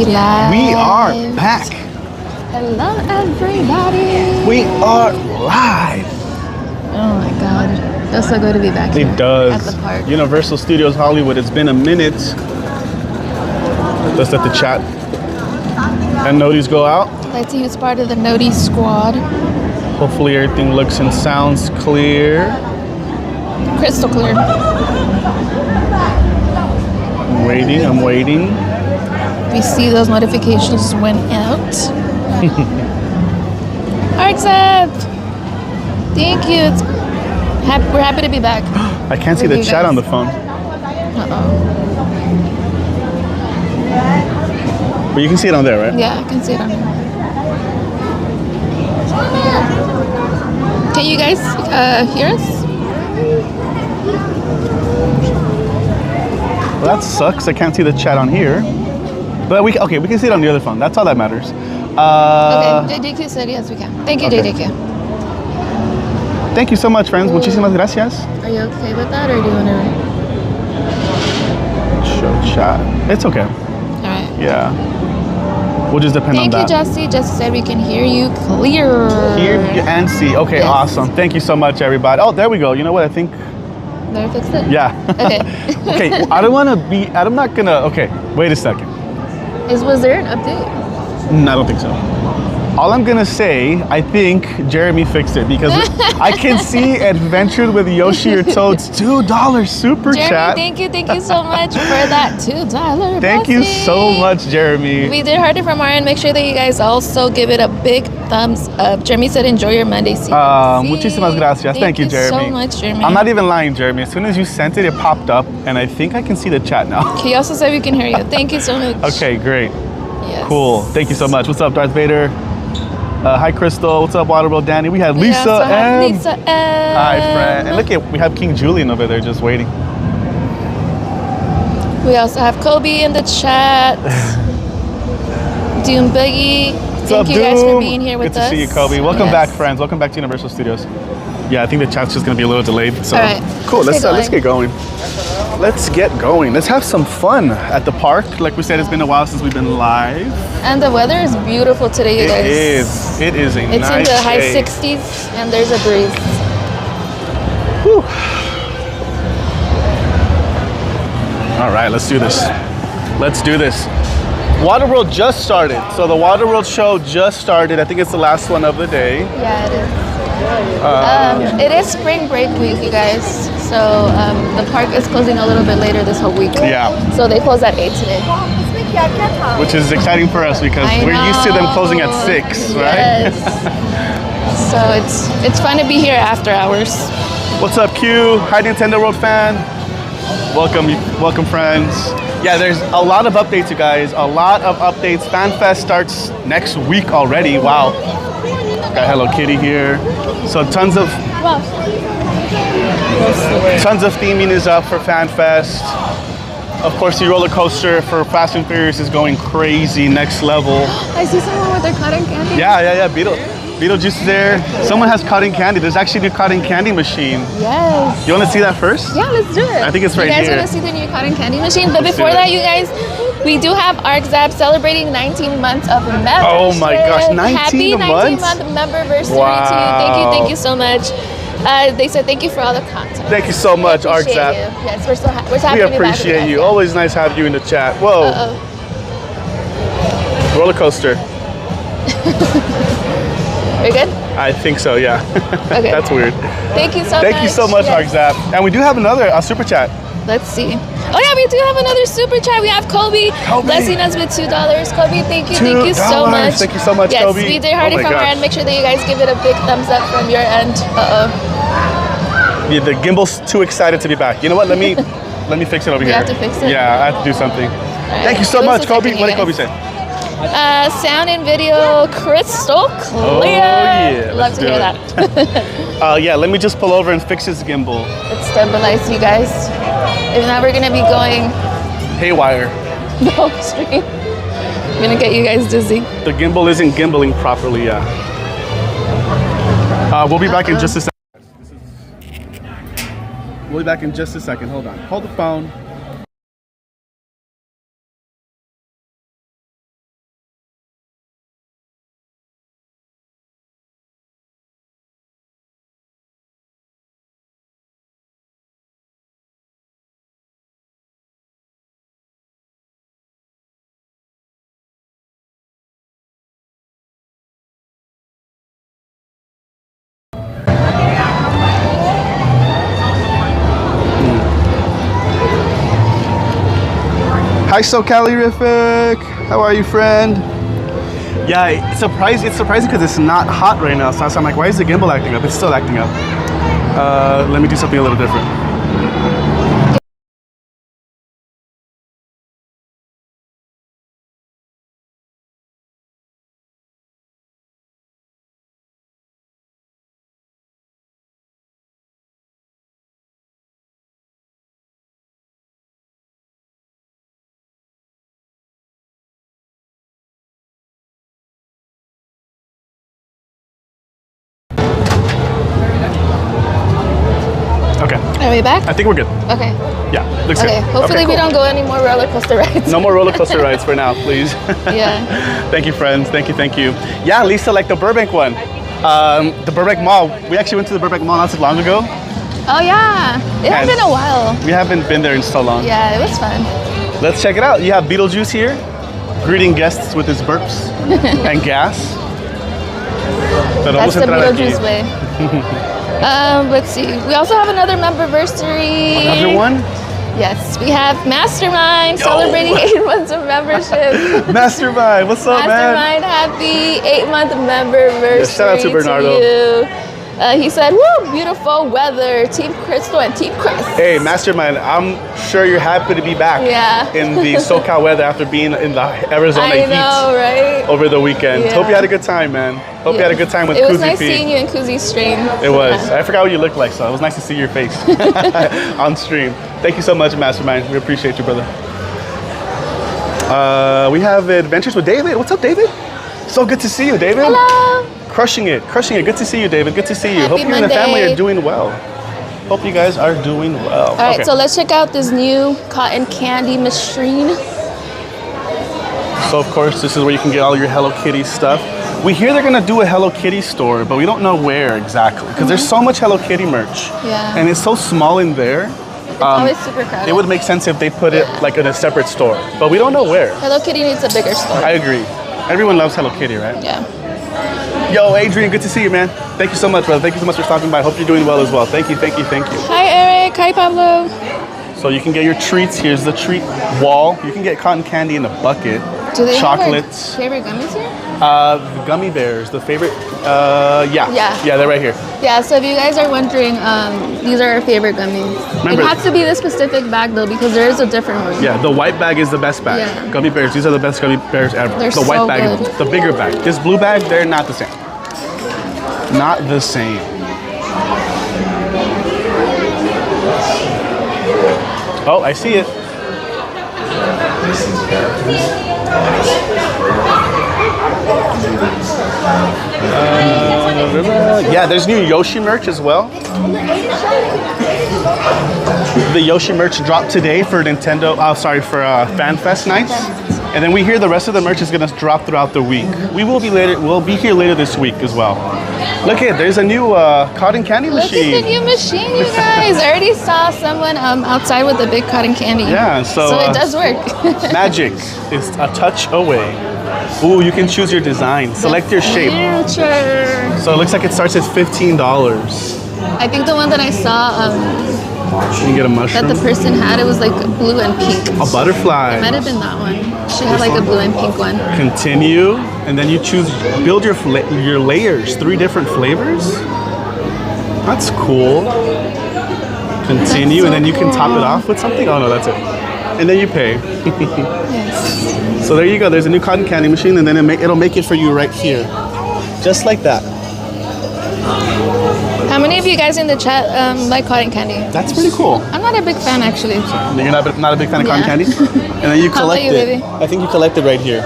we live? We are back. Hello, everybody. We are live. Oh my God, feels so good to be back here. It does. At the park. Universal Studios Hollywood. It's been a minute. Let's let the chat and noties go out. Let's see who's part of the Noti squad. Hopefully everything looks and sounds clear. Crystal clear. I'm waiting. We see those notifications went out. Arxep! Thank you. We're happy to be back. I can't see the chat on the phone. But you can see it on there, right? Yeah, I can see it on there. Can you guys hear us? Well, that sucks. I can't see the chat on here. But we can see it on the other phone. That's all that matters. Okay, JJQ said yes, we can. Thank you, okay. JJQ. Thank you so much, friends. Muchísimas gracias. Are you okay with that, or do you want to? Show chat. It's okay. All right. Yeah. We'll just depend on that. Thank you, Jesse. Jesse said we can hear you clear. Hear and see. Okay, yes. Awesome. Thank you so much, everybody. Oh, there we go. You know what? I think. Better fix it? Yeah. Okay. Okay. I'm not gonna. Okay. Wait a second. Was there an update? I don't think so. All I'm gonna say, I think Jeremy fixed it because I can see Adventured with Yoshi or Toad's $2 super chat. Jeremy, thank you so much for that $2 Thank you so much, Jeremy. We did harder from our end. Make sure that you guys also give it a big thumbs up. Jeremy said, "Enjoy your Monday season." Muchísimas gracias. Thank you, Jeremy. So much, Jeremy. I'm not even lying, Jeremy. As soon as you sent it, it popped up, and I think I can see the chat now. He also said we can hear you. Thank you so much. Okay, great. Yes. Cool. Thank you so much. What's up, Darth Vader? Hi, Crystal. What's up, Waterworld Danny? We have Lisa M. Lisa M. Hi, friend. And look we have King Julian over there just waiting. We also have Kobe in the chat. Doom Boogie. Thank you guys for being here with us. Good to see you, Kobe. Welcome back, friends. Welcome back to Universal Studios. Yeah, I think the chat's just going to be a little delayed. So. All right. Cool. Let's get going. Let's get going. Let's have some fun at the park. Like we said, it's been a while since we've been live. And the weather is beautiful today, you guys. It is. It is a nice day. It's in the high 60s, and there's a breeze. Whew. All right, let's do this. Let's do this. Waterworld just started. So the Waterworld show just started. I think it's the last one of the day. Yeah, it is. It is spring break week, you guys. So the park is closing a little bit later this whole week. Yeah. So they close at 8 today. Which is exciting for us because we're used to them closing at 6, right? Yes. So it's fun to be here after hours. What's up, Q? Hi, Nintendo World fan. Welcome, friends. Yeah, there's a lot of updates, you guys. A lot of updates. FanFest starts next week already. Wow. Got Hello Kitty here. So tons of theming is up for FanFest. Of course, the roller coaster for Fast and Furious is going crazy, next level. I see someone with their cotton candy. Yeah. Beetlejuice is there. Someone has cotton candy. There's actually a new cotton candy machine. Yes. You want to see that first? Yeah, let's do it. I think it's right here. You guys want to see the new cotton candy machine? But before that, you guys, we do have Arxep celebrating 19 months of membership. Oh my gosh, 19 months? Happy 19-month memberversary to you. Thank you so much. They said thank you for all the content. Thank you so much, Arxep. Yes, we're happy to be back. We appreciate you. Always nice to have you in the chat. Whoa. Roller coaster. We're good? I think so, yeah. Okay. That's weird. Thank you so much. Thank you so much, Arxep. And we do have another super chat. Let's see. Oh yeah, we do have another super chat. We have Kobe blessing us with $2. Kobe, thank you so much. Thank you so much, yes, Kobe. Yes, we did hardy from our end. Make sure that you guys give it a big thumbs up from your end. Yeah, the gimbal's too excited to be back. You know what? Let me fix it over here. You have to fix it? Yeah, I have to do something. Right. Thank you so much, Kobe. What did Kobe say? Sound and video crystal clear. Oh yeah, love to hear that. Yeah, let me just pull over and fix this gimbal. It's stabilized, you guys. If not, we're gonna be going haywire. No stream. I'm gonna get you guys dizzy. The gimbal isn't gimbaling properly, yeah. We'll be back in just a second. We'll be back in just a second. Hold on. Hold the phone. Hi, SoCalerific. How are you, friend? Yeah, it's surprising because it's not hot right now. So I'm like, why is the gimbal acting up? It's still acting up. Let me do something a little different. Okay. Are we back? I think we're good. Okay. Yeah, looks Okay. good. Hopefully we don't go any more roller coaster rides. No more roller coaster rides for now, please. Yeah. Thank you, friends. Thank you. Yeah, Lisa, like the Burbank one. The Burbank Mall. We actually went to the Burbank Mall not too long ago. Oh yeah. It has And been a while. We haven't been there in so long. Yeah, it was fun. Let's check it out. You have Beetlejuice here, greeting guests with his burps and gas. Pero That's vamos a the entrar aquí. Beetlejuice way. Let's see. We also have another memberversary. Another one? Yes, we have Mastermind celebrating 8 months of membership. Mastermind, what's up, man? Mastermind, happy 8-month memberversary. Yeah, shout out to Bernardo. You. He said, "Woo, beautiful weather, Team Cristal and Team Cris." Hey, Mastermind, I'm sure you're happy to be back Yeah. in the SoCal weather after being in the Arizona I know, right? heat over the weekend. Yeah. Hope you had a good time, man. Hope you had a good time with It was Kuzi nice P. seeing you in Kuzi's stream. It was. Yeah. I forgot what you looked like, so it was nice to see your face on stream. Thank you so much, Mastermind. We appreciate you, brother. We have Adventures with David. What's up, David? So good to see you, David. Hello. Crushing it. Good to see you, David. Good to see you. Happy Hope you and the family Monday. are doing well. Hope you guys are doing well. All right, so let's check out this new cotton candy machine. So of course, this is where you can get all your Hello Kitty stuff. We hear they're gonna do a Hello Kitty store, but we don't know where exactly because there's so much Hello Kitty merch. Yeah. And it's so small in there. It's always super crowded. It would make sense if they put it like in a separate store, but we don't know where. Hello Kitty needs a bigger store. I agree. Everyone loves Hello Kitty, right? Yeah. Yo, Adrian, good to see you, man. Thank you so much, brother. Thank you so much for stopping by. Hope you're doing well as well. Thank you. Hi, Eric. Hi, Pablo. So you can get your treats. Here's the treat wall. You can get cotton candy in a bucket. Do they Chocolates. have our favorite gummies here? The gummy bears, the favorite. Yeah, they're right here. Yeah, so if you guys are wondering, these are our favorite gummies. Remember- It has to be this specific bag though, because there is a different one. Yeah, the white bag is the best bag. Yeah. Gummy bears, these are the best gummy bears ever. They're the white so bag, good. the bigger bag. This blue bag, they're not the same. Not the same. Oh, I see it. Yeah, there's new Yoshi merch as well. The Yoshi merch dropped today for Nintendo. For FanFest nights, and then we hear the rest of the merch is gonna drop throughout the week. We'll be here later this week as well. Look at, there's a new cotton candy machine. Look at the new machine, you guys. I already saw someone outside with a big cotton candy. Yeah, so it does work. magic is a touch away. Ooh, you can choose your design. Select your shape. Future. So it looks like it starts at $15. I think the one that I saw You can get a that mushroom. the person had, it was like blue and pink. A butterfly. It might have been that one. She had like a blue and pink one. Continue, and then you choose, build your layers, 3 different flavors. That's cool. Continue, so and then you can top it cool. off with something. Oh no, that's it. And then you pay. Yes. So there you go. There's a new cotton candy machine, and then it'll make it for you right here, just like that. How many of you guys in the chat like cotton candy? That's pretty cool. I'm not a big fan actually. You're not a big fan of cotton Yeah. candy, and then you How about collect you, it. baby? I think you collect it right here.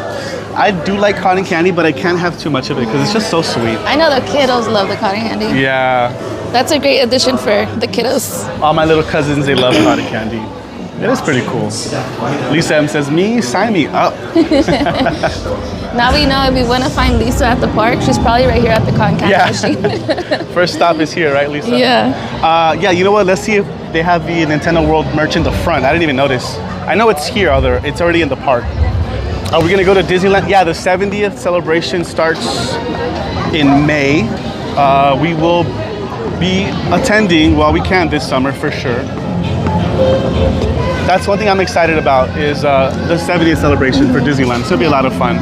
I do like cotton candy, but I can't have too much of it because it's just so sweet. I know the kiddos love the cotton candy. Yeah, That's a great addition for the kiddos. all my little cousins, they love cotton candy. It is pretty cool. Lisa M says, "Me, sign me up." Now we know if we want to find Lisa at the park, she's probably right here at the cotton candy Yeah. machine. First stop is here, right, Lisa? Yeah. Yeah, you know what? Let's see if they have the Nintendo World merch in the front. I didn't even notice. I know it's here, although it's already in the park. Are we gonna go to Disneyland? Yeah, the 70th celebration starts in May. We will be attending while we can this summer for sure. That's one thing I'm excited about is the 70th celebration for Disneyland. It's gonna be a lot of fun.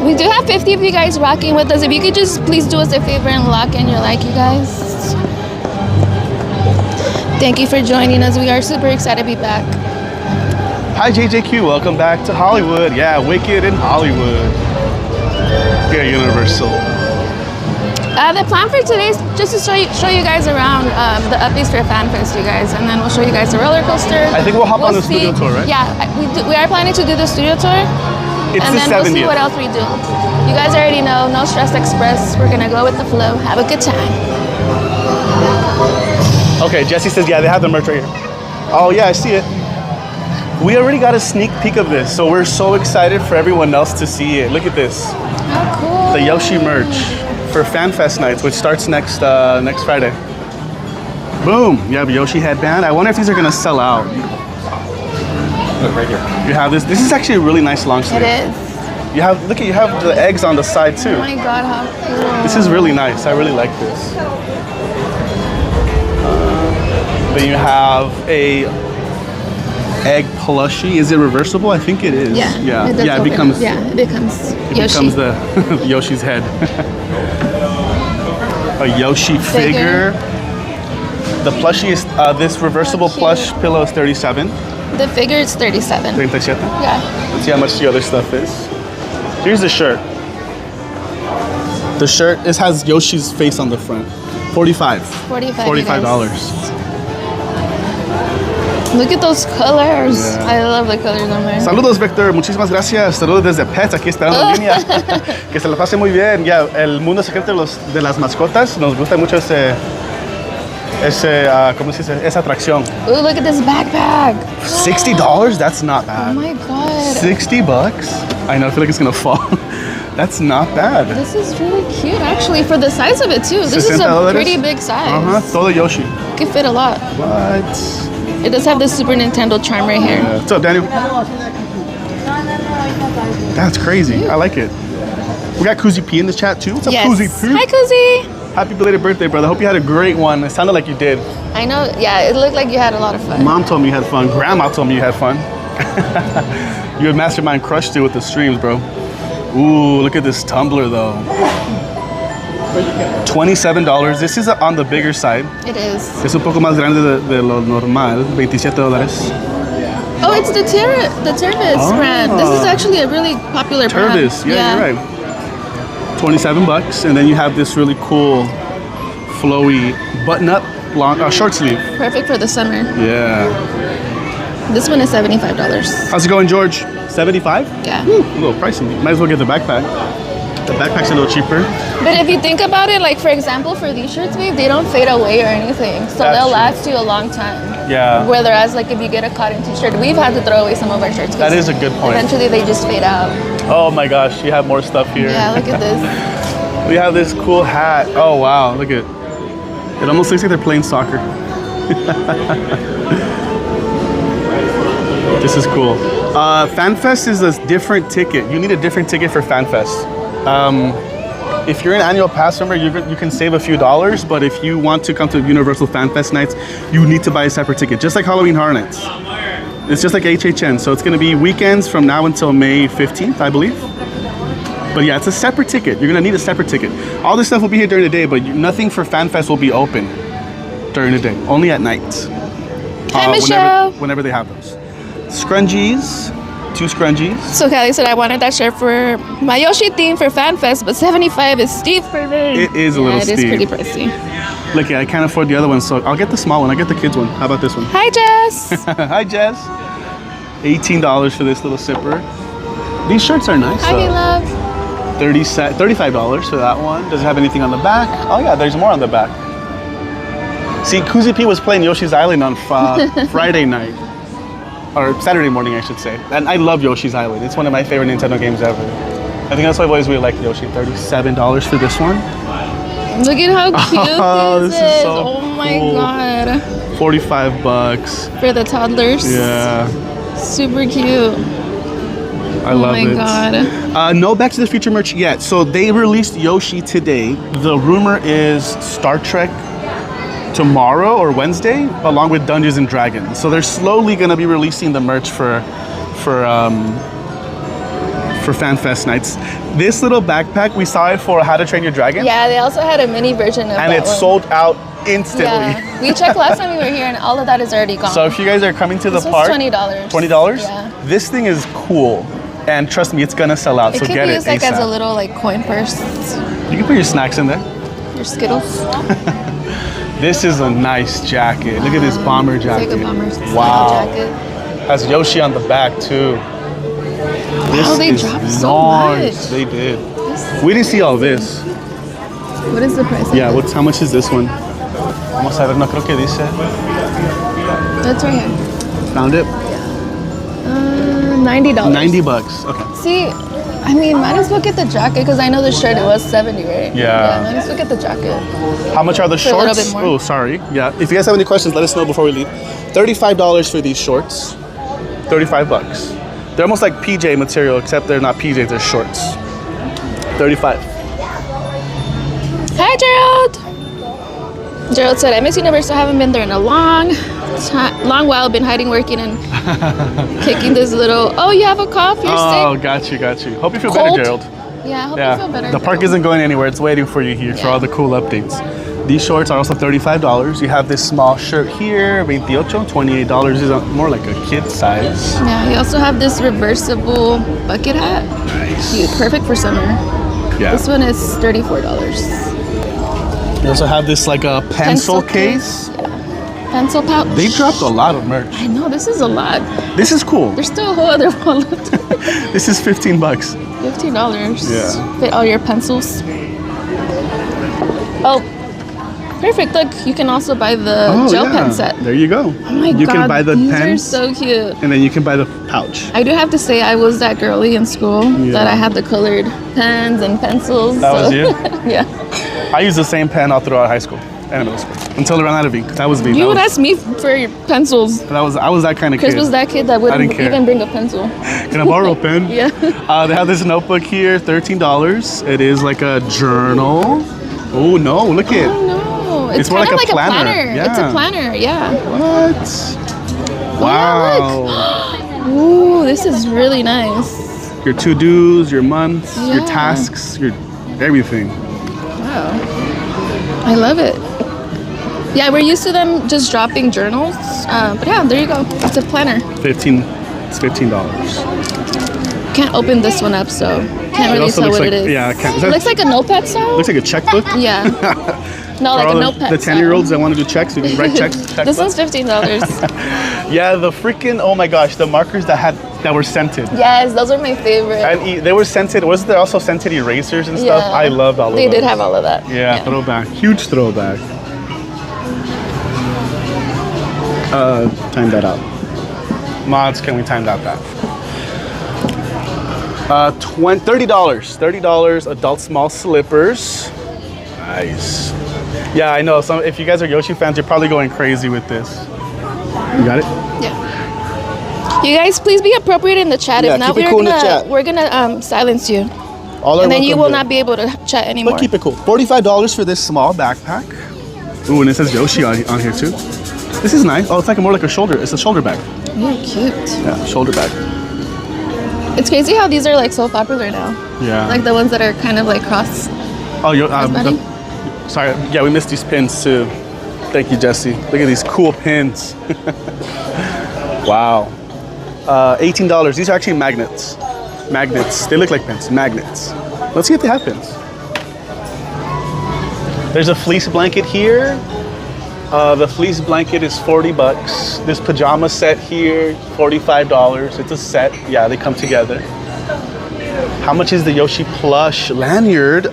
We do have 50 of you guys rocking with us. If you could just please do us a favor and lock in your like, you guys. Thank you for joining us. We are super excited to be back. Hi JJQ, welcome back to Hollywood. Yeah, Wicked in Hollywood. Here at Universal. The plan for today is just to show you guys around the updates for FanFest, you guys, and then we'll show you guys the roller coaster. I think we'll hop on the studio tour, right? Yeah, we are planning to do the studio tour. It's and the then 70th. we'll see what else we do. You guys already know, no stress express. We're gonna go with the flow, have a good time. Okay, Jesse says, yeah, they have the merch right here. Oh yeah, I see it. We already got a sneak peek of this, so we're so excited for everyone else to see it. Look at this. Oh, cool. The Yoshi merch for FanFest nights, which starts next Friday. Boom, you have a Yoshi headband. I wonder if these are gonna sell out. Look right here. You have this. This is actually a really nice long sleeve. It is. You have the eggs on the side too. Oh my god, how cool. This is really nice. I really like this. Then you have a egg plushie. Is it reversible? I think it is. Yeah. It becomes it becomes Yoshi. It becomes the Yoshi's head. A Yoshi figure. The plushie is this reversible plush pillow is 37. The figure is 37. 37. Yeah. Let's see how much the other stuff is. Here's the shirt. The shirt has Yoshi's face on the front. $45. $45. Look at those colors. Yeah. I love the colors on there. Saludos, Victor. Muchísimas gracias. Saludos desde Pets, aquí esperando en línea. Que se la pase muy bien. Ya, el mundo secreto de las mascotas. Nos gusta mucho ¿cómo se dice? Esa atracción. Ooh, look at this backpack. $60? That's not bad. Oh my god. $60? I know, I feel like it's gonna fall. That's not bad. This is really cute, actually, for the size of it too. This is a pretty big size. Todo Yoshi. It could fit a lot. What? It does have the Super Nintendo charm right here. What's up, Daniel? That's crazy. I like it. We got Kuzi P in the chat too. What's up, Kuzi P? Hi, Kuzi. Happy belated birthday, brother. Hope you had a great one. It sounded like you did. I know. Yeah, it looked like you had a lot of fun. Mom told me you had fun. Grandma told me you had fun. You had Mastermind crushed it with the streams, bro. Ooh, look at this tumbler though. $27. This is on the bigger side. It is. Es un poco más grande de lo normal. $27. Oh, it's the Tervis brand. This is actually a really popular brand. Tervis, yeah, you're right. $27, and then you have this really cool, flowy button-up long short sleeve. Perfect for the summer. Yeah. This one is $75. How's it going, George? $75? Yeah. Ooh, a little pricey. Might as well get the backpack. The backpack's a little cheaper. But if you think about it, like for example, for these shirts, babe, they don't fade away or anything, so That's they'll true. last you a long time. Yeah. Whereas, like if you get a cotton t-shirt, we've had to throw away some of our shirts. 'Cause That is a good point. Eventually, they just fade out. Oh my gosh, you have more stuff here. Yeah, look at this. We have this cool hat. Oh wow, look at it. It almost looks like they're playing soccer. This is cool. FanFest is a different ticket. You need a different ticket for FanFest. If you're an annual pass member, you can save a few dollars, but if you want to come to Universal FanFest nights, you need to buy a separate ticket, just like Halloween Horror Nights. It's just like HHN, so it's gonna be weekends from now until May 15th, I believe. But yeah, it's a separate ticket. You're gonna need a separate ticket. All this stuff will be here during the day, but nothing for FanFest will be open during the day, only at night. Hi, Michelle. Whenever they have those. Scrunchies, 2 scrunchies. So Kelly said I wanted that shirt for my Yoshi theme for FanFest, but $75 is steep for me. It is a little steep. It is pretty pricey. Look, yeah, I can't afford the other one, so I'll get the small one. I'll get the kids one. How about this one? Hi, Jess. Hi, Jess. $18 for this little zipper. These shirts are nice. Hi, love. $35 for that one. Does it have anything on the back? Oh yeah, there's more on the back. See, Kuzi P was playing Yoshi's Island on Friday night. Or Saturday morning, I should say. And I love Yoshi's Island. It's one of my favorite Nintendo games ever. I think that's why I've always really liked Yoshi. $37 for this one. Look at how cute this is. So oh my cool. god. $45. For the toddlers. Yeah. Super cute. I love it. Oh my god. No Back to the Future merch yet. So they released Yoshi today. The rumor is Star Trek tomorrow or Wednesday, along with Dungeons and Dragons. So they're slowly gonna be releasing the merch for FanFest nights. This little backpack, we saw it for How to Train Your Dragon. Yeah, they also had a mini version of and that it one. sold out instantly. Yeah, we checked last time we were here and all of that is already gone. So if you guys are coming to the This was park, $20. $20? Yeah. This thing is cool. And trust me, it's gonna sell out, It so could get be it used like as a ASAP. little like coin purse. You can put your snacks in there. Your Skittles. This is a nice jacket. Look at this bomber It's jacket. like a bomber style Wow. jacket. Has Yoshi on the back too. This they is dropped so large. much. They did. We didn't see all this. What is the price? of Yeah, it? how much is this one? Vamos a ver, no creo que dice. That's right here. Found it? $90. 90 bucks. Okay. See, I mean, might as well get the jacket because I know the shirt it was 70, right? Yeah. Might as well get the jacket. How much are the For a little shorts? bit more. Oh, sorry. Yeah. If you guys have any questions, let us know before we leave. $35 for these shorts. 35 bucks. They're almost like PJ material, except they're not PJs, they're shorts. 35. Hi, Gerald. Gerald said, I miss Universe. I haven't been there in a long while. Been hiding, working, and kicking this little. Oh, you have a cough? You're Oh, sick? got you. Hope you feel Cold? better, Gerald. Yeah, I hope you Yeah. feel better. The park Gerald. isn't going anywhere. It's waiting for you here for all the cool updates. These shorts are also $35. You have this small shirt here, $28. $28 is more like a kid size. Yeah, you also have this reversible bucket hat. Nice. Cute, perfect for summer. Yeah. This one is $34. You also have this like a pencil case. Yeah. Pencil pouch. They dropped a lot of merch. I know, this is a lot. This is cool. There's still a whole other wallet. This is 15 bucks. $15. Yeah. Fit all your pencils. Oh, perfect. Look, you can also buy the gel pen set. There you go. Oh my you God, can buy the these pens are so cute. and then you can buy the pouch. I do have to say I was that girly in school that I had the colored pens and pencils. That was you? Yeah. I used the same pen all throughout high school and middle school until I ran out of ink. That was me. You would ask me for your pencils. I was that kind of Chris kid. was that kid that wouldn't didn't care. even bring a pencil. Can I borrow a pen? Yeah. They have this notebook here, $13. It is like a journal. Oh no, look it. Oh no. It's It's more kind like of a like planner. a planner. Yeah. It's a planner, yeah. What? Wow. Ooh, this is really nice. Your to-dos, your months, your Yeah. tasks, your everything. Wow. I love it. Yeah, we're used to them just dropping journals. But yeah, there you go. It's a planner. It's $15. Can't open this one up, so can't really also tell looks what like- it is. yeah, I can't- is It that- looks like a notepad style. Looks like a checkbook. Yeah. No, like For a all notepad. the 10-year-olds that want to do checks, you can write checks. This checkbook. one's $15. Yeah, the freaking, oh my gosh, the markers that were scented. Yes, those are my favorite. And they were scented. Wasn't there also scented erasers and stuff? I loved all of They those. did have all of that. Yeah, throwback. Huge throwback. Time that out. Mods, can we time that back? $30. $30 adult small slippers. Nice. Yeah, I know. If you guys are Yoshi fans, you're probably going crazy with this. You got it? Yeah. You guys, please be appropriate in the chat. Yeah, If not, keep it cool in the chat. we're gonna silence you, All are and then you welcome will here. not be able to chat anymore. But keep it cool. $45 for this small backpack. Ooh, and it says Yoshi on here too. This is nice. Oh, it's like more like a shoulder. It's a shoulder bag. Yeah, cute. Yeah, shoulder bag. It's crazy how these are like so popular now. Yeah. Like the ones that are kind of like cross. Oh, Crossbody? sorry. Yeah, we missed these pins too. Thank you, Jesse. Look at these cool pins. Wow. $18. These are actually magnets. Magnets. They look like pins. Magnets. Let's see if they have pins. There's a fleece blanket here. The fleece blanket is 40 bucks. This pajama set here, $45. It's a set. Yeah, they come together. How much is the Yoshi plush lanyard?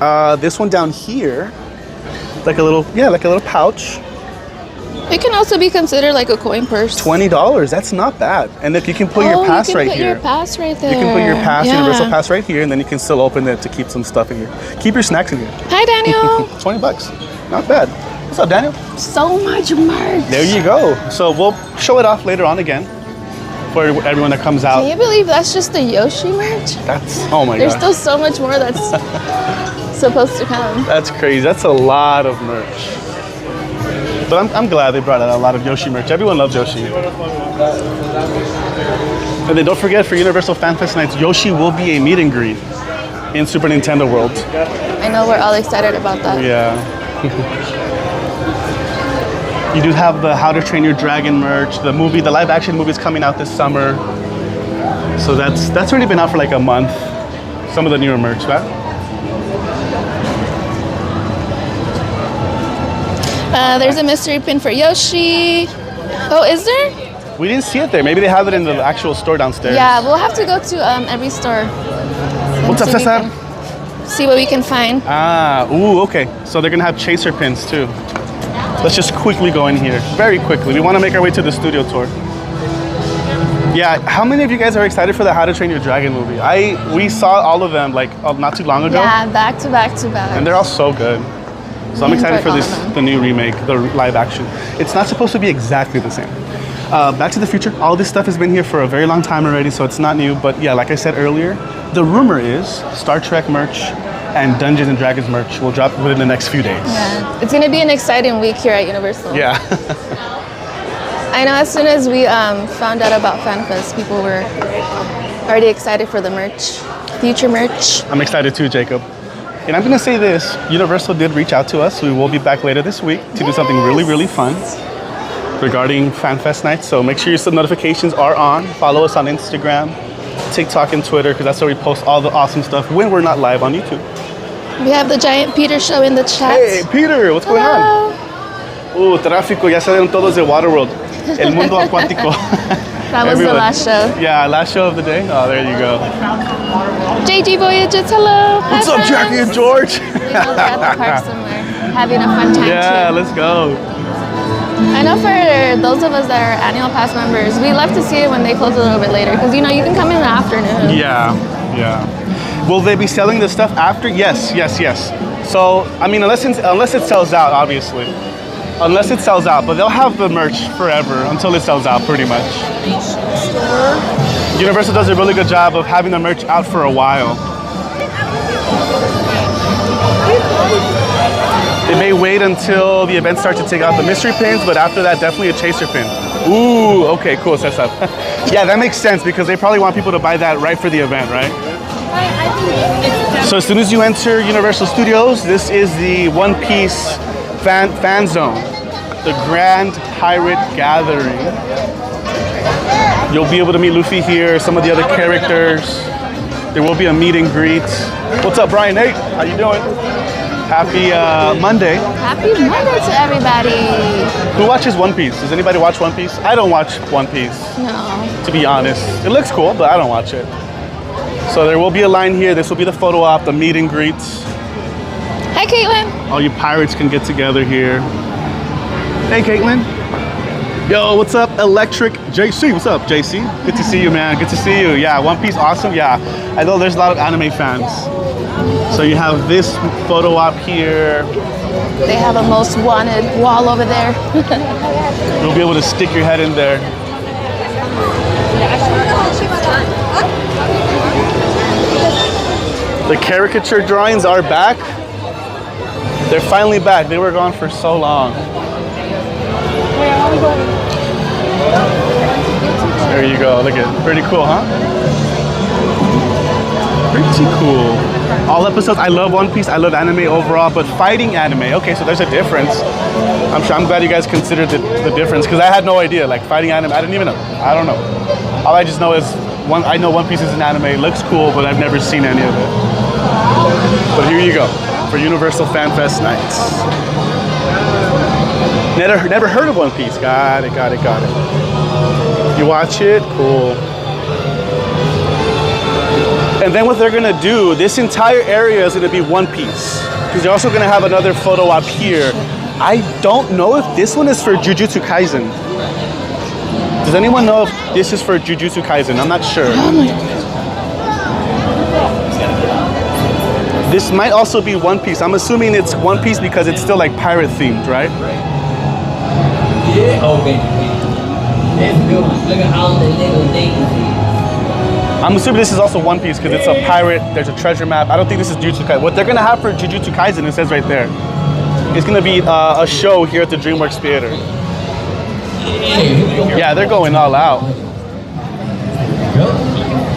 This one down here, like a little pouch. It can also be considered like a coin purse. $20. That's not bad. And if you can put your pass right you can put here. your pass right there. You can put your pass, Yeah. universal pass right here, and then you can still open it to keep some stuff in here. Keep your snacks in here. Hi, Daniel. 20 bucks. Not bad. What's up, Daniel? So much merch. There you go. So we'll show it off later on again for everyone that comes out. Can you believe that's just the Yoshi merch? That's, oh my There's god. still so much more that's supposed to come. That's crazy. That's a lot of merch. But I'm glad they brought out a lot of Yoshi merch. Everyone loves Yoshi. And then don't forget, for Universal FanFest nights, Yoshi will be a meet and greet in Super Nintendo World. I know we're all excited about that. Yeah. You do have the How to Train Your Dragon merch. The live action movie is coming out this summer. So that's already been out for like a month. Some of the newer merch, right? There's a mystery pin for Yoshi. Oh, is there? We didn't see it there. Maybe they have it in the actual store downstairs. Yeah, we'll have to go to every store. What's up, Cesar? See what we can find. Ooh, okay. So they're gonna have chaser pins too. Let's just quickly go in here, very quickly. We want to make our way to the studio tour. Yeah, how many of you guys are excited for the How to Train Your Dragon movie? We saw all of them like not too long ago. Yeah, back to back to back. And they're all so good. So I'm excited for the new remake, the live action. It's not supposed to be exactly the same. Back to the Future, all this stuff has been here for a very long time already, so it's not new. But yeah, like I said earlier, the rumor is Star Trek merch and Dungeons and Dragons merch will drop within the next few days. Yeah, it's gonna be an exciting week here at Universal. Yeah. I know as soon as we found out about FanFest, people were already excited for the merch, future merch. I'm excited too, Jacob. And I'm gonna say this, Universal did reach out to us. We will be back later this week to do something really, really fun regarding FanFest night. So make sure your notifications are on. Follow us on Instagram, TikTok, and Twitter, because that's where we post all the awesome stuff when we're not live on YouTube. We have the giant Peter show in the chat. Hey, Peter, what's going on? Tráfico, ya salieron todos de Waterworld. El mundo acuático. That was the last show. Yeah, last show of the day. Oh, there you go. JG Voyages, hello. What's up, Jackie and George? We know they're at the park somewhere, having a fun time Yeah, too. let's go. I know for those of us that are annual pass members, we love to see it when they close a little bit later, because you know you can come in the afternoon. Yeah. Will they be selling the stuff after? Yes. So, I mean, unless it sells out, obviously. Unless it sells out, but they'll have the merch forever until it sells out, pretty much. Universal does a really good job of having the merch out for a while. They may wait until the event starts to take out the mystery pins, but after that, definitely a chaser pin. Ooh, okay, cool, set up. Yeah, that makes sense because they probably want people to buy that right for the event, right? So as soon as you enter Universal Studios, this is the One Piece fan zone, the Grand Pirate Gathering. You'll be able to meet Luffy here, some of the other characters. There will be a meet and greet. What's up, Brian? Hey, how you doing? Happy Monday. Happy Monday to everybody. Who watches One Piece? Does anybody watch One Piece? I don't watch One Piece. No. To be honest. It looks cool, but I don't watch it. So there will be a line here. This will be the photo op, the meet and greets. Hi, Caitlin. All you pirates can get together here. Hey, Caitlin. Yo, what's up, Electric JC? What's up, JC? Good to see you, man. Good to see you. Yeah, One Piece, awesome. Yeah, I know there's a lot of anime fans. So you have this photo op here. They have a most wanted wall over there. You'll be able to stick your head in there. The caricature drawings are back. They're finally back. They were gone for so long. There you go. Look at it. Pretty cool, huh? Pretty cool. All episodes. I love One Piece. I love anime overall, but fighting anime. Okay, so there's a difference. I'm glad you guys considered the difference because I had no idea. Like fighting anime, I didn't even know. I don't know. All I just know is I know One Piece is an anime. It looks cool, but I've never seen any of it. But here you go for Universal FanFest nights. Never heard of One Piece. Got it. You watch it? Cool. And then what they're gonna do, this entire area is gonna be One Piece. Because they're also gonna have another photo op here. I don't know if this one is for Jujutsu Kaisen. Does anyone know if this is for Jujutsu Kaisen? I'm not sure. Oh my God. This might also be One Piece. I'm assuming it's One Piece because it's still like pirate themed, right? Yeah. Okay. Look at all the little things. I'm assuming this is also One Piece because it's a pirate, there's a treasure map. I don't think this is Jujutsu Kaisen. What they're gonna have for Jujutsu Kaisen, it says right there. It's gonna be a show here at the DreamWorks Theater. Yeah, they're going all out.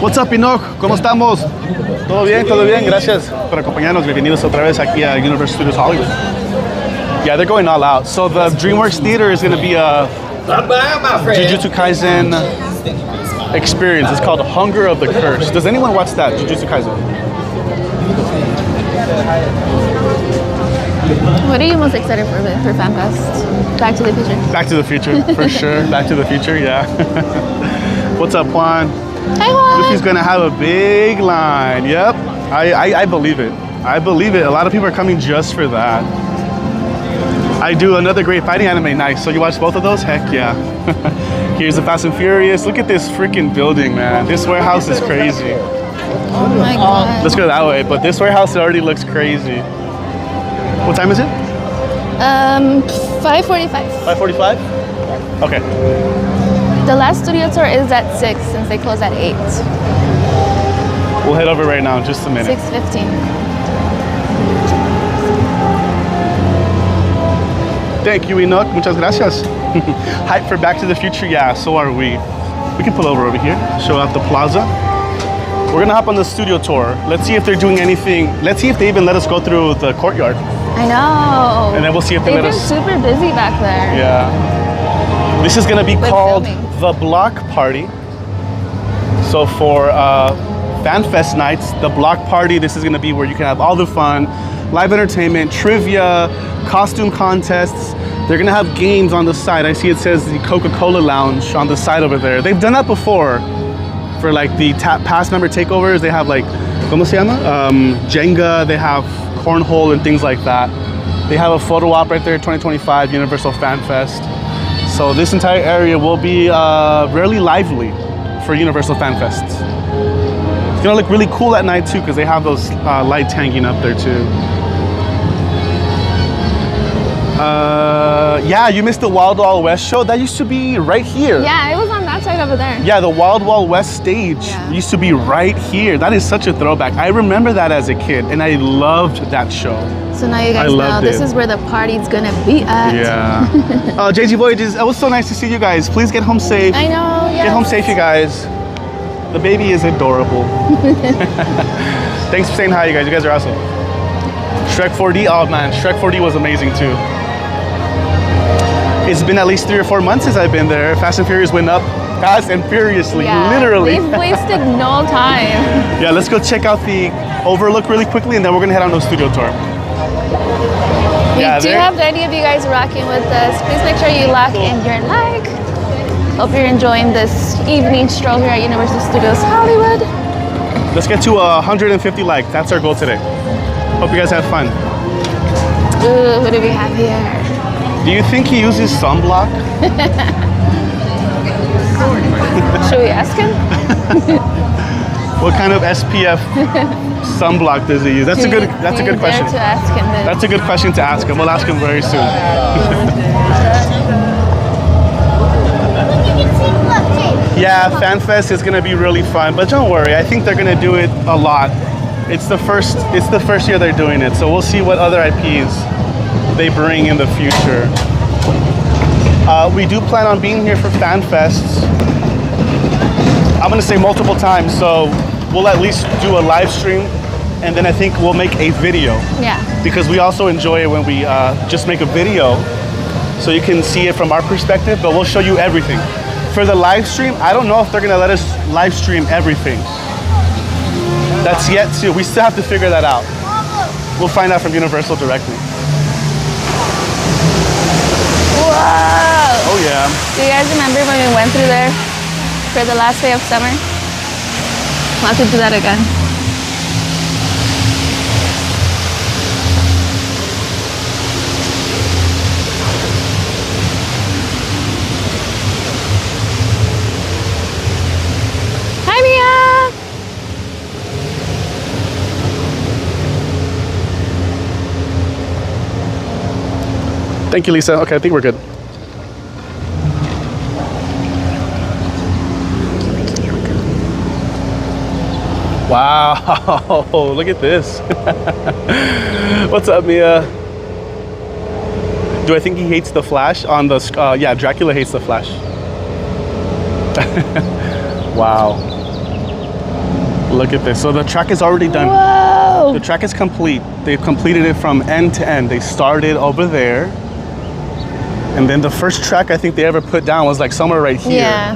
What's up, Enoch? ¿Cómo estamos? Todo bien, gracias por acompañarnos. Bienvenidos otra vez aquí a Universal Studios Hollywood. Yeah, they're going all out. So the DreamWorks Theater is gonna be a Jujutsu Kaisen experience. It's called Hunger of the Curse. Does anyone watch that, Jujutsu Kaisen? What are you most excited for FanFest? Back to the Future. Back to the Future, for sure. Back to the Future, yeah. What's up, Juan? Hi, Juan. Luffy's gonna have a big line. Yep, I believe it. I believe it. A lot of people are coming just for that. I do another great fighting anime. Nice. So you watch both of those? Heck yeah. Here's the Fast and Furious. Look at this freaking building, man. This warehouse is crazy. Oh my god. Let's go that way. But this warehouse already looks crazy. What time is it? 5:45. 5:45? Okay. The last studio tour is at 6 since they close at 8. We'll head over right now in just a minute. 6:15. Thank you, Enoch. Muchas gracias. Hype for Back to the Future? Yeah, so are we. We can pull over here, show out the plaza. We're gonna hop on the studio tour. Let's see if they're doing anything. Let's see if they even let us go through the courtyard. I know. And then we'll see if they They've let been us. super busy back there. Yeah. This is gonna be With called filming. the Block Party. So for FanFest nights, the Block Party, this is gonna be where you can have all the fun, live entertainment, trivia, costume contests. They're gonna have games on the side. I see it says the Coca-Cola Lounge on the side over there. They've done that before for like the past member takeovers. They have like, ¿cómo se llama? Jenga, they have cornhole and things like that. They have a photo op right there, 2025 Universal Fan Fest. So this entire area will be really lively for Universal Fan Fest. It's gonna look really cool at night too because they have those lights hanging up there too. Yeah, you missed the Wild Wild West show. That used to be right here. Yeah, it was on that side over there. Yeah, the Wild Wild West stage Yeah. used to be right here. That is such a throwback. I remember that as a kid and I loved that show. So now you guys know loved this it. is where the party's gonna be at. Yeah. JG Voyages, it was so nice to see you guys. Please get home safe. I know, yeah. Get home safe, you guys. The baby is adorable. Thanks for saying hi, you guys. You guys are awesome. Shrek 4D, oh man, Shrek 4D was amazing too. It's been at least 3 or 4 months since I've been there. Fast and Furious went up fast and furiously, Yeah, literally. They've wasted no time. Yeah, let's go check out the overlook really quickly and then we're gonna head on to the studio tour. We Yeah, do they're- have any of you guys rocking with us. Please make sure you lock in your like. Hope you're enjoying this evening stroll here at Universal Studios Hollywood. Let's get to 150 likes. That's our goal today. Hope you guys have fun. Ooh, what do we have here? Do you think he uses sunblock? Should we ask him? What kind of SPF sunblock does he use? That's a good question. To ask him this. That's a good question to ask him. We'll ask him very soon. Yeah, FanFest is gonna be really fun, but don't worry. I think they're gonna do it a lot. It's the first year they're doing it, so we'll see what other IPs they bring in the future. We do plan on being here for FanFests. I'm gonna say multiple times, so we'll at least do a live stream, and then I think we'll make a video. Yeah. Because we also enjoy it when we just make a video, so you can see it from our perspective, but we'll show you everything. For the live stream, I don't know if they're gonna let us live stream everything. That's yet to, we still have to figure that out. We'll find out from Universal directly. Whoa! Oh yeah. Do you guys remember when we went through there for the last day of summer? We'll have to do that again. Hi, Mia! Thank you, Lisa. Okay, I think we're good. Wow, look at this. What's up, Mia? Do I think he hates the Flash? On the yeah, Dracula hates the Flash. Wow. Look at this. So the track is already done. Whoa! The track is complete. They've completed it from end to end. They started over there. And then the first track I think they ever put down was like somewhere right here. Yeah.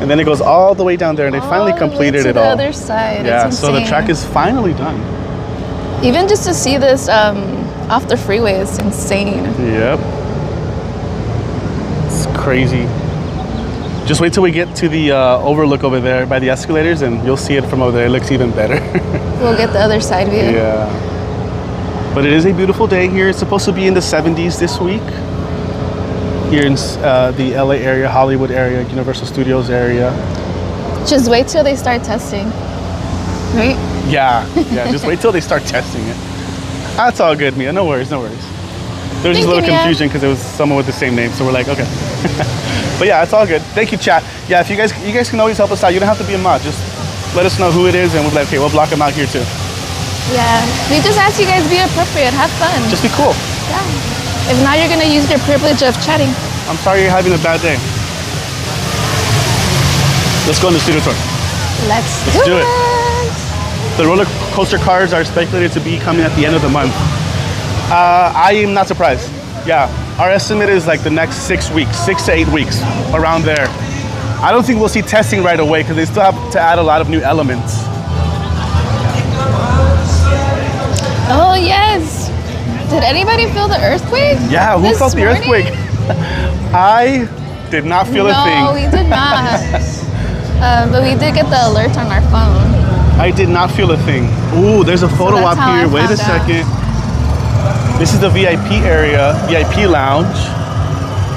And then it goes all the way down there, and they finally completed it all. To the other side. Yeah, it's so the track is finally done. Even just to see this off the freeway is insane. Yep. It's crazy. Just wait till we get to the overlook over there by the escalators, and you'll see it from over there. It looks even better. We'll get the other side view. Yeah. But it is a beautiful day here. It's supposed to be in the 70s this week. Here in the LA area, Hollywood area, Universal Studios area. Just wait till they start testing, right? Yeah, just wait till they start testing it. That's all good, Mia. No worries, no worries. There was just a little confusion because it was someone with the same name, so we're like, okay. But yeah, it's all good. Thank you, chat. Yeah, if you guys can always help us out. You don't have to be a mod. Just let us know who it is, and we'll be like, okay, we'll block them out here too. Yeah, we just ask you guys be appropriate, have fun. Just be cool. Yeah. If not, you're gonna use your privilege of chatting. I'm sorry you're having a bad day. Let's go on the studio tour. Let's do it. The roller coaster cars are speculated to be coming at the end of the month. I am not surprised. Yeah, our estimate is like the next 6 weeks, 6 to 8 weeks, around there. I don't think we'll see testing right away because they still have to add a lot of new elements. Oh yes. Did anybody feel the earthquake? Yeah, who felt the earthquake? I did not feel a thing. No, we did not. But we did get the alert on our phone. I did not feel a thing. Ooh, there's a photo op here. Wait a second. This is the VIP area, VIP lounge.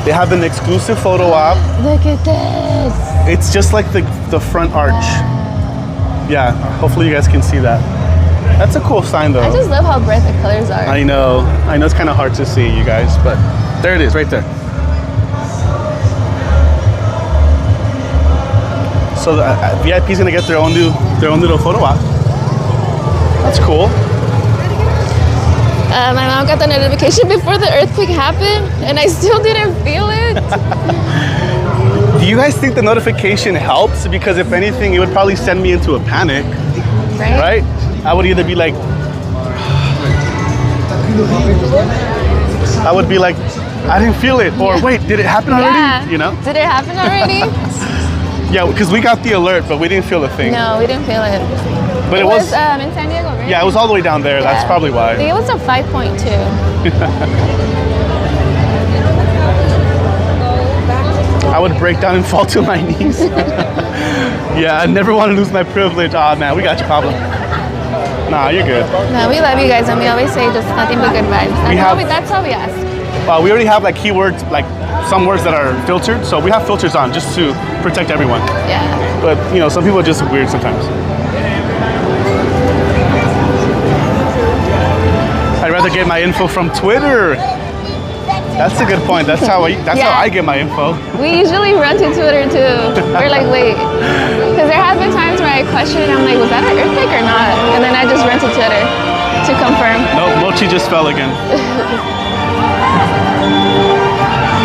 They have an exclusive photo op. Look at this. It's just like the front arch. Yeah, hopefully you guys can see that. That's a cool sign though. I just love how bright the colors are. I know it's kind of hard to see, you guys, but there it is, right there. So the VIP's gonna get their own little photo op. That's cool. My mom got the notification before the earthquake happened, and I still didn't feel it. Do you guys think the notification helps? Because if anything, it would probably send me into a panic, right? I would either be like, I didn't feel it, or wait, did it happen already? Yeah. You know? Did it happen already? Yeah, because we got the alert, but we didn't feel a thing. No, we didn't feel it. But it was in San Diego, right? Yeah, it was all the way down there. Yeah. That's probably why. I think it was a 5.2. I would break down and fall to my knees. Yeah, I never want to lose my privilege. Ah, man, we got you, Pablo. Nah, you're good. No, we love you guys, and we always say just nothing but good vibes. That's all we ask. We already have like keywords, like some words that are filtered, so we have filters on just to protect everyone. Yeah. But you know, some people are just weird sometimes. I'd rather get my info from Twitter. That's a good point. That's how I get my info. We usually run to Twitter too. We're like, wait, because there have been times where I question it. I'm like, was that an earthquake or not? And then I just run to Twitter to confirm. No, Mochi just fell again.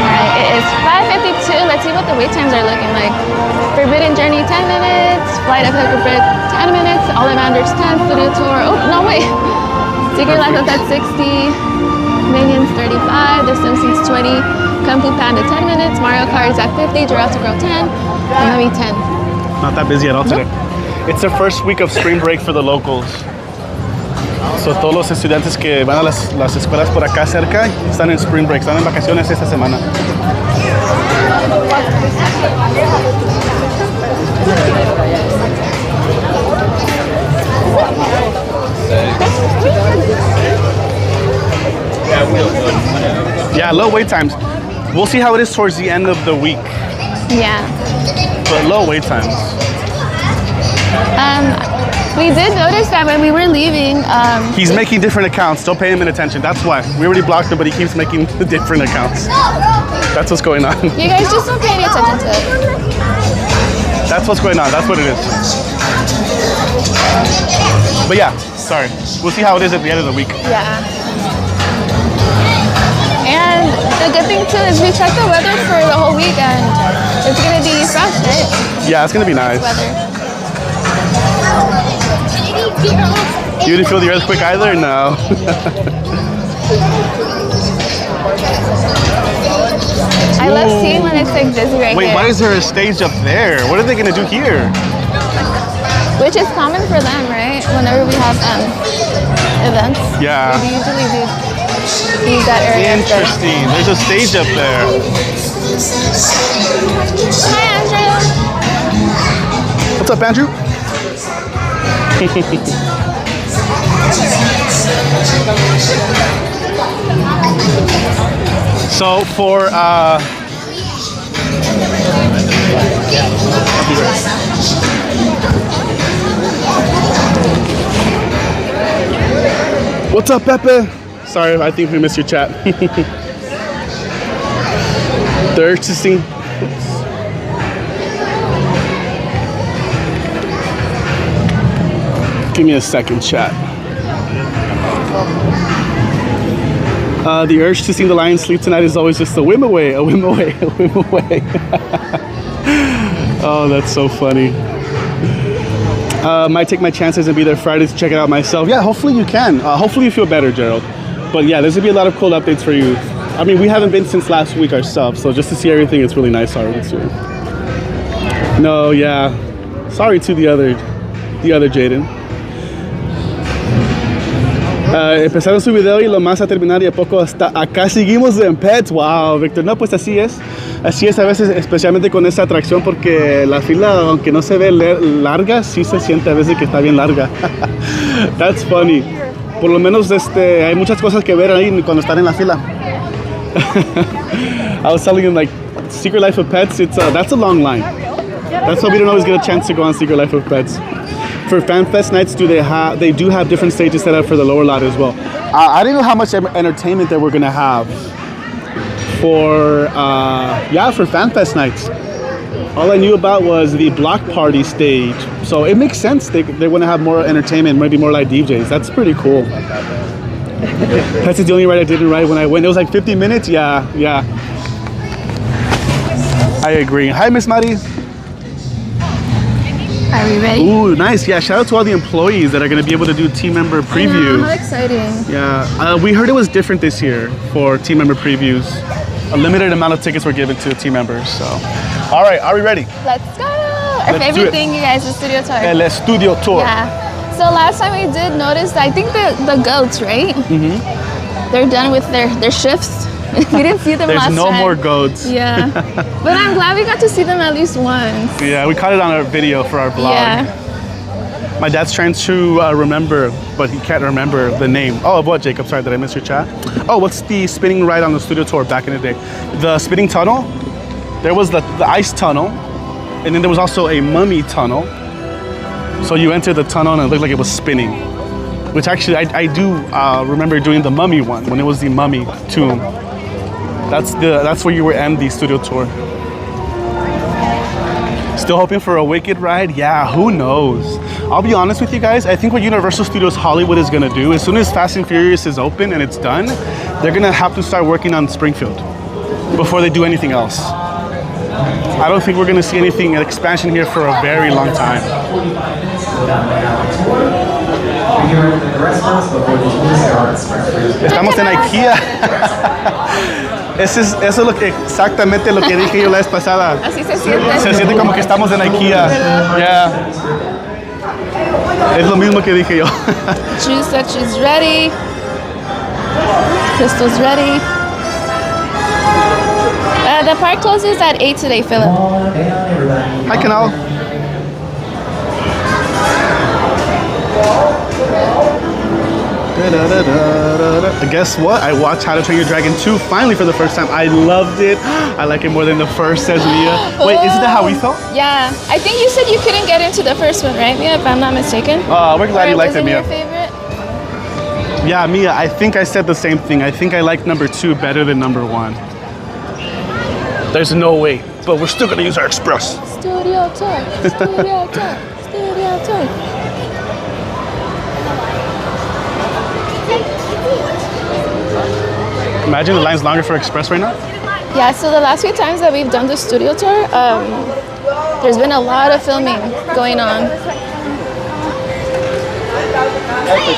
Alright, it is 5:52. Let's see what the wait times are looking like. Forbidden Journey 10 minutes, Flight of Hypocrite 10 minutes, Ollivanders 10, Studio Tour. Oh no, wait. Secret Life of Pets 60. Minions 35, The Simpsons 20, Kung Fu Panda 10 minutes, Mario Kart is at 50, Jurassic World 10, Miami 10. Not that busy at all today. It's the first week of spring break for the locals. So todos los estudiantes que van a las escuelas por acá cerca están en spring break, están en vacaciones esta semana. Yeah, low wait times. We'll see how it is towards the end of the week. Yeah. But low wait times. We did notice that when we were leaving. He's making different accounts. Don't pay him any attention. That's why. We already blocked him, but he keeps making different accounts. That's what's going on. You guys just don't pay any attention to it. That's what's going on. That's what it is. But yeah, sorry. We'll see how it is at the end of the week. Yeah. And the good thing too is we checked the weather for the whole weekend. It's gonna be fresh, right? Yeah, it's gonna be nice. Weather. You didn't feel the earthquake either? No. I love seeing when it's like busy right Wait, here. why is there a stage up there? What are they gonna do here? Which is common for them, right? Whenever we have events. Yeah. We usually do use that area. Interesting. There's a stage up there. Hi, Andrew. What's up, Andrew? So for what's up, Pepe? Sorry, I think we missed your chat. They're interesting. Give me a second, chat. The urge to see the lion sleep tonight is always just a whim away, a whim away, a whim away. Oh, that's so funny. Might take my chances and be there Friday to check it out myself. Yeah, hopefully you can. Hopefully you feel better, Gerald. But yeah, there's gonna be a lot of cool updates for you. I mean, we haven't been since last week ourselves, so just to see everything, it's really nice already too. No, yeah. Sorry to the other Jaden. Empezaron su video y lo más a terminar y a poco hasta acá seguimos en Pets. Wow, Víctor, no, pues así es a veces, especialmente con esta atracción, porque la fila, aunque no se ve larga, sí se siente a veces que está bien larga. That's funny. Por lo menos hay muchas cosas que ver ahí cuando están en la fila. I was telling him, like, Secret Life of Pets, that's a long line. That's why we don't always get a chance to go on Secret Life of Pets. For FanFest nights, they do have different stages set up for the lower lot as well. I didn't know how much entertainment that we're gonna have for FanFest nights. All I knew about was the block party stage, so it makes sense they want to have more entertainment, maybe more like DJs. That's pretty cool. That's the only ride I didn't ride when I went. It was like 50 minutes. Yeah. I agree. Hi, Miss Mari. Are we ready? Ooh, nice. Yeah, shout out to all the employees that are going to be able to do team member previews. How exciting. Yeah, we heard it was different this year for team member previews. A limited amount of tickets were given to team members, so. All right, are we ready? Let's go. Our favorite thing, you guys, the studio tour. El Studio Tour. Yeah. So last time we did notice, I think the goats, right? Mm-hmm. They're done with their shifts. We didn't see them last time. There's no more goats. Yeah. But I'm glad we got to see them at least once. Yeah, we caught it on our video for our vlog. Yeah. My dad's trying to remember, but he can't remember the name. Oh, what, Jacob? Sorry, did I miss your chat? Oh, what's the spinning ride on the studio tour back in the day? The spinning tunnel. There was the ice tunnel, and then there was also a mummy tunnel. So you enter the tunnel and it looked like it was spinning. Which actually, I do remember doing the mummy one, when it was the mummy tomb. That's where you were in the studio tour. Still hoping for a Wicked ride? Yeah, who knows? I'll be honest with you guys, I think what Universal Studios Hollywood is gonna do, as soon as Fast and Furious is open and it's done, they're gonna have to start working on Springfield before they do anything else. I don't think we're gonna see anything, an expansion here for a very long time. Estamos en IKEA. Eso es exactamente lo que dije yo la vez pasada. Así se siente. Se siente como que estamos en IKEA. Yeah. Es lo mismo que dije yo. Juice is ready. Crystal's ready. The park closes at 8 today, Philip. Hi, Canal. Guess what? I watched How to Train Your Dragon 2 finally for the first time. I loved it. I like it more than the first, says Mia. Wait, isn't that how we felt? Yeah. I think you said you couldn't get into the first one, right, Mia, if I'm not mistaken? We're glad you liked it, Mia. Your favorite? Yeah, Mia, I think I said the same thing. I think I like number 2 better than number 1. There's no way, but we're still gonna use our express. Studio tour, studio tour, studio tour. Imagine the line's longer for Express right now. Yeah, so the last few times that we've done the studio tour, there's been a lot of filming going on.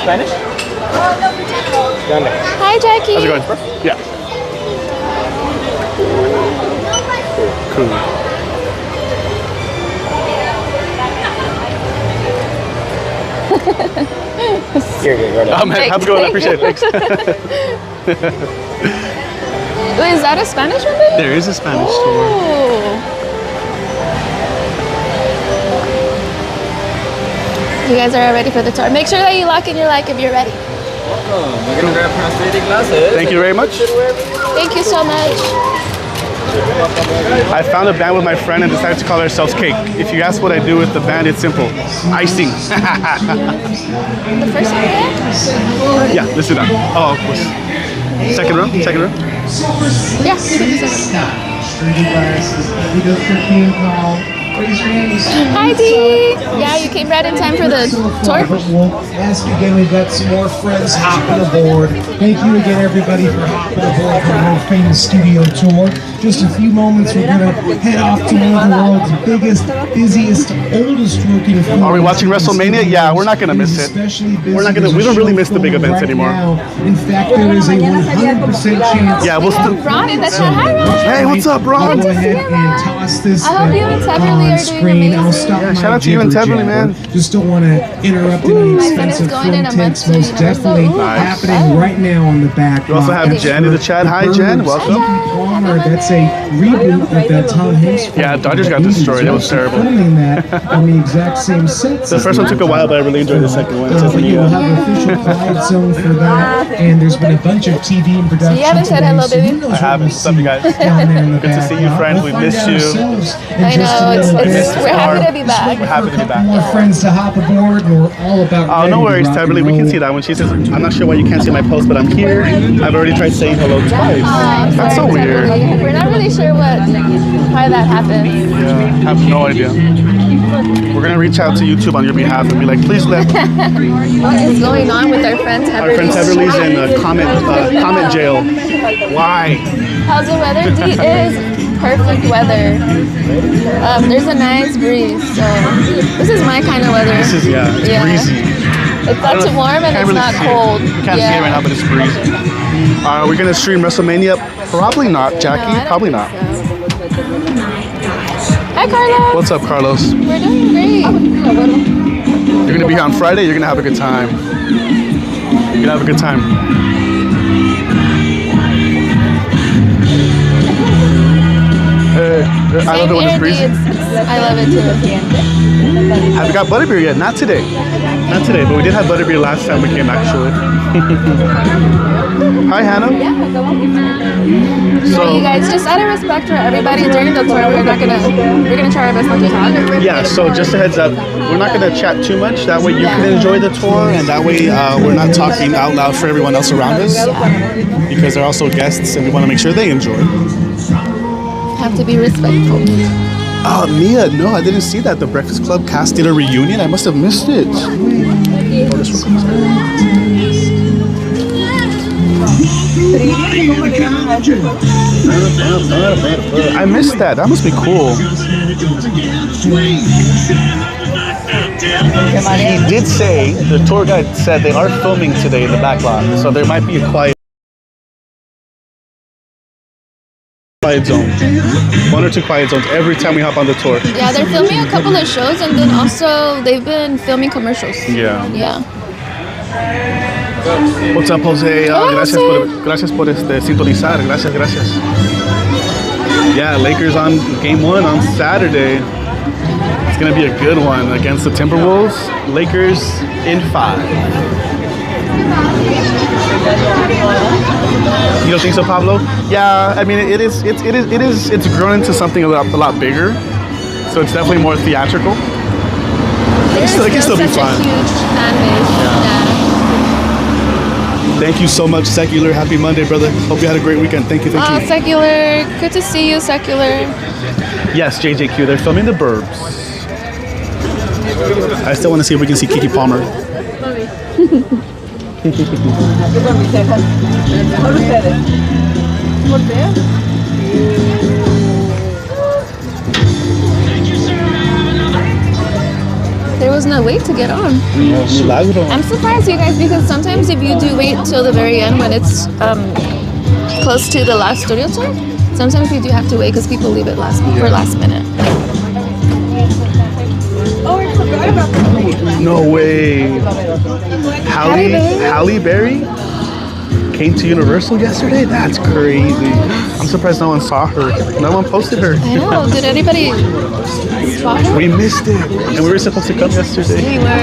Spanish? Hi, Jackie. How's it going, bro? Yeah. Cool. You're good, right now. Oh man, how's it going? I appreciate it. Thanks. Wait, is that a Spanish one? Baby? There is a Spanish tour. Ooh. You guys are ready for the tour. Make sure that you lock in your like if you're ready. Welcome. We're gonna grab prosthetic glasses. Thank you very much. Thank you so much. I found a band with my friend and decided to call ourselves Cake. If you ask what I do with the band, it's simple. Icing. The first one, yeah? Yeah, let's do that. Oh, of course. Second row? Second row? Yeah, you can do second. Hi, Dee. Yeah, you came right in time for the tour. Yes, again, we've got some more friends hopping aboard. Thank you again, everybody, for hopping aboard for our famous studio tour. Just a few moments, we're going to head off to one of the world's biggest, busiest, oldest working films. Are we watching WrestleMania? Yeah, we're not gonna miss it. We're not gonna. We don't really miss the big events anymore. In fact, there is a 100% chance. Yeah, we'll still. Ron in the chat. Hi, Ron. Hey, what's up, Ron? Go ahead and toss this I hope you and Ted really on are doing screen. I'll amazing. stop Yeah, my shout out to you and Ted, really, man. Just don't want to interrupt any My friend is expensive going in film a month tips. to Most Universal. definitely Ooh, happening right now on the back. We also have Jen in the chat. Hi, Jen. Welcome. That's a reboot of that Tom Hanks film. Yeah, Dodgers got destroyed. It was terrible. Filming that on the exact same sets. The first one took a while, but I really enjoyed the second one. It's But definitely, you will have an official quiet zone for that, and there's been a bunch of TV and production. You haven't said hello, today, so baby. who knows I haven't. what What's up, you guys? we'll see down there in the Good to see you, back. friends. We We'll missed find you. out ourselves in I just a know, little bit. we're happy to be back. We're happy to be back. More friends to hop aboard, and we're all about. Oh, ready no to worries, rock and Tabby. We can roll. see that when she says, I'm not sure why you can't see my post, but I'm here. I've already tried saying hello twice. I'm That's so sorry, weird. Ted. We're not really sure why that happened. Yeah, I have no idea. We're gonna reach out to YouTube on your behalf and be like, please let What is going on with our friend our Heberly? friend Heberly's in comment jail. Why? How's the weather? Dee? It is perfect weather. There's a nice breeze, so this is my kind of weather. This is it's breezy. It's not too warm and Can't it's really not see it. cold. You can't see it right now, but it's breezy. Are we gonna stream WrestleMania? Probably not, Jackie. No, I don't Probably think not. so. Hi, Carlos. What's up, Carlos? We're doing great. You're gonna be here on Friday. You're gonna have a good time. You're gonna have a good time. I love it when it's breezy. I love it too. Have we got butterbeer yet? Not today. Not today, but we did have butterbeer last time we came, actually. Hi, Hannah. So you guys, just out of respect for everybody during the tour, we're gonna try our best not to talk. Yeah, so just a heads up, we're not going to chat too much. That way you can enjoy the tour, and that way we're not talking out loud for everyone else around us. Because they're also guests, and we want to make sure they enjoy. Have to be respectful. Oh, Mia, no, I didn't see that. The Breakfast Club cast did a reunion. I must have missed it. I missed that. That must be cool. He did say, the tour guide said they are filming today in the Backlot, so there might be a quiet zone. One or two quiet zones every time we hop on the tour. Yeah, they're filming a couple of shows and then also they've been filming commercials. Yeah. Yeah. What's up, Jose? Hola, Gracias por sintonizar. Gracias. Yeah, Lakers on game 1 on Saturday. It's gonna be a good one against the Timberwolves. Lakers in 5. You don't think so, Pablo? Yeah, I mean it's grown into something a lot bigger. So it's definitely more theatrical. It can still be such fun. a huge fan base. Yeah. Thank you so much, Secular. Happy Monday, brother. Hope you had a great weekend. Thank you. Oh, Secular. Good to see you, Secular. Yes, JJQ. They're filming The Burbs. I still want to see if we can see Keke Palmer. There was no wait to get on. I'm surprised, you guys, because sometimes if you do wait till the very end when it's close to the last studio tour, sometimes you do have to wait because people leave it for last minute. No way. Halle Berry came to Universal yesterday? That's crazy. I'm surprised no one saw her. No one posted her. I know. Did anybody spot her? We missed it. And we were supposed to come yesterday. We were.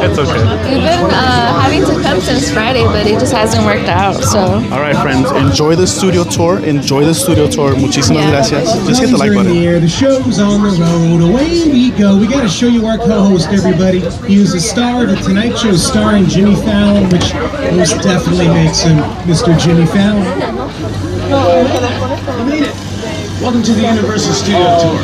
It's okay. We've been having to come since Friday, but it just hasn't worked out, so. All right, friends. Enjoy the studio tour. Enjoy the studio tour. Muchísimas gracias. Just hit the like button. The show's on the road. Away we go. We got to show you our co-host, everybody. He was a star of the Tonight Show starring Jimmy Fallon, which most definitely makes him Mr. Jimmy Fallon. Welcome to the Universal Studio Tour.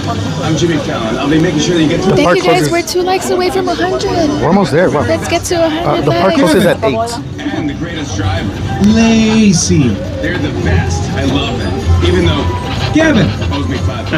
I'm Jimmy Fallon. I'll be making sure that you get through. Thank you guys. We're 2 likes away from 100. We're almost there. Wow. Let's get to 100 The park likes. closes at 8. And the greatest driver. Lacey. They're the best. I love them. Even though Kevin. it owes me $5.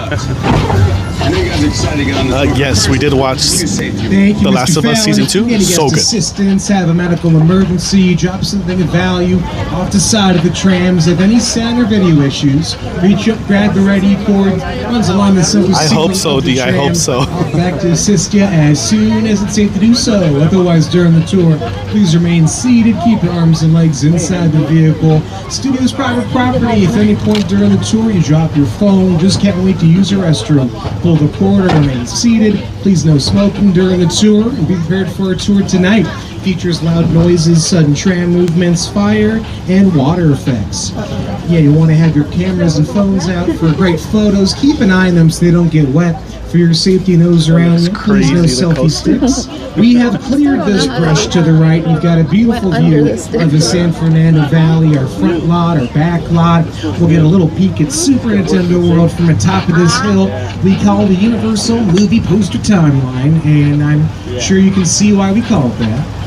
I know you guys are excited to get on the tour. Yes, we did watch Thank you, The Last Mr. of Us Fallon. Season 2. Again, you So get good. assistance, have a medical emergency, drop something of value off the side of the trams. If any sound or video issues, reach up, grab the right cord, runs along the silver I hope ceiling so, of the D. I hope tram. so. I'll be back to assist you as soon as it's safe to do so. Otherwise, during the tour, please remain seated, keep your arms and legs inside the vehicle. Studio's private property. If any point during the tour you drop your phone, just can't wait to use your restroom. Pull the cord or remain seated. Please no smoking during the tour, and be prepared for our tour tonight. Features loud noises, sudden tram movements, fire, and water effects. Yeah, you want to have your cameras and phones out for great photos. Keep an eye on them so they don't get wet. For your safety and those around you, please no crazy, the selfie coaster. sticks. We have cleared this brush to the right. You've got a beautiful Went under view the stick. of the San Fernando Valley, our front lot, our back lot. We'll get a little peek at Super Nintendo World from the top of this hill we call the Universal Movie Poster Timeline, and I'm sure you can see why we call it that.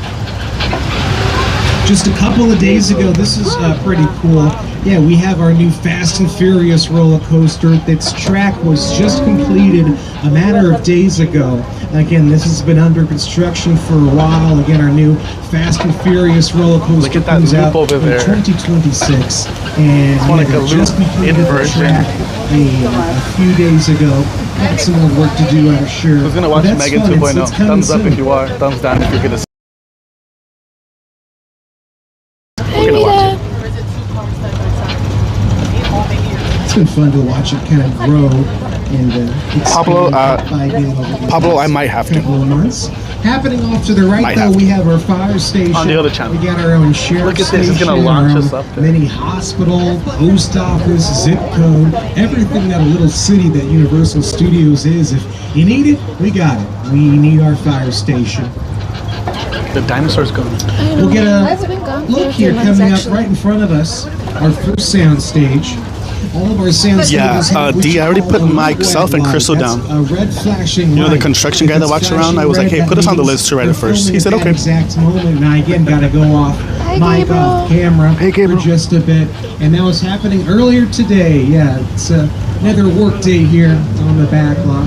Just a couple of days ago, this is pretty cool. Yeah, we have our new Fast and Furious roller coaster. Its track was just completed a matter of days ago. Again, this has been under construction for a while. Again, our new Fast and Furious roller coaster Look at that comes loop out over in there. 2026. And like yeah, a they just loop completed the inversion. track a few days ago. Got some more work to do, I'm sure. Who's gonna watch But that's Megan fun. 2.0? It's coming Thumbs up soon. if you are. Thumbs down if you're gonna. Hey, gonna watch Rita. It's been fun to watch it kind of grow and Pablo, expand by being over the Pablo, past I might have to. couple of months. Happening off to the right, Might though, have we have our fire station. On the other channel. We got our own sheriff Look at this, it's station, gonna launch our us own up there. mini hospital, post office, zip code, everything that a little city that Universal Studios is. If you need it, we got it. We need our fire station. The dinosaur's gone. We'll get It's been gone for look a few here months, coming up actually. right in front of us, our first sound stage. All of our sound Yeah, stages have what D, you I already call put a red myself and light. Crystal That's down. A red flashing You know the light. construction guy If that it's walks around? flashing I was like, red, hey, put that us on the means list to write it they're first. He filming said, at that okay. exact moment. And I again gotta go off Hi, mic Gabriel. off camera Hey, Gabriel. for just a bit. And that was happening earlier today. Yeah, it's another work day here on the back lot.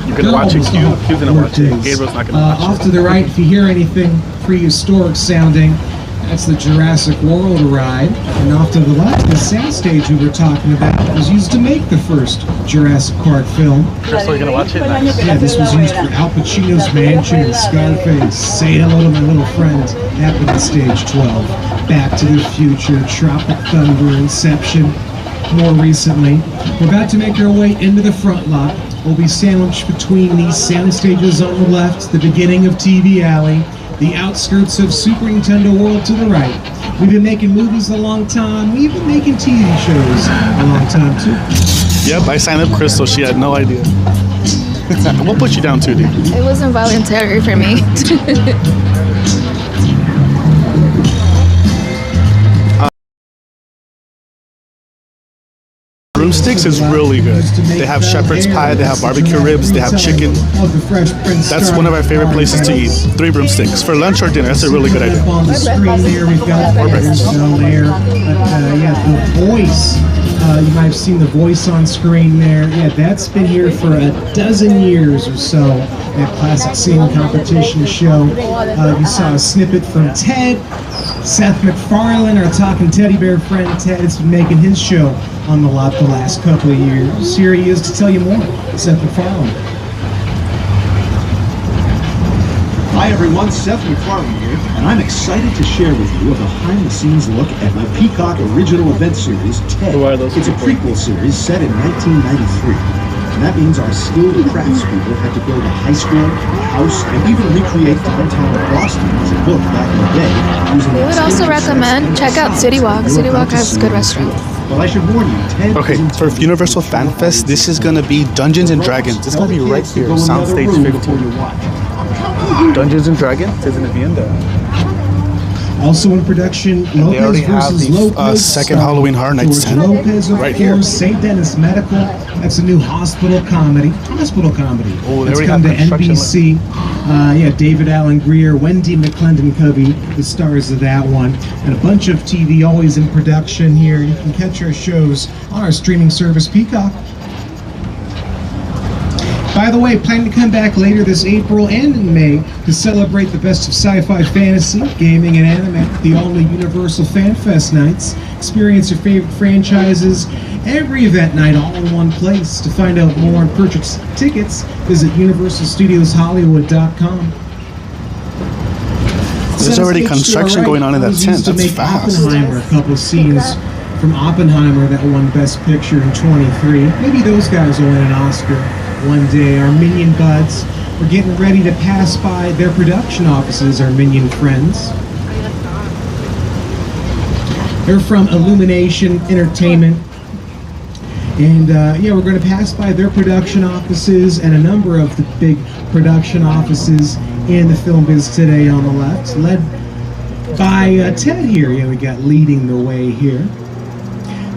You gonna watch it, Almost Q? all Q's gonna work watch it. days. Gabriel's not gonna watch Off it. to the right, if you hear anything prehistoric sounding, that's the Jurassic World ride. And off to the left, the soundstage we were talking about was used to make the first Jurassic Park film. Crystal, you gonna watch it? Nice. Yeah, this was used for Al Pacino's mansion in Scarface. Say hello to my little friends. Happened in stage 12. Back to the Future, Tropic Thunder, Inception. More recently, we're about to make our way into the front lot. We'll be sandwiched between these sound stages on the left, the beginning of TV Alley, the outskirts of Super Nintendo World to the right. We've been making movies a long time. We've been making TV shows a long time too. Yep, I signed up Crystal. She had no idea. We'll put you down too, D. It wasn't voluntary for me. broomsticks is really good. They have shepherd's pie, they have barbecue ribs, they have chicken. That's one of our favorite places to eat. 3 broomsticks for lunch or dinner. That's a really good idea. On the screen there, we've got Bel-Air. Yeah, the voice. You might have seen the voice on screen there. Yeah, that's been here for a dozen years or so. That classic singing competition show. You saw a snippet from Ted. Seth MacFarlane, our talking teddy bear friend Ted, has been making his show on the lot the last couple of years. Here he is to tell you more. Seth MacFarlane. Hi everyone, Seth MacFarlane here, and I'm excited to share with you a behind-the-scenes look at my Peacock original event series, TED. It's a prequel series set in 1993. And that means our skilled craftspeople had to build a high school, a house, and even recreate downtown Boston as it looked back in the day. We would also recommend check out Citywalk. Citywalk has good restaurants. Well, I should warn you, TED Okay, for Universal Fan Fest, this is gonna be Dungeons and Dragons. It's gonna be right here, Soundstage 15. Dungeons and Dragons is gonna be in there. Also in production, They already Lopez have versus the Lopez. second Halloween Horror Nights George 10 Lopez, of right here. course, St. Dennis Medical. That's a new hospital comedy. Hospital comedy. Oh, they It's already come to have construction NBC. Yeah, David Allen Greer, Wendy McClendon-Covey, the stars of that one, and a bunch of TV always in production here. You can catch our shows on our streaming service Peacock. By the way, planning to come back later this April and in May to celebrate the best of sci-fi, fantasy, gaming, and anime, the all-new Universal FanFest nights. Experience your favorite franchises every event night all in one place. To find out more and purchase tickets, visit universalstudioshollywood.com. There's already construction going on in that tent. That's fast. Oppenheimer, a couple of scenes from Oppenheimer that won Best Picture in 23. Maybe those guys will win an Oscar one day. Our Minion buds, we're getting ready to pass by their production offices, our Minion friends. They're from Illumination Entertainment. And yeah, we're going to pass by their production offices and a number of the big production offices in the film biz today on the left, led by Ted here. Yeah, we got leading the way here.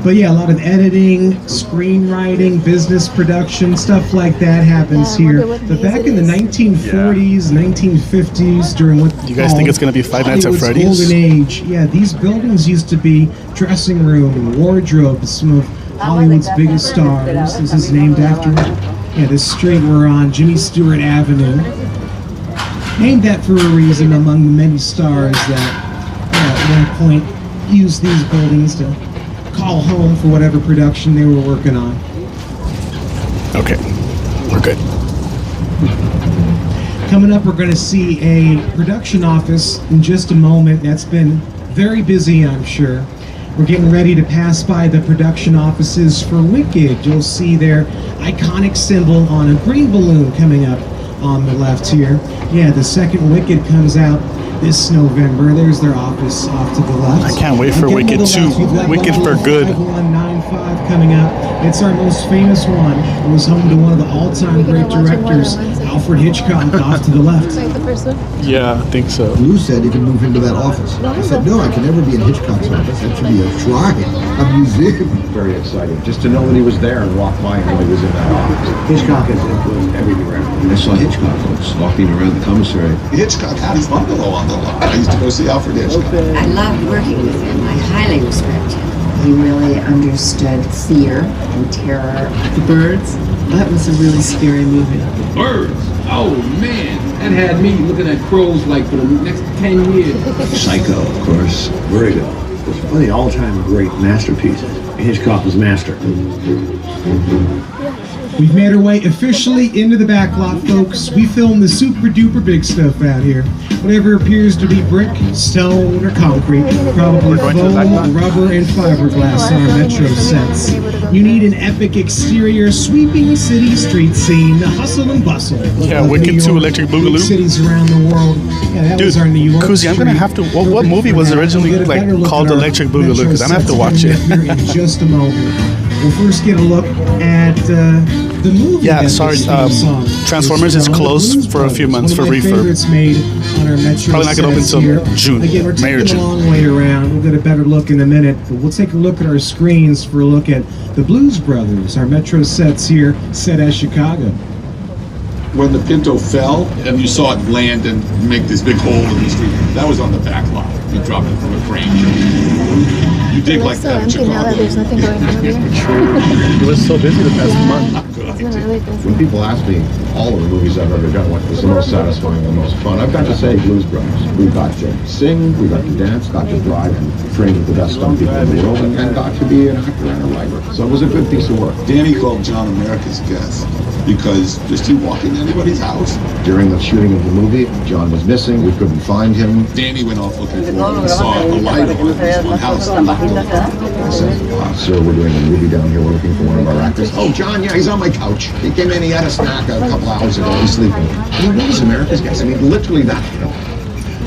But yeah, a lot of editing, screenwriting, business production, stuff like that happens here. But back in the 1940s, 1950s, during what You guys think it's going to be Five Nights at Hollywood's Freddy's? golden age, yeah, these buildings used to be dressing room and wardrobe of some of Hollywood's biggest stars. This is named after, yeah, this street we're on, Jimmy Stewart Avenue. Named that for a reason among the many stars that at one point used these buildings to call home for whatever production they were working on. Okay, we're good. Coming up, we're going to see a production office in just a moment. That's been very busy, I'm sure. We're getting ready to pass by the production offices for Wicked. You'll see their iconic symbol on a green balloon coming up on the left here. Yeah, the second Wicked comes out this November. There's their office off to the left. I can't wait for Wicked 2. Wicked for good. 5195 coming up. It's our most famous one. It was home to one of the all-time great directors, Alfred Hitchcock, off to the left. Like the first one? Yeah, I think so. Lou said he could move into that office. I said, no, I can never be in Hitchcock's office. That should be a shrine, a museum. Very exciting, just to know that he was there and walk by and know he was in that office. Hitchcock has influenced everywhere. I saw Hitchcock once walking around the commissary. Hitchcock had his bungalow on the lot. I used to go see Alfred Hitchcock. I loved working with him. I highly respect him. He really understood fear and terror. The Birds, that was a really scary movie. Birds? Oh man, that had me looking at crows like for the next 10 years. Psycho, of course. Vertigo. There's plenty of all-time great masterpieces. Hitchcock was master. We've made our way officially into the backlot, folks. We film the super duper big stuff out here. Whatever appears to be brick, stone, or concrete, probably foam, rubber, and fiberglass on our Metro sets. You need an epic exterior, sweeping city street scene, the hustle and bustle. Yeah, of Wicked New 2 York, Electric big Boogaloo. cities around the world. Yeah, that was our New York Kuzi, I'm gonna have to. What movie was originally like called Electric Boogaloo? Because I'm gonna have to watch it. in just a moment. We'll first get a look at the movie. Yeah, that sorry. this theme song Transformers is closed for a few months for refurb. Favorites made on our Metro Probably not gonna open sets until here. June, Again, we're May or taking a June. long way around. We'll get a better look in a minute, but we'll take a look at our screens for a look at the Blues Brothers, our Metro sets here, set at Chicago. When the Pinto fell and you saw it land and make this big hole in the street, that was on the Backlot. You dropped it from a crane. You dig like So that in empty now that Chicago. there's nothing going on here. It was so busy the past month. It's been really busy. When people ask me all of the movies I've ever done, what was the most satisfying and the most fun, I've got to say Blues Brothers. We got to sing, we got to dance, got to drive and train with the best stunt people in the world, and got to be an actor and a writer. So it was a good piece of work. Danny called John America's Guest because just he walk into anybody's house. During the shooting of the movie, John was missing, we couldn't find him. Danny went off looking for him and saw a light on in this one house. I said, sir, we're doing a movie down here, we're looking for one of our actors. Oh, John, yeah, he's on my couch. He came in, he had a snack a couple hours ago, he's sleeping. You know, what is America's Guest? I mean, literally that, you know.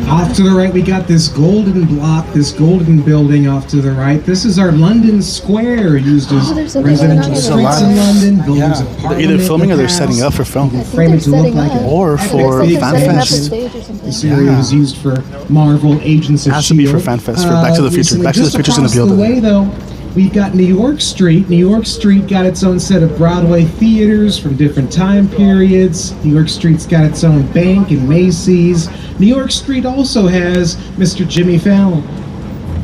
Off to the right, we got this golden block, this golden building off to the right. This is our London Square, used as there's something residential going on streets here. in London, buildings Yeah, of they're Parliament. either filming or they're the setting past. up for film. You can frame it to look like it. Or for Big FanFest. Stage or something. This area was used for Marvel, Agents of Has to be for S.H.I.E.L.D. FanFest, for Back to the Future. Recently, Back to the just Future's in the across building. way, though, we've got New York Street. New York Street got its own set of Broadway theaters from different time periods. New York Street's got its own bank and Macy's. New York Street also has Mr. Jimmy Fallon.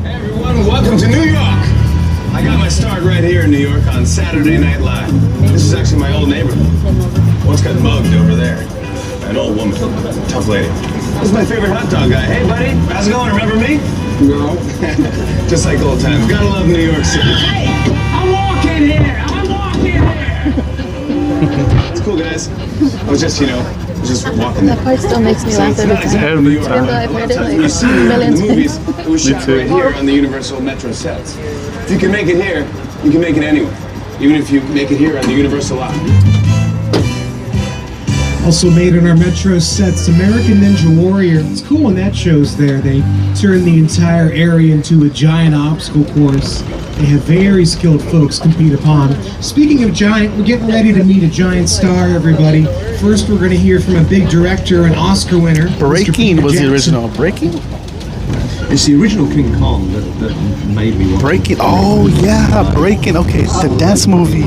Hey everyone, welcome to New York. I got my start right here in New York on Saturday Night Live. This is actually my old neighborhood. Once got mugged over there. An old woman, tough lady. This is my favorite hot dog guy. Hey buddy, how's it going? Remember me? No. Just like old times. Gotta love New York City. Hey, I'm walking here. It's cool, guys. I was just, just walking That part still makes me laugh every time. New York. Even though I've heard it like You've seen it in millions the of movies. times. It was shot right here on the Universal Metro sets. If you can make it here, you can make it anywhere. Even if you make it here on the Universal lot. Also made in our Metro sets, American Ninja Warrior. It's cool when that show's there. They turn the entire area into a giant obstacle course. They have very skilled folks compete upon. Speaking of giant, we're getting ready to meet a giant star, everybody. First, we're going to hear from a big director, an Oscar winner. Mr. Breaking Peter was the Jackson. original. Breaking? It's the original King Kong that made me want Breaking. Oh, yeah. Breaking. Okay, the dance movie.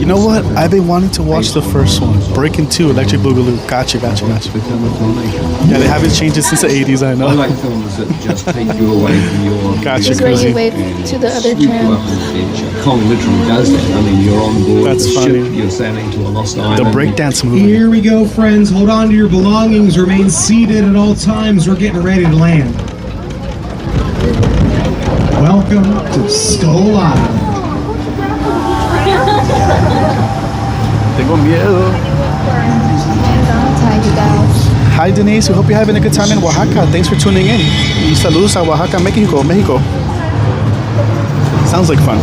You know what? I've been wanting to watch the first one. Breaking 2, Electric Boogaloo. Gotcha. Yeah, they haven't changed it since the 80s, I know. I like films that just take you away from your... Gotcha, It's where Crazy. you wait to the other Sweep you tram. up on the beach. Kong literally does that. I mean, you're on board That's the funny. ship, you're sailing to a lost island. The breakdance movie. Here we go, friends. Hold on to your belongings. Remain seated at all times. We're getting ready to land. Welcome to Skull Island. Tengo miedo. Hi Denise, we hope you're having a good time in Oaxaca. Thanks for tuning in. Y saludos a Oaxaca, Mexico. Sounds like fun.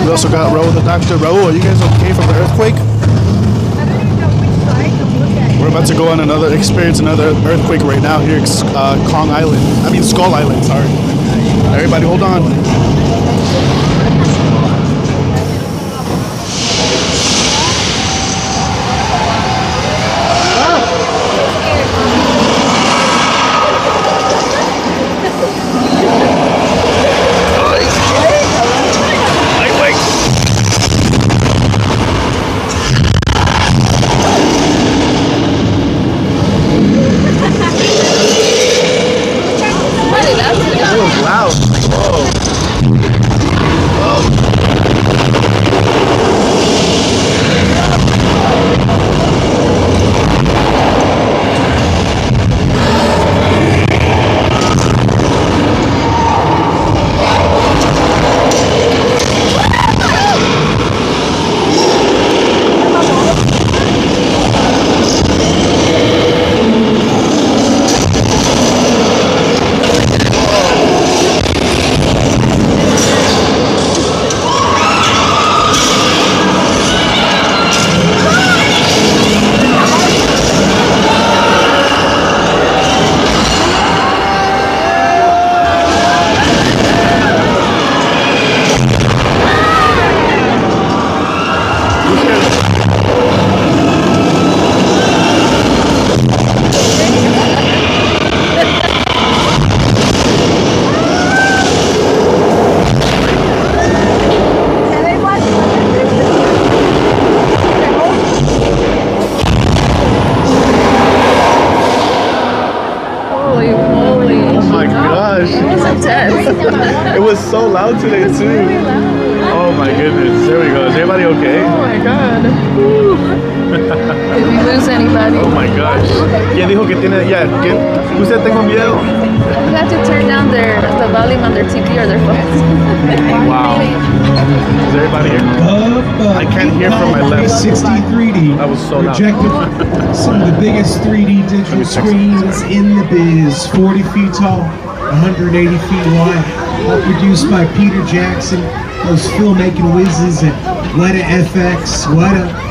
We also got Raul the doctor. Raul, are you guys okay from the earthquake? We're about to go on another earthquake right now here, Skull Island, sorry. Everybody hold on. That was loud. Whoa. today too. Really loud. Oh my goodness. There we go. Is everybody okay? Oh my god. Did we lose anybody? Oh my gosh. ¿Quién dijo que tiene? ¿Usted tengo miedo? We have to turn down the volume on their TV or their phones. Wow. Is everybody here? I can't hear from my left. 60 3D. That was so loud. Projected some of the biggest 3D digital screens in the biz. 40 feet tall, 180 feet wide. All produced by Peter Jackson. Those filmmaking whizzes at Weta FX.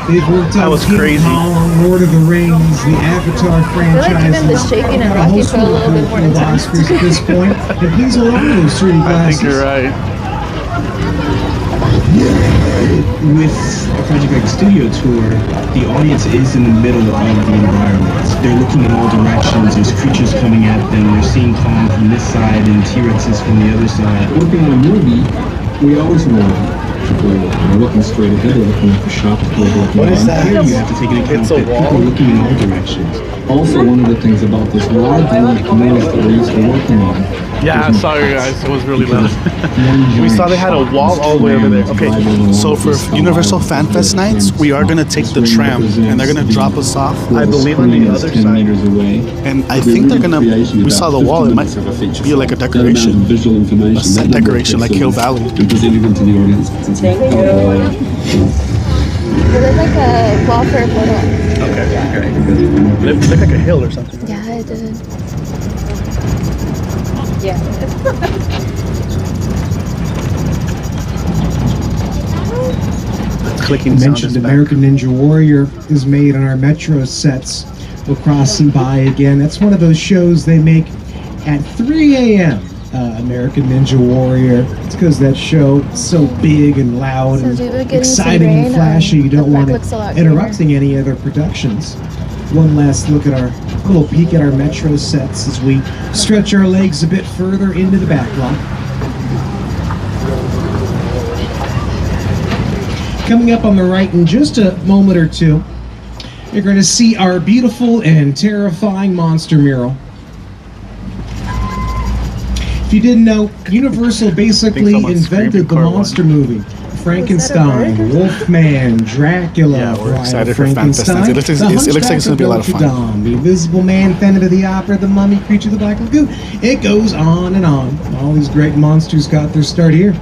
They've worked on King Kong, Lord of the Rings, the Avatar franchise. I feel like even the shaking and rocking feel a little bit more intense. Oscars at this point. And please hold on to those 3D glasses. I think you're right. With a project like Studio Tour, the audience is in the middle of all of the environments. They're looking in all directions. There's creatures coming at them. They're seeing Kong from this side and T-Rexes from the other side. Working on a movie, we always want people looking straight ahead, they're looking for shots. What is that? Here you have to take into account that people are looking in all directions. Also, one of the things about this live noise that we're used to working on. Yeah, sorry guys, it was really loud. We saw they had a wall all the way over there. Okay, so for Universal FanFest nights, we are gonna take the tram and they're gonna drop us off, I believe, on the other side. And I think they're gonna, we saw the wall, it might be like a decoration, a set decoration like Hill Valley. Thank you. It looks like a wall for a photo. Okay. It looked like a hill or something. Yeah, it did. Yeah. Clicking mentioned American Ninja Warrior is made on our Metro sets. We're crossing by again. That's one of those shows they make at 3 a.m. American Ninja Warrior. It's because that show is so big and loud and exciting and flashy. You don't want it interrupting any other productions. One last look at our little peek at our Metro sets as we stretch our legs a bit further into the backlot. Coming up on the right in just a moment or two, you're going to see our beautiful and terrifying monster mural. If you didn't know, Universal basically invented the monster movie. Frankenstein, Wolfman, Dracula, yeah, we're excited for Frankenstein, FanFest. It looks like it's going to be a lot of fun. The Invisible Man, Phantom of the Opera, the Mummy, Creature of the Black Lagoon. It goes on and on. All these great monsters got their start here.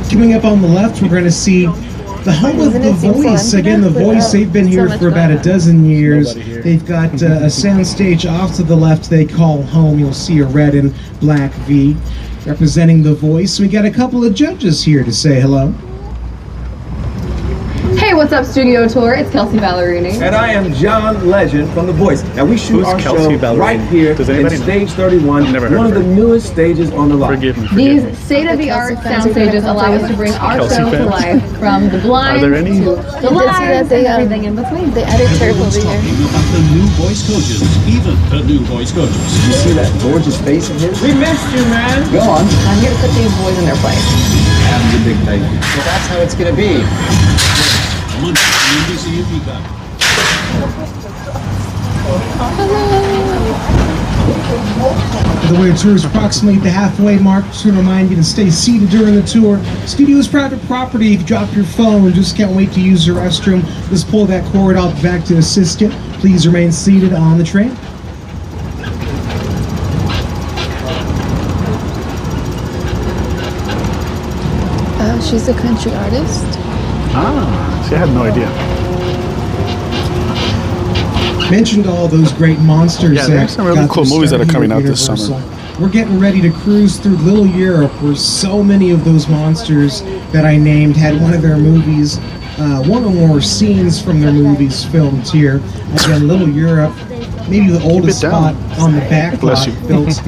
Coming up on the left, we're going to see the home of The Voice. Again, The Voice, they've been here for about a dozen years. They've got a soundstage off to the left they call home. You'll see a red and black V representing The Voice. We got a couple of judges here to say hello. Hey, what's up, Studio Tour? It's Kelsey Ballerini. And I am John Legend from The Voice. Now we shoot our show right here in Stage 31, one of the newest stages on the line. These state-of-the-art sound stages allow us to bring our show to life, from the blind to the live and everything in between. They added turf over here. About the new voice coaches, even the new voice coaches. You see that gorgeous face of his? We missed you, man. Go on. I'm here to put these boys in their place. Have a big thank you. Well, that's how it's going to be. Monday, NBC and Peacock. The way tour is approximately at the halfway mark. Just want to remind you to stay seated during the tour. Studio is private property. If you drop your phone, just can't wait to use the restroom. Just pull that cord off the back to assist you. Please remain seated on the train. She's a country artist. Ah, see, I had no idea. Mentioned all those great monsters. Yeah, there's some really cool movies that are coming out this summer. We're getting ready to cruise through Little Europe, where so many of those monsters that I named had one of their movies, one or more scenes from their movies filmed here. Again, Little Europe, maybe the oldest spot on the backlot, built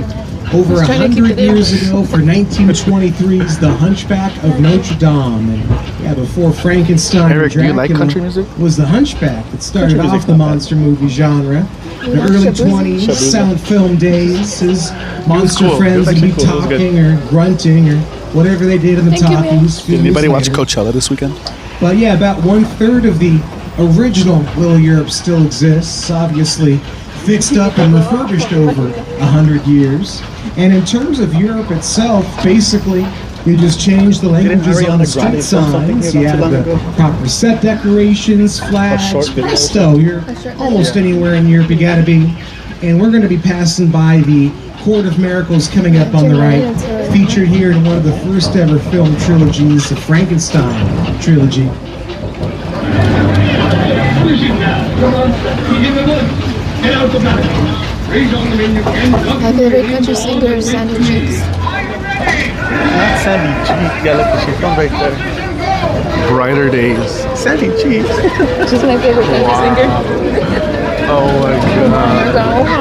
over 100 years ago for 1923's The Hunchback of Notre Dame. And yeah, before Frankenstein and Eric, do you like country Dracula music? was The Hunchback that started off the monster movie genre. The early 20s, sound film days, his monster friends would be talking or grunting or whatever they did in the talkies. Did anybody watch Coachella this weekend? But yeah, about 1/3 of the original Little Europe still exists. Obviously, fixed up and refurbished over 100 years. And in terms of Europe itself, basically, you just change the languages on the street signs. You add the proper set decorations, flags, presto. You're almost anywhere in Europe you gotta be. And we're gonna be passing by the Court of Miracles coming up on the right, featured here in one of the first ever film trilogies, the Frankenstein trilogy. My favorite country singer is Sandy Cheeks. Not Sandy Cheeks. Yeah, look, she's from right there. Brighter Days. Sandy Cheeks. She's my favorite country singer. Oh my god.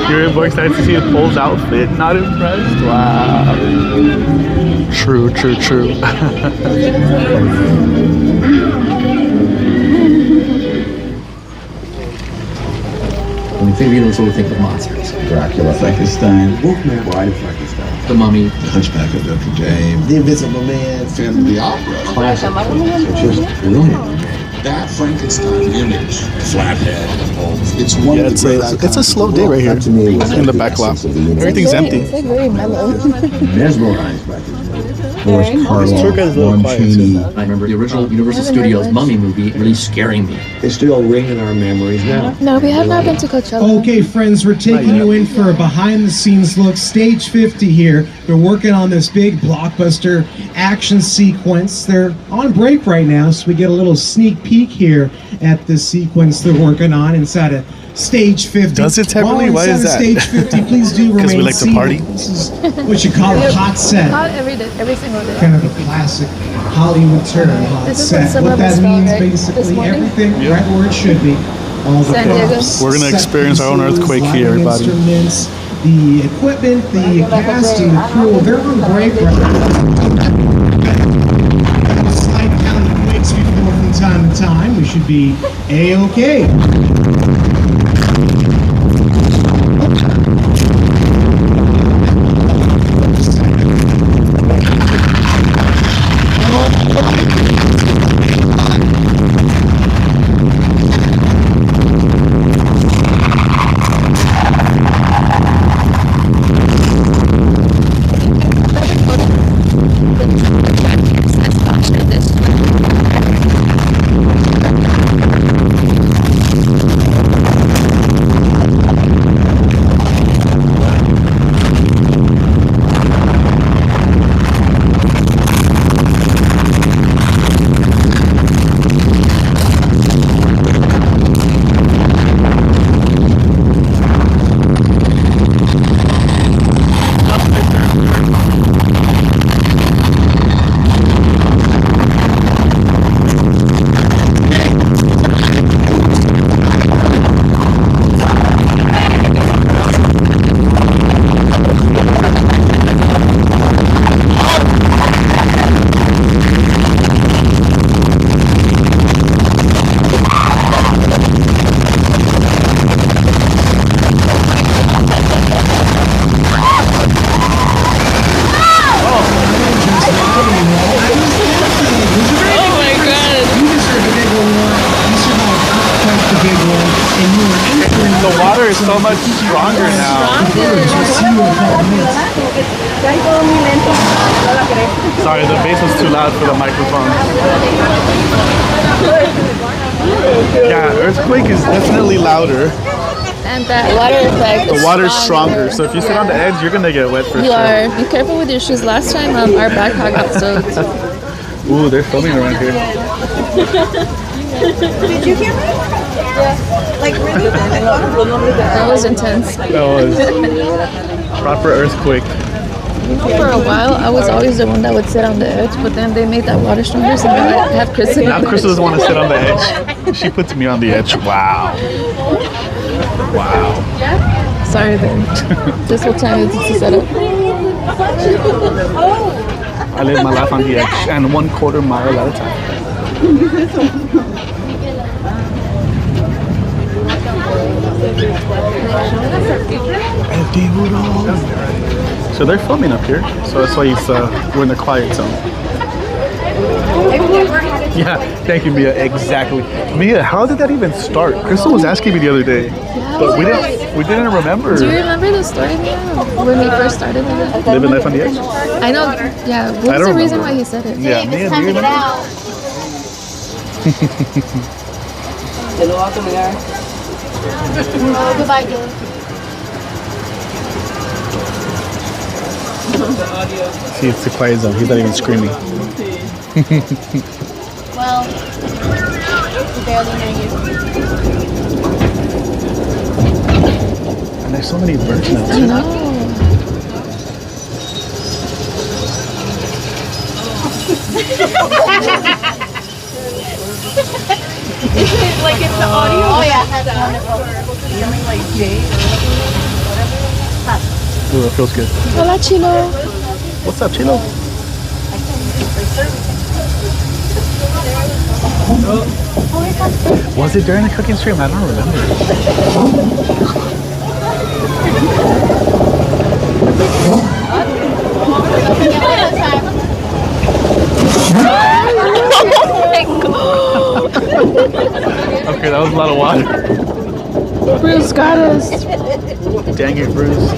You're more excited to see Pole's outfit? Not impressed? Wow. True. When we think of Eden, so we think of monsters. Dracula, Frankenstein, Wolfman, Bride of Frankenstein, The Mummy, The Hunchback of Notre Dame, The Invisible Man, Phantom of the Opera. classic. It's just brilliant. That Frankenstein image, flathead, it's one of the great icons. It's a slow day right here in the backlot. Everything's empty. It's like very mellow. Mesmerized by this. Boris Karloff, Lon Chaney. I remember the original Universal Studios Mummy movie really scaring me. They still ring in our memories now. No, we have not been to Coachella. Okay, friends, we're taking you in for a behind-the-scenes look. Stage 50 here. They're working on this big blockbuster action sequence. They're on break right now, so we get a little sneak peek here at the sequence they're working on inside of Stage 50. Does it, Timberly? Why is that? Stage 50, please do remain Because we like to party? This is what you call a hot set. Hot every single day. Kind of a classic Hollywood term, hot This is set. what What that some of us means, felt, right? This basically, morning? everything right where it should be. All the San Diego. props, We're gonna set experience our own pieces, earthquake here, lighting everybody. Instruments, the equipment, the cast, and the crew, they're on break right now. Slight count of quakes before from time to time. We should be A-okay. The water is so much stronger now. Sorry, the bass was too loud for the microphone. Yeah, earthquake is definitely louder. And that water effect. The water's stronger, so if you sit on the edge, you're gonna get wet for You sure. are. Be careful with your shoes. Last time, our backpack got soaked. Ooh, they're filming around here. Did you hear me? Yeah. Like really? That was intense. That was proper earthquake. For a while, I was always the one that would sit on the edge, but then they made that water stronger, so now I have Chris sitting Now on the Chris edge. doesn't want to sit on the edge. She puts me on the edge. Wow. Wow. Sorry then. This whole time it's just a setup. I live my life on the edge and 1/4 mile at a time. So they're filming up here, so that's why we're in the quiet zone. Yeah, thank you, Mia. Exactly. Mia, how did that even start? Crystal was asking me the other day, but we didn't remember. Do you remember the story, Mia, when we first started it? Living life on the edge? I know, yeah. What was the reason why he said it? Yeah, Mia, do you remember? Oh, goodbye, Dylan. See, it's the quiet zone. He's not even screaming. Well, we barely hear you. And there's so many birds now, I too. know. Is it like it's the audio? Oh yeah, that's wonderful. Feeling like Jay or Ooh, that feels good. Hola, Chilo. What's up, Chilo? Was it during the cooking stream? I don't remember. Okay, that was a lot of water. Bruce got us. Dang it, Bruce.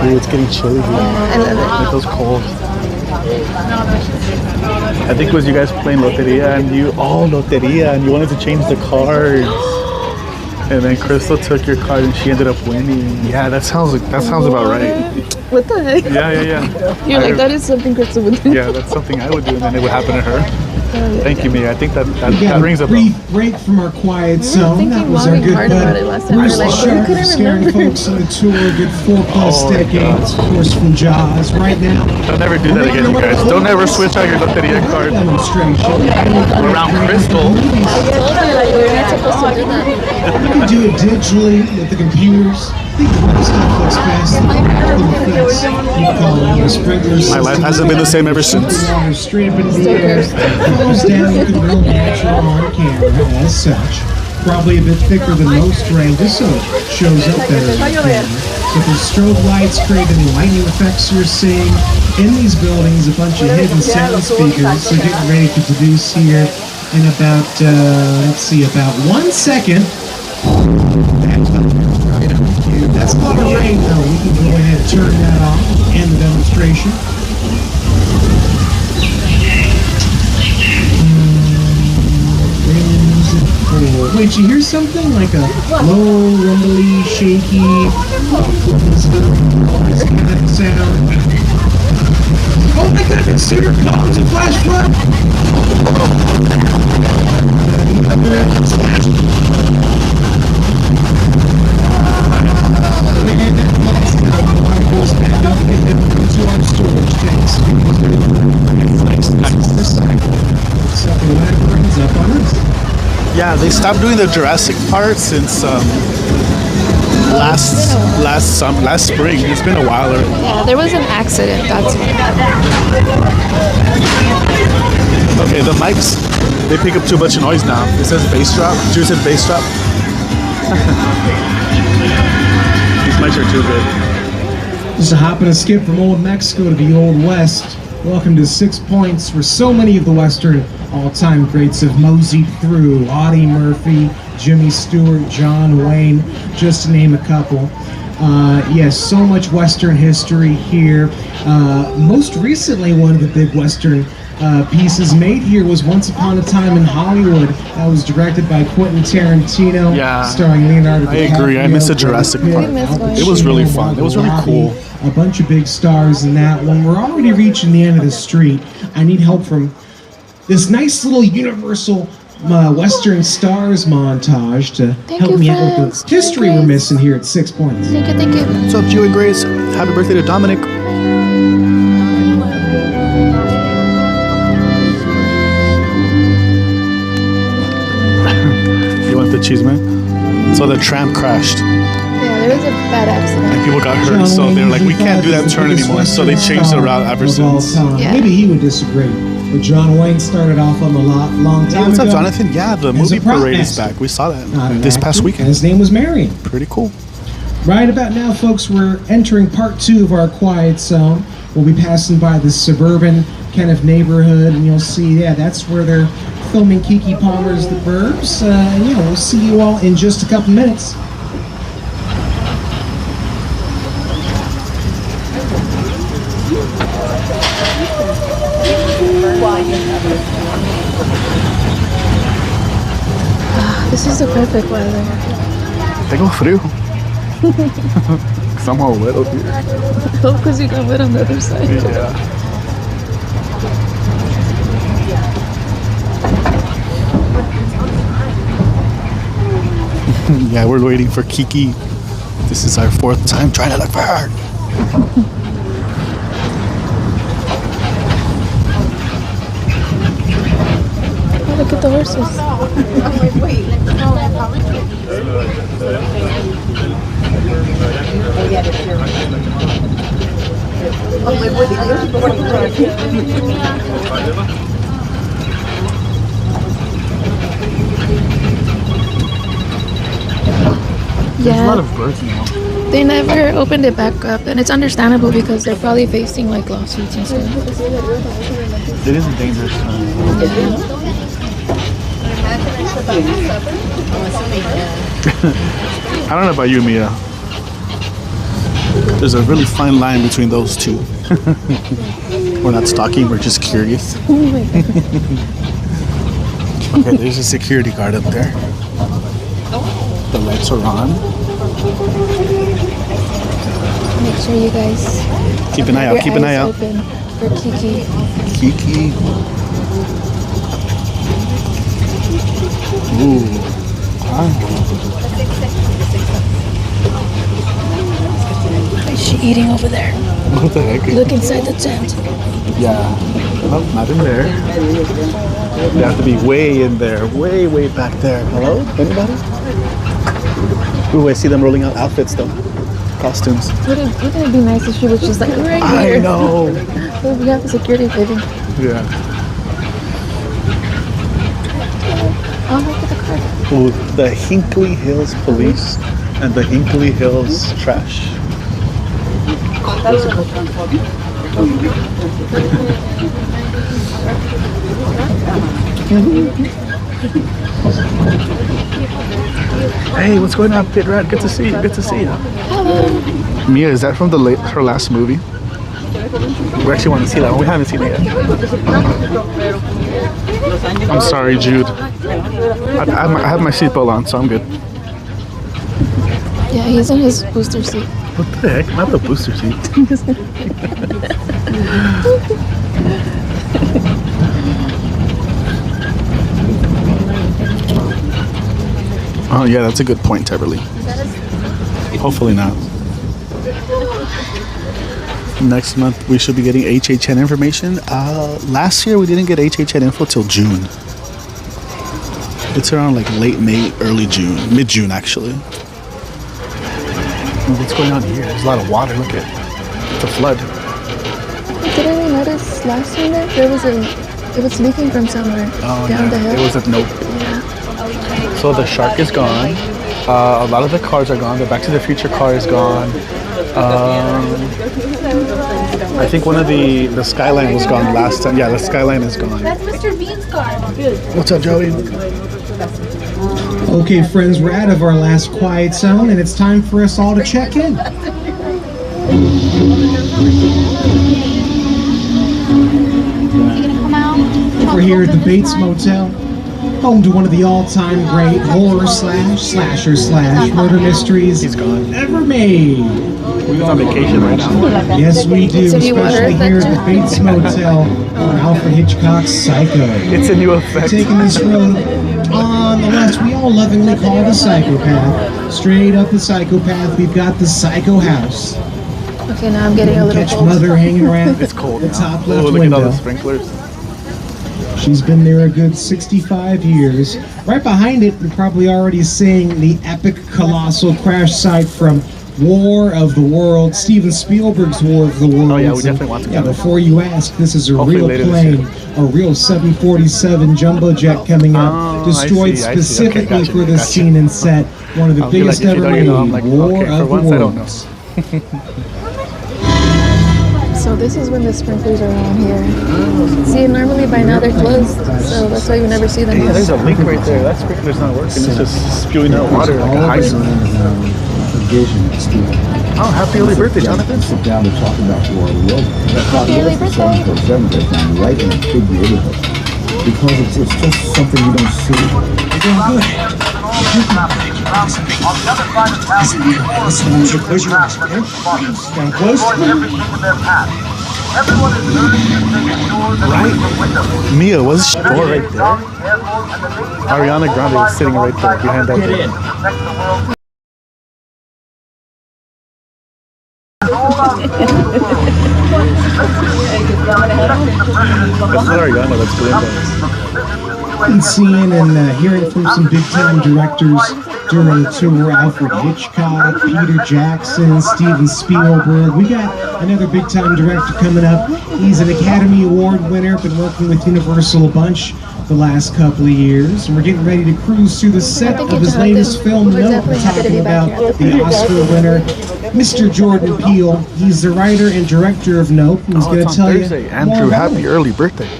Ooh, it's getting chilly here. I love it. It feels cold. I think it was you guys playing Loteria and Loteria, and you wanted to change the cards. And then Crystal took your card and she ended up winning. Yeah, that sounds about right. What the heck? Yeah. You're like, that is something Crystal would do. Yeah, that's something I would do, and then it would happen to her. Thank you, Mia. I think that rings a bell. Brief break from our quiet zone. That was our good bud. Bruce the Shark is scaring folks on the tour. Good 4+ decades, of course, from Jaws. Right now, Don't ever do that again, you guys. Don't ever switch out your Loteria card demonstration around Crystal. I told you, like, we're not supposed to do that. You can do it digitally with the computers. I think the right stuff looks best. My life hasn't been the same ever since. Straight up into the air. Falls down looking real natural on camera as such. Probably a bit thicker than most rain, just so it shows up better on camera. But the strobe lights create any lightning effects you're seeing. In these buildings, a bunch of hidden sound speakers. So getting ready to produce here in about, about 1 second. That's a lot of rain, though. We can go ahead and turn that off and the demonstration. Wait, you hear something like a low, rumbly, shaky sound? Oh my goodness, Cedar comes and flash flood! Yeah, they stopped doing the Jurassic part since last spring. It's been a while already. Yeah, there was an accident, that's why. Okay, the mics, they pick up too much noise now. It says bass drop. Drew said bass drop. These mics are too good. Just a hop and a skip from Old Mexico to the Old West. Welcome to 6 Points, where so many of the Western all-time greats have moseyed through. Audie Murphy, Jimmy Stewart, John Wayne, just to name a couple. Yes, so much Western history here. Most recently, one of the big Western pieces made here was Once Upon a Time in Hollywood. That was directed by Quentin Tarantino, starring Leonardo DiCaprio. I agree. I miss the Jurassic part. It was really fun. It was really cool. A bunch of big stars in that one. We're already reaching the end of the street. I need help from this nice little Universal Western Stars montage to help me out with the history we're missing here at 6 Points. Thank you. What's up, Jew and Grace? Happy birthday to Dominic. You want the cheese, man? So the tram crashed. Yeah, there was a bad accident. And people got hurt, so they're like, we can't do that turn anymore. So they changed the route ever since. Maybe he would disagree. But John Wayne started off on the lot long time What's ago. up, Jonathan? Yeah, the as a movie prop parade is master. back. We saw that Not an this past actor, weekend. and his name was Marion. Pretty cool. Right about now, folks, we're entering part 2 of our quiet zone. We'll be passing by the suburban kind of neighborhood, and you'll see, yeah, that's where they're filming Keke Palmer's The Burbs. And yeah, we'll see you all in just a couple minutes. This is the perfect weather. Tengo frío. Cause I'm all wet up here. Oh, because you got wet on the other side. Yeah. Yeah, we're waiting for Kiki. This is our 4th time trying to look for her. Oh, look at the horses. There's a Yeah. lot of birds now. They never opened it back up, and it's understandable because they're probably facing like lawsuits and stuff. It is a dangerous I don't know about you, Mia. There's a really fine line between those two. We're not stalking, we're just curious. Oh my God. Okay, there's a security guard up there. The lights are on. Make sure you guys Keep an eye out, your keep an eye eyes out. open for Kiki. Kiki. Ooh. Is she eating over there? What the heck? Look inside the tent. Yeah. Nope, not in there. They have to be way in there. Way, way back there. Hello? Anybody? Ooh, I see them rolling out outfits though. Costumes. Wouldn't it be nice if she was just like right here? I know. We have the security living. Yeah. Oh, look at the car. Ooh, the Hinkley Hills Police and the Hinkley Hills Trash. Hey, what's going on, Pit Rat? Good to see you. Good to see you. Hello. Mia, is that from her last movie? We actually want to see that one. We haven't seen it yet. I'm sorry, Jude. I have my seatbelt on, so I'm good. Yeah, he's in his booster seat. What the heck? Not the booster seat. Oh yeah, that's a good point, Teverly. Hopefully not. Next month we should be getting HHN information. Last year we didn't get HHN info till June. It's around like late May, early June, mid-June actually. What's going on here? There's a lot of water. Look at the flood. Didn't we notice last time that it was leaking from somewhere down the hill? It was a nope. Yeah. So the shark is gone. A lot of the cars are gone. The Back to the Future car is gone. I think one of the Skyline was gone last time. Yeah, the Skyline is gone. That's Mr. Bean's car. What's up, Joey? Okay, friends, we're out of our last quiet zone, and it's time for us all to check in. We're here at the Bates Motel, home to one of the all-time great horror slasher murder mysteries ever made. We're on vacation right now. Yes, we do, especially here at the Bates Motel for Alfred Hitchcock's Psycho. It's a new effect. Taking this road on the left, we all lovingly call the Psychopath. Straight up the Psychopath, we've got the Psycho House. Okay, now I'm getting a little Catch cold. Mother hanging around It's cold. the top left look window. at all the sprinklers. She's been there a good 65 years. Right behind it, you're probably already seeing the epic, colossal crash site from War of the World, Steven Spielberg's War of the World. Oh yeah, we definitely want to go. Before you ask, this is a Hopefully real later this plane, year. a real 747 jumbo jet coming up, destroyed I see. specifically Okay, gotcha, for this gotcha. scene and set. One of the I'll be biggest like, if you ever don't, you made, know, I'm like, War okay, for of once the I don't know. Worlds. So this is when the sprinklers are on here. See, normally by now they're closed, so that's why you never see them. Hey, there's a leak right there. That sprinkler's not working. It's just spewing out water like a high school. Oh, happy early birthday, Jonathan. Sit down to talk about War of the World. Happy early birthday. Right in a big neighborhood. Because it's just something you don't see. You're doing good. Close your eyes, okay? Stand close. Right? Mia was door right there. Ariana Grande was sitting right there behind that door. That's not Ariana, that's Glinda. Been seeing and hearing from some big-time directors during the tour: Alfred Hitchcock, Peter Jackson, Steven Spielberg. We got another big-time director coming up. He's an Academy Award winner, been working with Universal a bunch the last couple of years, and we're getting ready to cruise through the set of his latest film, Nope. We're talking about the Oscar winner, Mr. Jordan Peele. He's the writer and director of Nope, and he's going to tell Thursday. you Andrew, more about happy it. early birthday.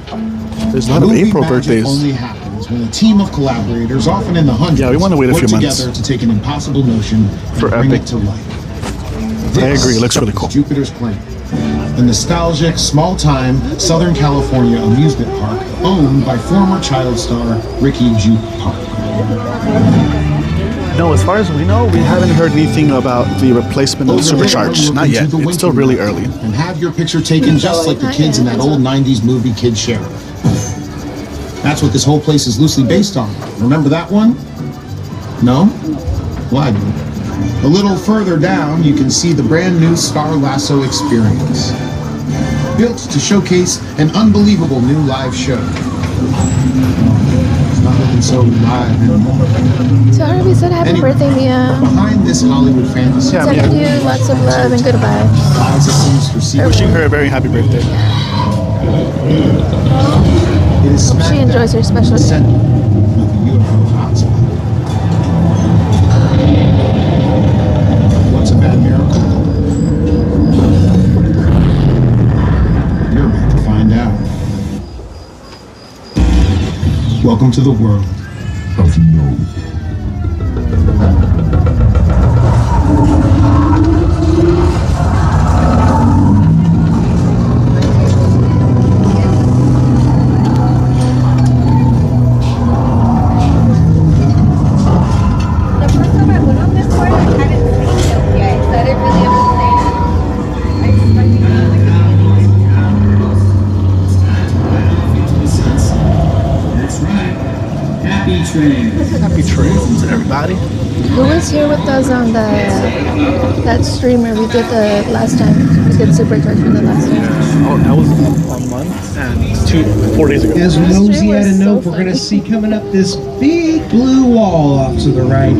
There's a lot of April birthdays. Only happens when a team of collaborators, often in the hundreds, Yeah, we want to wait a work few months. together to take an impossible notion and For bring epic. it to life. I agree, it looks really cool. Jupiter's Planet, a nostalgic, small-time Southern California amusement park owned by former child star Ricky Juke Park. No, as far as we know, we haven't heard anything about the replacement of Supercharged. Not yet. It's still really early. And have your picture taken just like the kids in that old 90s movie Kid Sheriff. That's what this whole place is loosely based on. Remember that one? No? Well, I do. A little further down, you can see the brand new Star Lasso experience. Built to showcase an unbelievable new live show. It's not looking so live anymore. So Harvey said happy birthday, Mia. Behind this Hollywood fantasy, Sending you lots of love and good vibes. lies a sinister secret. Wishing her a very happy birthday. It is Hope she enjoys her special day. of the UFO hotspot. What's a bad miracle? You're about to find out. Welcome to the world of no. Happy trails, everybody. Who was here with us on that streamer we did the last time? We did Supercharged for the last time. Oh, that was a month and 4 days ago. As we nosy at a Nope, we're going to see coming up this big blue wall off to the right.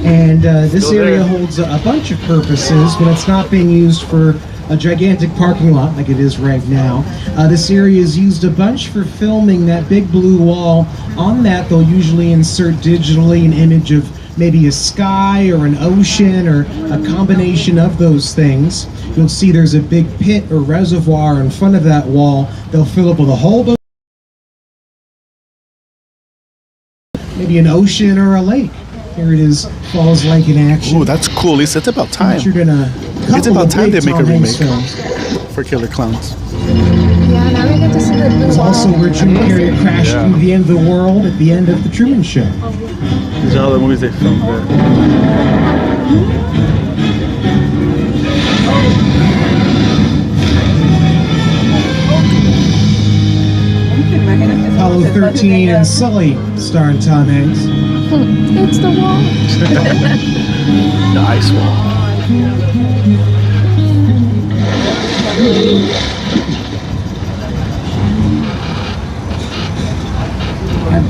And this area holds a bunch of purposes, but it's not being used for a gigantic parking lot like it is right now. This area is used a bunch for filming that big blue wall. On that, they'll usually insert digitally an image of maybe a sky or an ocean or a combination of those things. You'll see there's a big pit or reservoir in front of that wall. They'll fill up with a whole bunch, maybe an ocean or a lake. Here it is, Falls Lake in action. Ooh, that's cool, Lisa. It's about time. Featured in a It's about time they make a remake films. for Killer Clowns. Yeah, now we get to see the blue It's wall. also where Jim Carrey crashed into the end of the world at the end of The Truman Show. These are all the movies they filmed there. Apollo 13 and Sully, starring Tom Hanks. It's the wall. The ice wall.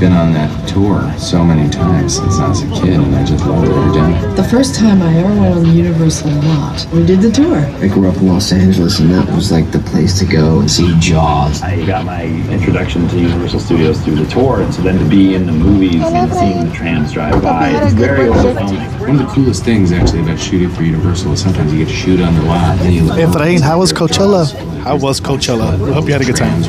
been on that tour so many times since I was a kid, and I just loved it every time. The first time I ever went on the Universal lot, we did the tour. I grew up in Los Angeles, and that was like the place to go and see Jaws. I got my introduction to Universal Studios through the tour, and so then to be in the movies and seeing the trams drive by, it's very overwhelming. One of the coolest things actually about shooting for Universal is sometimes you get to shoot on the lot. Efrain, how was Coachella? How was Coachella? I hope you had a good time.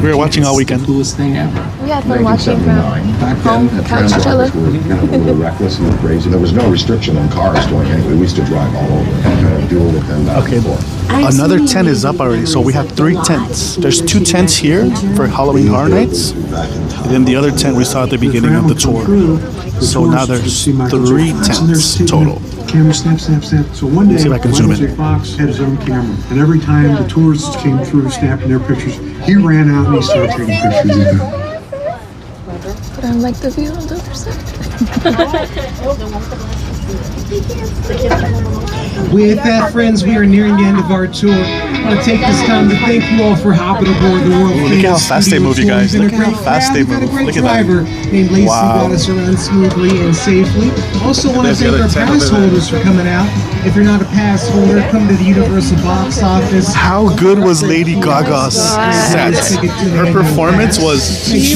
We were watching all weekend. Coolest thing ever. We had fun watching from Back then, the tram drivers were kind of a little reckless and crazy. There was no restriction on cars going anywhere. We used to drive all over and kind of duel with them back and forth. Another tent is up already, so we have 3 tents. There's 2 tents here for Halloween Horror Nights, and then the other tent we saw at the beginning of the tour. So now there's 3 tents total. Camera snap, snap, snap. So one day, Michael J. Fox had his own camera, and every time the tourists came through snapping their pictures, he ran out and he started taking pictures of them. But I like the view on the other side. With that, friends, we are nearing the end of our tour. I want to take this time to thank you all for hopping aboard the world. Look at how fast they move, you guys. Look at how fast they move. Look at that. Named Lacey got us around smoothly and safely. Also want to thank our pass holders for coming out. If you're not a pass holder, come to the Universal box office. How good was Lady Gaga's set? Her performance was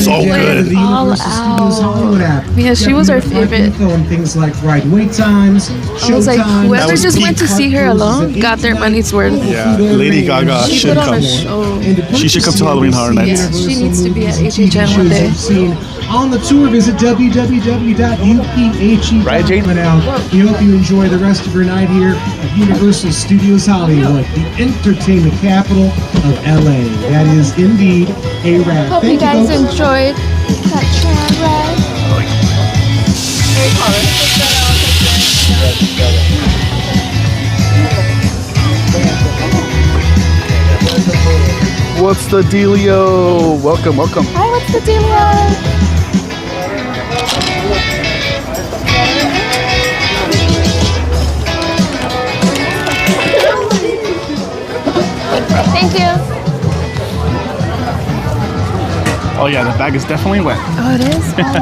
so good. All out. Yeah, she was our favorite. And things like ride wait times, I was like, whoever just went to see her alone got their money's worth. Yeah, Lady Gaga She should put on come. a show. She should come to Halloween Horror Nights. Yeah, she needs to be at HHN one day. On the tour, visit www.uphe.com. Right, Jade? We hope you enjoy the rest of your night here at Universal Studios Hollywood, the entertainment capital of LA. That is indeed a wrap. Hope you guys enjoyed that tram ride. What's the dealio? Welcome, welcome. Hi, what's the dealio? Thank you. Oh yeah, the bag is definitely wet. Oh, it is? Oh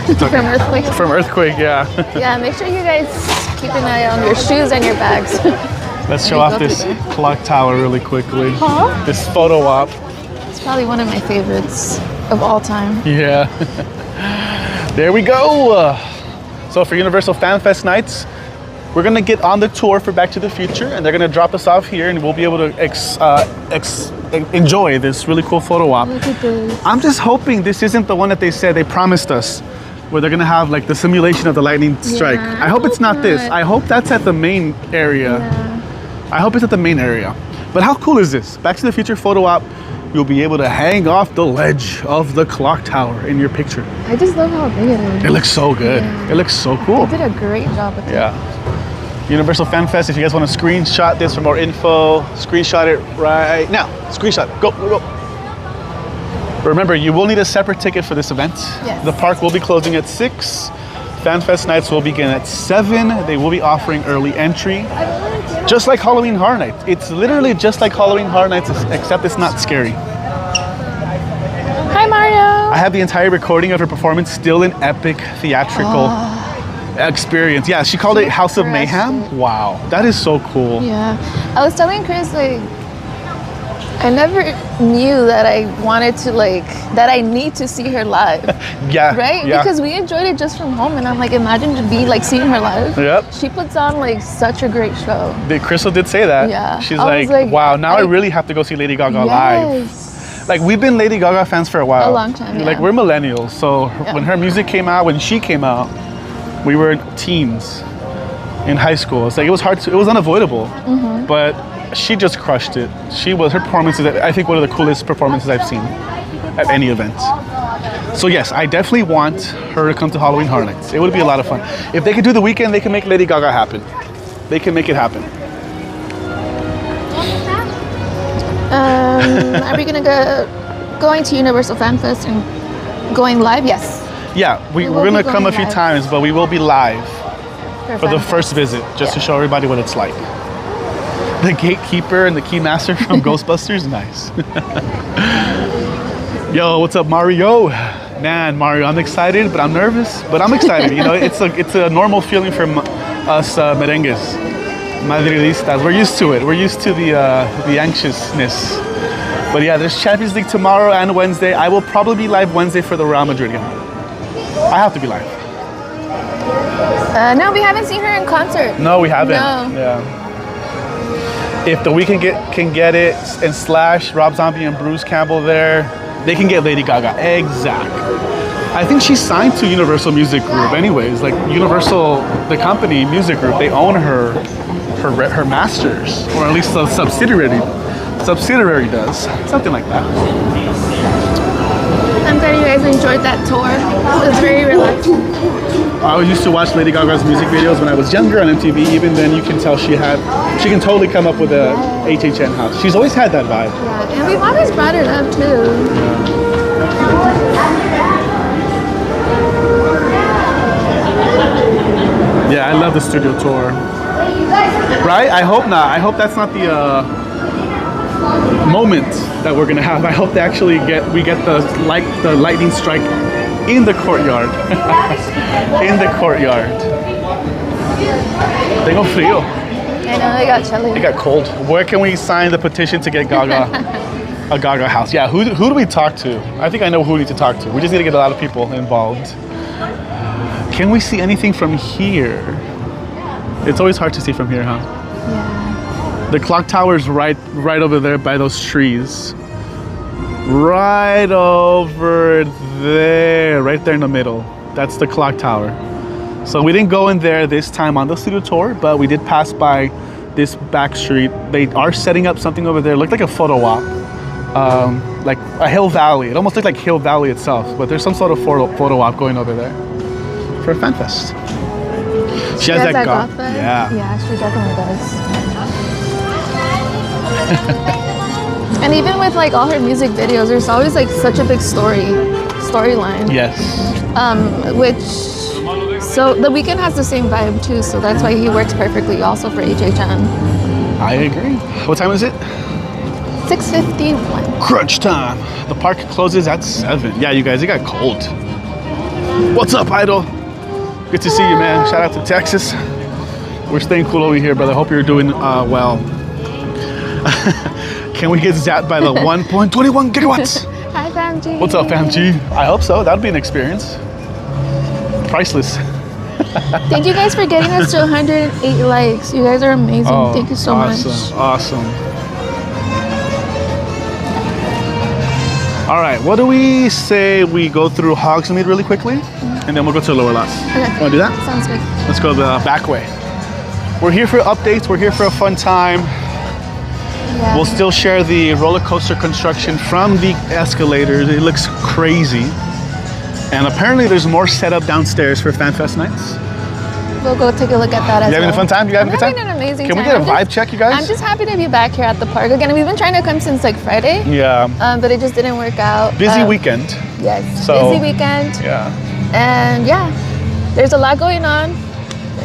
no. From earthquake. From earthquake, yeah. Yeah, make sure you guys keep an eye on your shoes and your bags. Let's show off this clock tower really quickly. Huh? This photo op. It's probably one of my favorites of all time. Yeah. There we go. So for Universal FanFest nights, we're gonna get on the tour for Back to the Future, and they're gonna drop us off here, and we'll be able to enjoy this really cool photo op. Look at this. I'm just hoping this isn't the one that they said they promised us, where they're gonna have like the simulation of the lightning strike. Yeah, I hope it's not this. I hope that's at the main area. Yeah. I hope it's at the main area. But how cool is this? Back to the Future photo op. You'll be able to hang off the ledge of the clock tower in your picture. I just love how big it is. It looks so good. Yeah. It looks so cool. They did a great job with it. Yeah. Universal FanFest, if you guys want to screenshot this for more info, screenshot it right now. Screenshot, go, go, go. Remember, you will need a separate ticket for this event. Yes. The park will be closing at 6. FanFest nights will begin at 7. They will be offering early entry. Just like Halloween Horror Nights. It's literally just like Halloween Horror Nights, except it's not scary. Hi, Mario. I have the entire recording of her performance, still an epic theatrical experience. Yeah, she called it House of Mayhem. Wow, that is so cool. Yeah, I was telling Chris, like, I never knew that I wanted to, like, that I need to see her live. Yeah. Right? Yeah. Because we enjoyed it just from home, and I'm like, imagine to be like seeing her live. Yep. She puts on like such a great show. Crystal did say that. Yeah. She's I was like, wow, now I really have to go see Lady Gaga live. Like, we've been Lady Gaga fans for a while. A long time, yeah. Like, we're millennials, so when her music came out, when she came out, we were teens in high school. It's like, it was hard to, it was unavoidable, but she just crushed it. Her performance is, I think, one of the coolest performances I've seen at any event. So yes, I definitely want her to come to Halloween Horror Nights. It would be a lot of fun. If they could do the weekend, they can make Lady Gaga happen. They can make it happen. Are we gonna going to Universal FanFest and going live? Yes. Yeah, we're gonna come a few times, but we will be live for the first visit, just to show everybody what it's like. The gatekeeper and the keymaster from Ghostbusters, nice. Yo, what's up, Mario? Man, Mario, I'm excited, but I'm nervous. But I'm excited. You know, it's a normal feeling for us merengues, madridistas. We're used to it. We're used to the anxiousness. But yeah, there's Champions League tomorrow and Wednesday. I will probably be live Wednesday for the Real Madrid game. I have to be live. No, we haven't seen her in concert. No, we haven't. No. Yeah. If the Weeknd can get it, and Slash, Rob Zombie, and Bruce Campbell there, they can get Lady Gaga. Exactly. I think she's signed to Universal Music Group anyways. Like Universal, the company, Music Group, they own her masters, or at least the subsidiary does. Something like that. I'm glad you guys enjoyed that tour. It was very relaxing. I used to watch Lady Gaga's music videos when I was younger on MTV. Even then, you can tell she can totally come up with a HHN house. She's always had that vibe. Yeah, and we've always brought it up too. Yeah, I love the studio tour. Right? I hope not. I hope that's not the moment that we're gonna have. I hope they actually get the lightning strike in the courtyard. In the courtyard. Tengo frío. I know, they got chilly. It got cold. Where can we sign the petition to get Gaga a Gaga house? Yeah, who do we talk to? I think I know who we need to talk to. We just need to get a lot of people involved. Can we see anything from here? It's always hard to see from here, huh? Yeah. The clock tower's right over there by those trees. Right over there, right there in the middle. That's the clock tower. So we didn't go in there this time on the studio tour, but we did pass by this back street. They are setting up something over there. It looked like a photo op, like a Hill Valley. It almost looked like Hill Valley itself, but there's some sort of photo op going over there for FanFest. She has that goth. Yeah. Yeah, she definitely does. And even with like all her music videos, there's always like such a big storyline. Yes. So The Weeknd has the same vibe too, so that's why he works perfectly also for HHN. I agree. What time is it? 6:51. Crunch time. The park closes at 7. Yeah, you guys, it got cold. What's up, Idol? Good to see you, man. Shout out to Texas. We're staying cool over here, brother. Hope you're doing well. Can we get zapped by the 1.21 gigawatts? Hi, FamG. What's up, FamG? I hope so. That'd be an experience. Priceless. Thank you guys for getting us to 108 likes. You guys are amazing. Oh, thank you so much. Awesome. All right, what do we say we go through Hogsmeade really quickly? And then we'll go to the lower lots. Okay. Want to do that? Sounds good. Let's go the back way. We're here for updates. We're here for a fun time. Yeah. We'll still share the roller coaster construction from the escalators. It looks crazy. And apparently there's more setup downstairs for FanFest nights. We'll go take a look at that as well. You having a fun time? You having a good time? I'm having an amazing time. time. Can we get a vibe check, you guys? I'm just happy to be back here at the park again. We've been trying to come since like Friday. Yeah. But it just didn't work out. Busy weekend. Yes. So, busy weekend. Yeah. And yeah, there's a lot going on.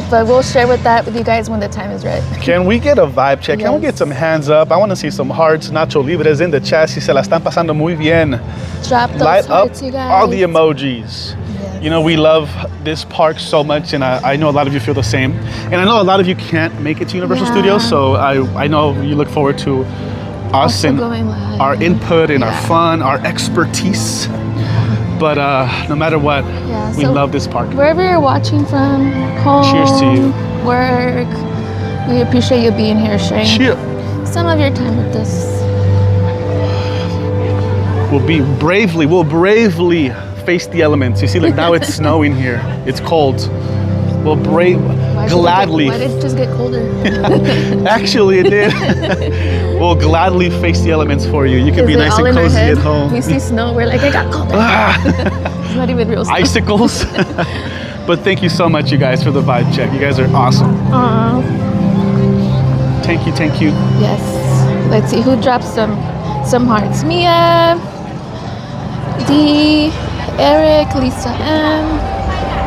But we'll share with you guys when the time is right. Can we get a vibe check? Yes. Can we get some hands up? I want to see some hearts. Nacho Libres in the chat. Si se la están pasando muy bien. Drop those Light hearts, up you guys. all the emojis. Yes. You know, we love this park so much, and I know a lot of you feel the same. And I know a lot of you can't make it to Universal Studios, so I know you look forward to us and our input and our fun, our expertise. But no matter what, we love this park. Wherever you're watching from, home, cheers to you. Work, we appreciate you being here, sharing some of your time with us. We'll bravely face the elements. You see, like now it's snowing here. It's cold. We'll gladly. Why did it just get colder? Actually, it did. We'll gladly face the elements for you. You can be nice and cozy at home. We see snow, we're like, I got cold. It's not even real snow. Icicles. But thank you so much, you guys, for the vibe check. You guys are awesome. Aww. Thank you. Yes. Let's see who drops some hearts. Mia, D, Eric, Lisa M,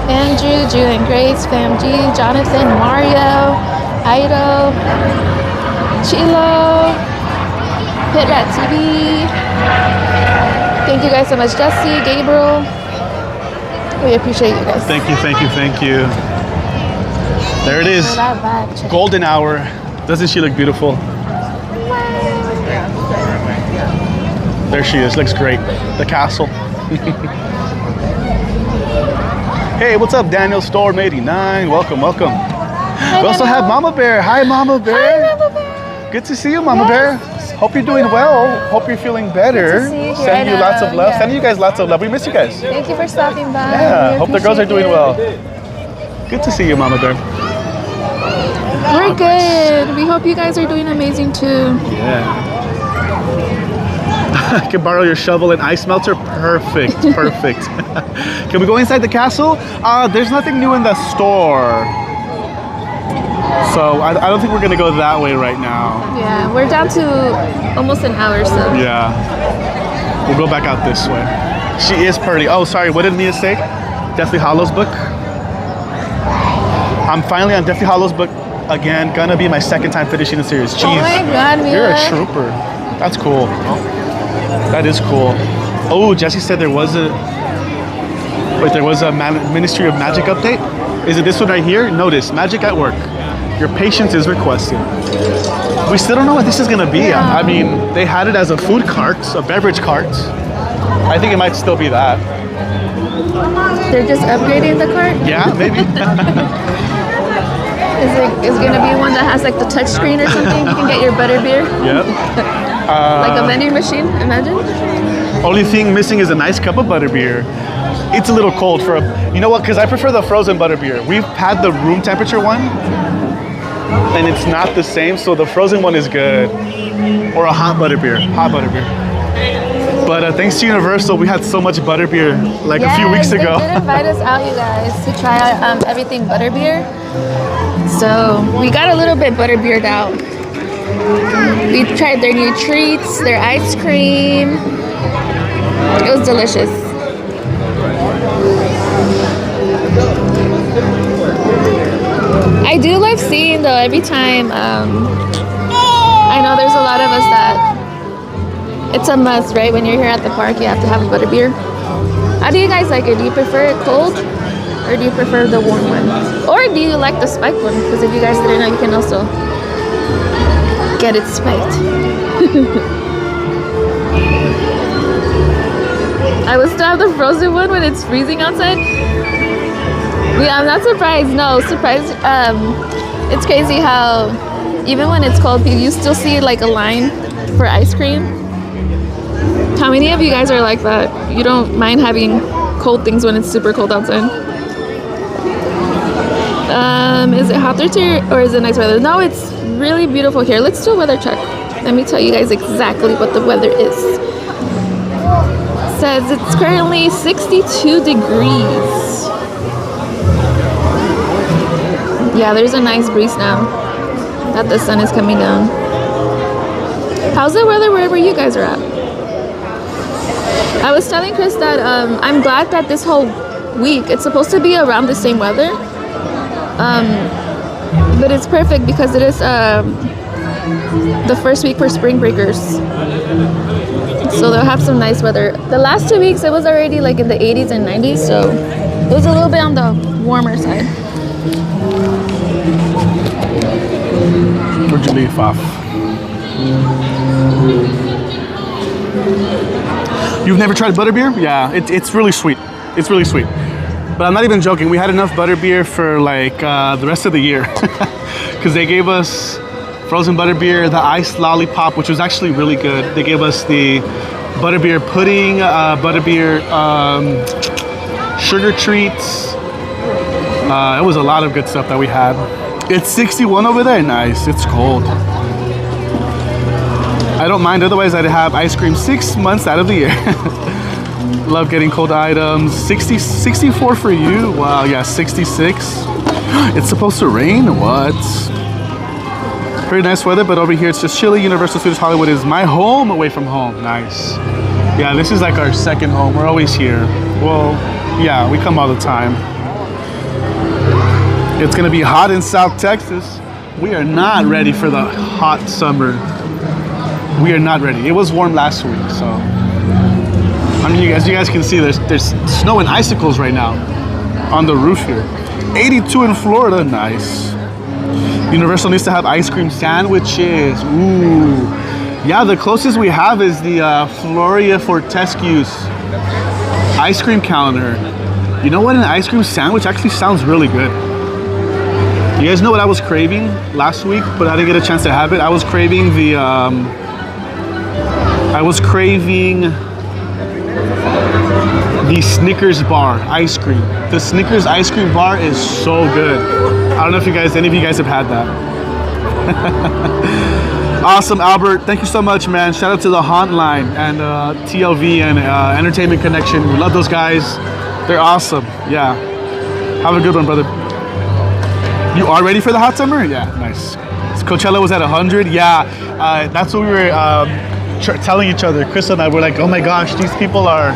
Andrew, Drew and Grace, FamG, Jonathan, Mario, Ido, Chilo, Pit Rat TV. Thank you guys so much. Jesse, Gabriel, We appreciate you guys. Thank you, thank you, thank you. There it is. That bag check. Golden hour. Doesn't she look beautiful? There she is. Looks great. The castle. Hey, what's up, Daniel Storm 89? Welcome, welcome. We also have Mama Bear. Hi, Mama Bear. Hi, Mama Bear. Good to see you, Mama Bear. Hope you're doing well. Hope you're feeling better. Good to see you. Sending you lots of love. Sending you guys lots of love. We miss you guys. Thank you for stopping by. Yeah, hope the girls are doing well. Good to see you, Mama Bear. We're good. We hope you guys are doing amazing too. Yeah. I can borrow your shovel and ice melter. Perfect, perfect. Can we go inside the castle? There's nothing new in the store. So I don't think we're gonna go that way right now. Yeah, we're down to almost an hour, so. Yeah. We'll go back out this way. She is pretty. Oh, sorry, what did Mia say? Deathly Hallows book? I'm finally on Deathly Hallows book again. Gonna be my second time finishing the series. Jeez. Oh my God, Mia. You're a trooper. That's cool. That is cool. Oh, Jesse said there was a Ministry of Magic update. Is it this one right here? Notice, magic at work. Your patience is requested. We still don't know what this is gonna be. Yeah. I mean, they had it as a food cart, a beverage cart. I think it might still be that. They're just upgrading the cart? Yeah, maybe. Is it gonna be one that has like the touch screen or something? You can get your butterbeer. Yep. Like a vending machine, imagine. Only thing missing is a nice cup of butterbeer. It's a little cold for a, you know what, because I prefer the frozen butterbeer. We've had the room temperature one, and it's not the same, so the frozen one is good. Or a hot butterbeer, But thanks to Universal, we had so much butterbeer like a few weeks ago. They did invite us out, you guys, to try everything butterbeer. So we got a little bit butterbeered out. We tried their new treats, their ice cream. It was delicious. I do love seeing though every time. I know there's a lot of us that it's a must, right? When you're here at the park, you have to have a butterbeer. How do you guys like it? Do you prefer it cold, or do you prefer the warm one, or do you like the spiked one? Because if you guys didn't know, you can also get it spiked. I would still have the frozen one when it's freezing outside. Yeah, I'm not surprised. No, surprised. It's crazy how even when it's cold, you still see like a line for ice cream. How many of you guys are like that? You don't mind having cold things when it's super cold outside? Is it hot there or is it nice weather? No, it's really beautiful here. Let's do a weather check. Let me tell you guys exactly what the weather is. It says it's currently 62 degrees. Yeah, there's a nice breeze now that the sun is coming down. How's the weather wherever you guys are at? I was telling Chris that I'm glad that this whole week it's supposed to be around the same weather. But it's perfect because it is the first week for spring breakers. So they'll have some nice weather. The last 2 weeks it was already like in the 80s and 90s, so it was a little bit on the warmer side. Where'd you leave off? You've never tried butterbeer? Yeah, it's really sweet. It's really sweet. But I'm not even joking. We had enough butterbeer for like the rest of the year. Because they gave us frozen butterbeer, the iced lollipop, which was actually really good. They gave us the butterbeer pudding, butterbeer sugar treats. It was a lot of good stuff that we had. It's 61 over there. Nice. It's cold. I don't mind. Otherwise, I'd have ice cream 6 months out of the year. Love getting cold items. 64 for you. Wow. Yeah, 66. It's supposed to rain. What? Pretty nice weather, but over here it's just chilly. Universal Studios Hollywood is my home away from home. Nice. Yeah, this is like our second home. We're always here. Well, yeah, we come all the time. It's gonna be hot in South Texas. We are not ready for the hot summer. We are not ready. It was warm last week, so. I mean, as you guys can see, there's snow and icicles right now on the roof here. 82 in Florida, nice. Universal needs to have ice cream sandwiches. Ooh. Yeah, the closest we have is the Floria Fortescue's ice cream calendar. You know what? An ice cream sandwich actually sounds really good. You guys know what I was craving last week, but I didn't get a chance to have it. I was craving the Snickers bar ice cream. The Snickers ice cream bar is so good. I don't know if any of you guys have had that. Awesome, Albert. Thank you so much, man. Shout out to the Hotline and TLV and Entertainment Connection. We love those guys. They're awesome. Yeah. Have a good one, brother. You are ready for the hot summer? Yeah, nice. Coachella was at 100. Yeah, that's what we were telling each other. Chris and I were like, oh my gosh, these people are...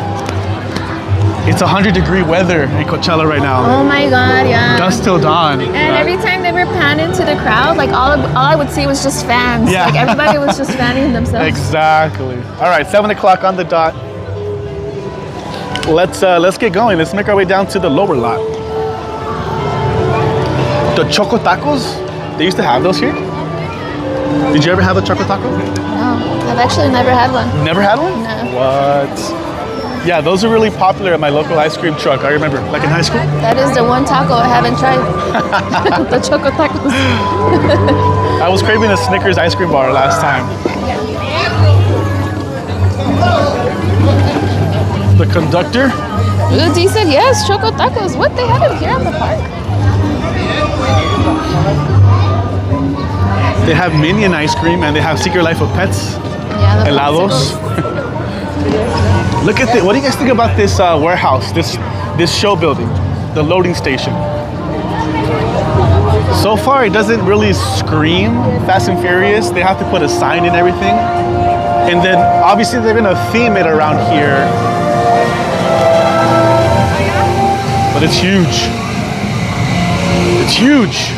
It's 100-degree weather in Coachella right now. Oh my God, yeah. Dusk till dawn. And right? Every time they were panning to the crowd, like all I would see was just fans. Yeah. Like everybody was just fanning themselves. Exactly. All right, 7 o'clock on the dot. Let's get going. Let's make our way down to the lower lot. The Choco Tacos, they used to have those here. Did you ever have a Choco Taco? No, I've actually never had one. You never had one? No. What? Yeah, those are really popular at my local ice cream truck. I remember, like in high school. That is the one taco I haven't tried. The Choco Tacos. I was craving a Snickers ice cream bar last time. The conductor. Ooh, he said yes, Choco Tacos. What? They had it here at the park. They have Minion ice cream and they have Secret Life of Pets. Yeah, the helados. Look at this. What do you guys think about this warehouse, this show building, the loading station? So far, it doesn't really scream Fast and Furious. They have to put a sign and everything. And then, obviously, they're going to theme it around here. But it's huge. It's huge.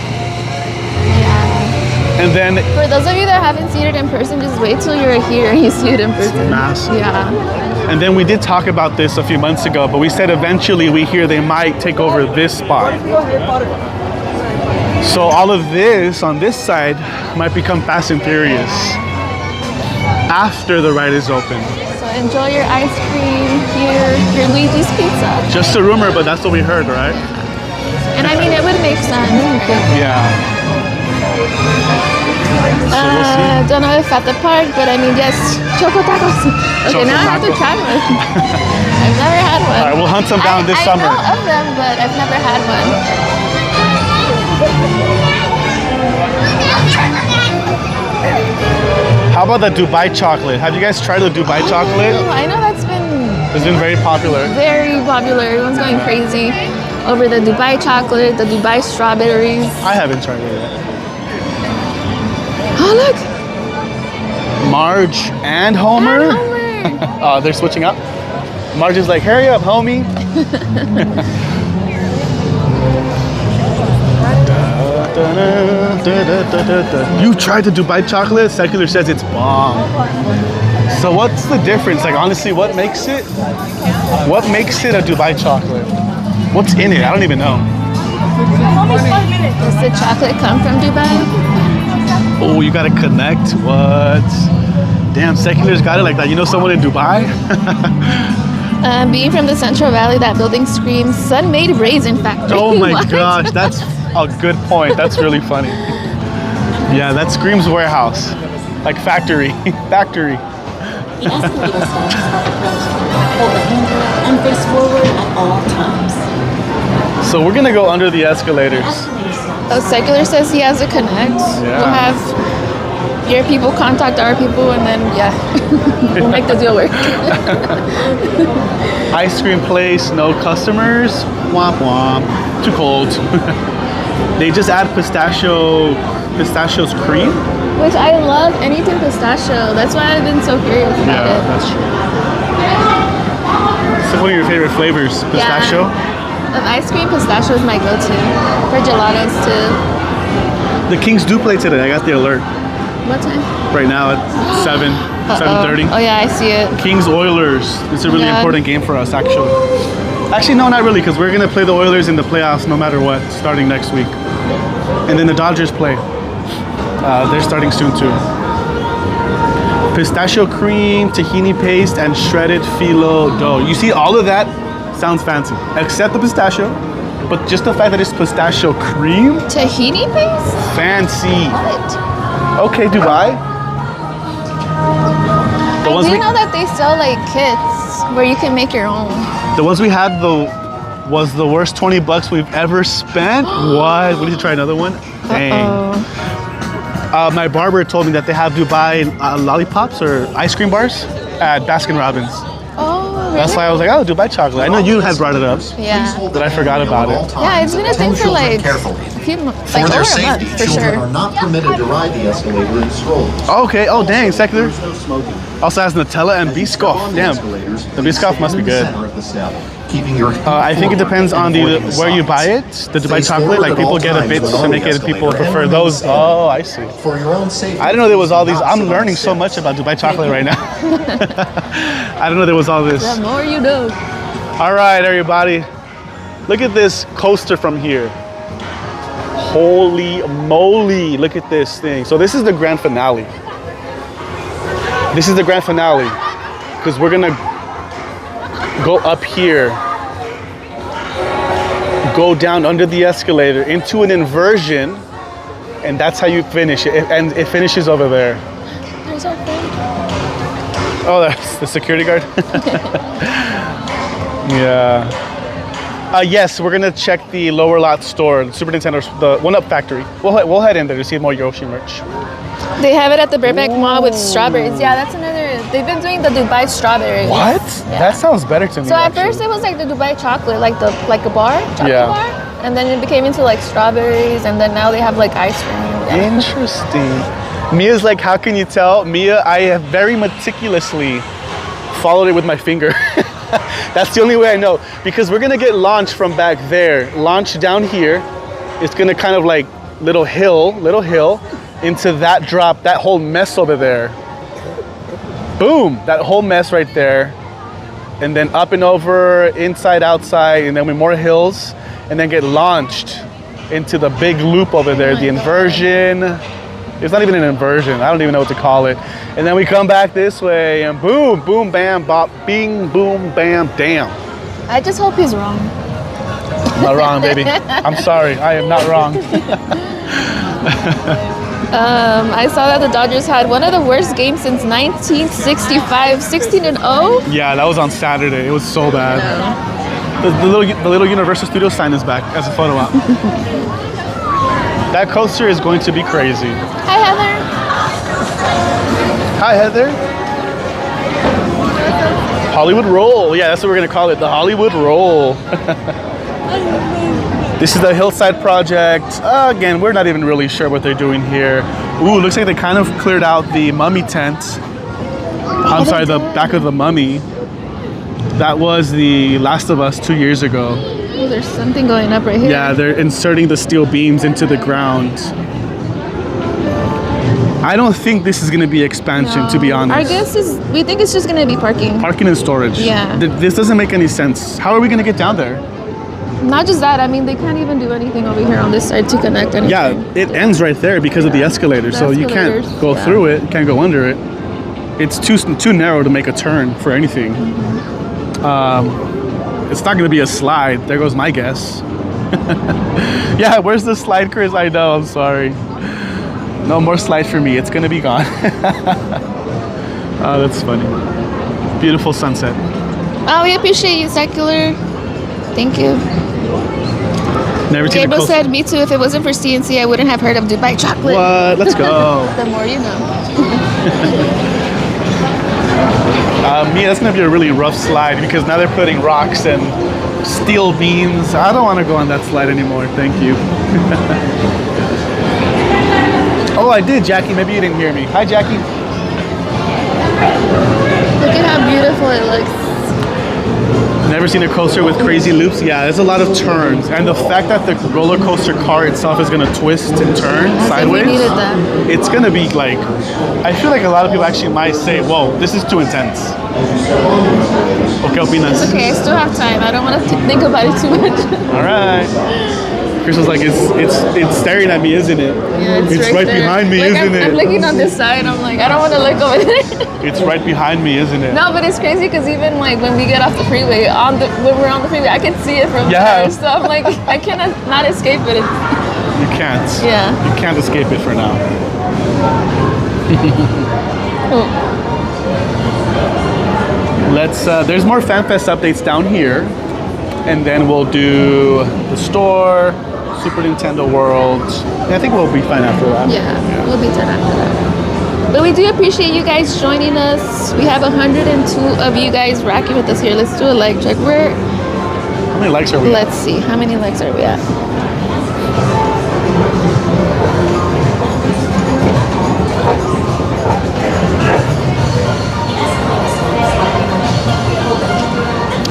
And then, for those of you that haven't seen it in person, just wait till you're here and you see it in person. It's massive. Yeah. And then we did talk about this a few months ago, but we said eventually we hear they might take over this spot. So all of this on this side might become Fast and Furious after the ride is open. So enjoy your ice cream here, your Luigi's Pizza. Just a rumor, but that's what we heard, right? And I mean, it would make sense. Yeah. Don't know if at the park, but I mean, yes, Choco Tacos. Okay, now I have to try one. I've never had one. All right, we'll hunt some down this summer. I know of them, but I've never had one. How about the Dubai chocolate? Have you guys tried the Dubai chocolate? I know that's been... It's been very popular. Very popular. Everyone's going crazy over the Dubai chocolate, the Dubai strawberries. I haven't tried it yet. Oh, look! Marge and Homer? Oh, they're switching up? Marge is like, hurry up, homie. You tried the Dubai chocolate? Secular says it's bomb. So what's the difference? Like, honestly, what makes it a Dubai chocolate? What's in it? I don't even know. Does the chocolate come from Dubai? Oh, you gotta connect? What? Damn, Secular's got it like that. You know someone in Dubai? Being from the Central Valley, that building screams Sun-Made Raisin Factory. Oh my gosh, that's a good point. That's really funny. Yeah, that screams warehouse. Like factory. Factory. The escalator stands by the person. Hold the handrail and face forward at all times. So we're gonna go under the escalators. Oh, Secular says he has a connect. Yeah. We'll have your people contact our people, and then yeah, we'll make the deal work. Ice cream place, no customers. Womp womp. Too cold. They just add pistachios cream. Which I love anything pistachio. That's why I've been so curious about it. Yeah, that's true. It's one of your favorite flavors, pistachio. Yeah. Of ice cream, pistachio is my go-to. For gelatos too. The Kings do play today. I got the alert. What time? Right now at 7:30. Oh yeah, I see it. Kings Oilers. It's a really important game for us, actually. Actually, no, not really, because we're gonna play the Oilers in the playoffs no matter what, starting next week. And then the Dodgers play. They're starting soon too. Pistachio cream, tahini paste, and shredded phyllo dough. You see, all of that sounds fancy, except the pistachio. But just the fact that it's pistachio cream. Tahini paste? Fancy. What? Okay, Dubai. I do know that they sell like kits where you can make your own. The ones we had was the worst $20 we've ever spent. What? We need to try another one. Dang. My barber told me that they have Dubai lollipops or ice cream bars at Baskin Robbins. Oh, really? That's why I was like, oh, Dubai chocolate. I know you had brought it up. Yeah. But I forgot about it. Yeah, it's been a thing for like a few months, like over a month for sure. Are not permitted to ride the escalator in strollers. Okay. Oh, dang. Secular. Also has Nutella and Biscoff. Damn. The Biscoff must be good. I think it depends on where you buy it. The Dubai chocolate, like people get a bit to make it. People prefer those. Oh, I see. For your own safety. I didn't know there was all these. I'm learning so much about Dubai chocolate right now. I didn't know there was all this. The more you know. All right, everybody. Look at this coaster from here. Holy moly! Look at this thing. So this is the grand finale. This is the grand finale because we're gonna go up here, go down under the escalator into an inversion, and that's how you finish it. And it finishes over there. There's our friend. Oh, that's the security guard. Yeah. Yes, we're gonna check the lower lot store, the Super Nintendo, the One Up Factory. We'll head in there to see more Yoshi merch. They have it at the Burbank Mall with strawberries. Yeah, that's another. They've been doing the Dubai strawberry. What? Yeah. That sounds better to me. So at first it was like the Dubai chocolate, like a bar, chocolate bar, and then it became into like strawberries, and then now they have like ice cream. Yeah. Interesting. Mia's like, how can you tell? Mia, I have very meticulously followed it with my finger. That's the only way I know, because we're gonna get launched from back there. Launched down here. It's gonna kind of like little hill into that drop, that whole mess over there. Boom, that whole mess right there. And then up and over, inside, outside, and then with more hills, and then get launched into the big loop over there, the inversion. It's not even an inversion, I don't even know what to call it. And then we come back this way, and boom, boom, bam, bop, bing, boom, bam, damn. I just hope he's wrong. Not wrong, baby. I'm sorry, I am not wrong. I saw that the Dodgers had one of the worst games since 1965, 16-0. Yeah, that was on Saturday. It was so bad. The little Universal Studios sign is back as a photo op. That coaster is going to be crazy. Hi, Heather. Hi, Heather. Hollywood Roll. Yeah, that's what we're going to call it. The Hollywood Roll. This is the Hillside Project. Again, we're not even really sure what they're doing here. Ooh, looks like they kind of cleared out the mummy tent. I'm sorry, the back of the mummy. That was the Last of Us 2 years ago. Oh, there's something going up right here. Yeah, they're inserting the steel beams into the ground. I don't think this is going to be expansion, to be honest. Our guess is, we think it's just going to be parking. Parking and storage. Yeah. This doesn't make any sense. How are we going to get down there? Not just that, I mean, they can't even do anything over here on this side to connect anything. Yeah, it ends right there because of the escalator, so you can't go through it, you can't go under it. It's too narrow to make a turn for anything. It's not going to be a slide. There goes my guess. Yeah, where's the slide, Chris? I know, I'm sorry. No more slide for me. It's going to be gone. Oh, that's funny. Beautiful sunset. Oh, we appreciate you, Secular. Thank you. Never seen Gabriel said, me too. If it wasn't for CNC, I wouldn't have heard of Dubai chocolate. What? Let's go. The more you know. Me, that's going to be a really rough slide because now they're putting rocks and steel beams. I don't want to go on that slide anymore. Thank you. Oh, I did, Jackie. Maybe you didn't hear me. Hi, Jackie. Look at how beautiful it looks. Never seen a coaster with crazy loops. Yeah, there's a lot of turns, and the fact that the roller coaster car itself is gonna twist and turn sideways, we needed that. it's gonna be like, I feel like a lot of people actually might say, "Whoa, this is too intense." Okay, opinas. It's okay, I still have time. I don't want to think about it too much. All right. Chris was like, it's staring at me, isn't it? Yeah, it's right there. behind me, like isn't it? I'm looking on this side. I'm like, I don't want to look over there. It's right behind me, isn't it? No, but it's crazy because even like when we get off the freeway, when we're on the freeway, I can see it from there. So I'm like, I cannot not escape it. You can't. Yeah. You can't escape it for now. Let's. There's more FanFest updates down here, and then we'll do the store, Super Nintendo World. And I think we'll be fine after that. Yeah, we'll be done after that. But we do appreciate you guys joining us. We have 102 of you guys rocking with us here. Let's do a like check. How many likes are we at? Let's see. How many likes are we at?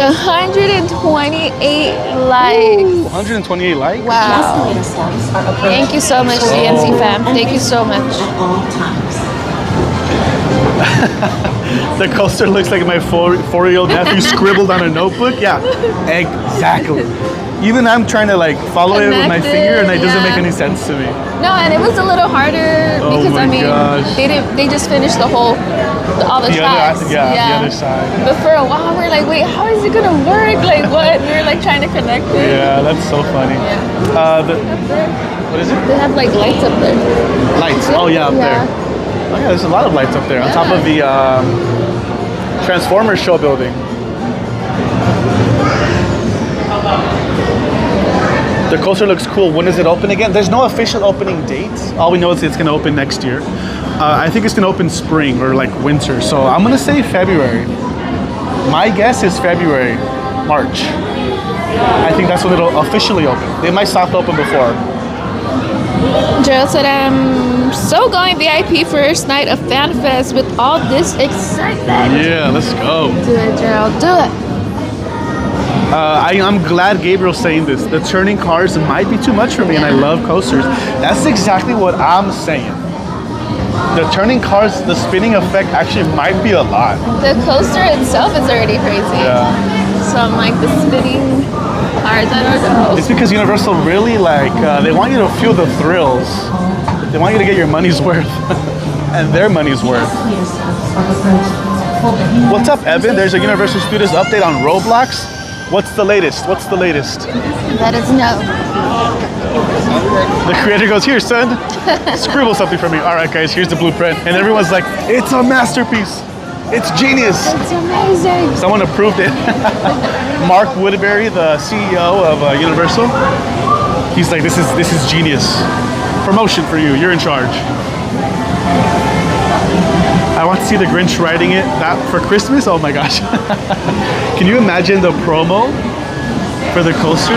$128 likes. Ooh, 128 likes? Wow. Thank you so much, CNC fam. Thank you so much. The coaster looks like my four-year-old nephew scribbled on a notebook. Yeah, exactly. Even I'm trying to like follow it with my finger, and it doesn't make any sense to me. No, and it was a little harder because they just finished all the tracks. The other side. But for a while we're like, wait, how is it gonna work? Like what? We're like trying to connect it. Yeah, that's so funny. Yeah. What is it? They have like lights up there. Lights. Oh yeah, up there. Oh yeah, there's a lot of lights up there on top of the Transformers show building. The coaster looks cool. When does it open again? There's no official opening date. All we know is it's going to open next year. I think it's going to open spring or like winter. So I'm going to say February. My guess is February, March. I think that's when it'll officially open. They might soft open before. Gerald said, I'm so going VIP first night of FanFest with all this excitement. Yeah, let's go. Do it, Gerald. Do it. I'm glad Gabriel's saying this. The turning cars might be too much for me, and I love coasters. That's exactly what I'm saying. The turning cars, the spinning effect actually might be a lot. The coaster itself is already crazy. Yeah. So I'm like, the spinning cars, I don't know. It's because Universal really they want you to feel the thrills. They want you to get your money's worth and their money's worth. What's up, Evan? There's a Universal Studios update on Roblox. What's the latest? Let us know. The creator goes, here, son, scribble something for me. All right, guys, here's the blueprint. And everyone's like, it's a masterpiece. It's genius. It's amazing. Someone approved it. Mark Woodbury, the CEO of Universal, he's like, this is genius. Promotion for you. You're in charge. I want to see the Grinch riding it for Christmas. Oh my gosh. Can you imagine the promo for the coaster?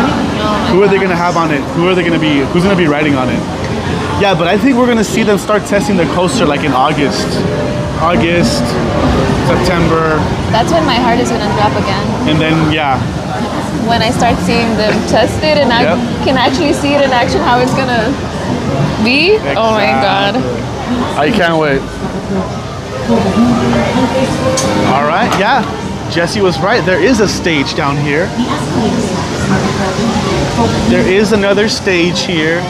Who are they going to have on it? Who's going to be riding on it? Yeah, but I think we're going to see them start testing the coaster like in August, September. That's when my heart is going to drop again. And then, yeah. When I start seeing them test it and I can actually see it in action, how it's going to be. Exactly. Oh my God. I can't wait. All right, yeah. Jesse was right. There is a stage down here. There is another stage here.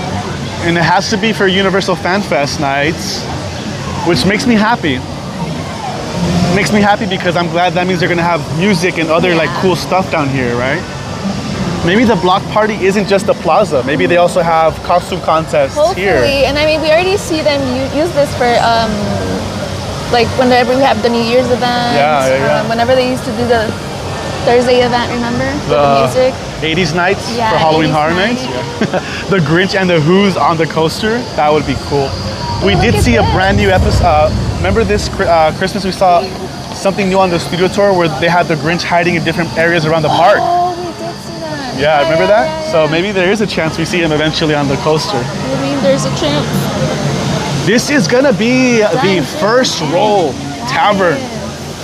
And it has to be for Universal FanFest nights, which makes me happy. It makes me happy because I'm glad that means they're going to have music and other like cool stuff down here, right? Maybe the block party isn't just the plaza. Maybe they also have costume contests here. Hopefully, and I mean, we already see them use this for like whenever we have the New Year's event. Yeah. Whenever they used to do the Thursday event, remember? The music. 80s nights for Halloween Horror Nights. Yeah. The Grinch and the Who's on the coaster. That would be cool. We did see a brand new episode. Remember this Christmas we saw something new on the studio tour where they had the Grinch hiding in different areas around the park. Oh, we did see that. Yeah, remember that? So maybe there is a chance we see him eventually on the coaster. I mean, there's a chance. This is gonna be the first roll tavern,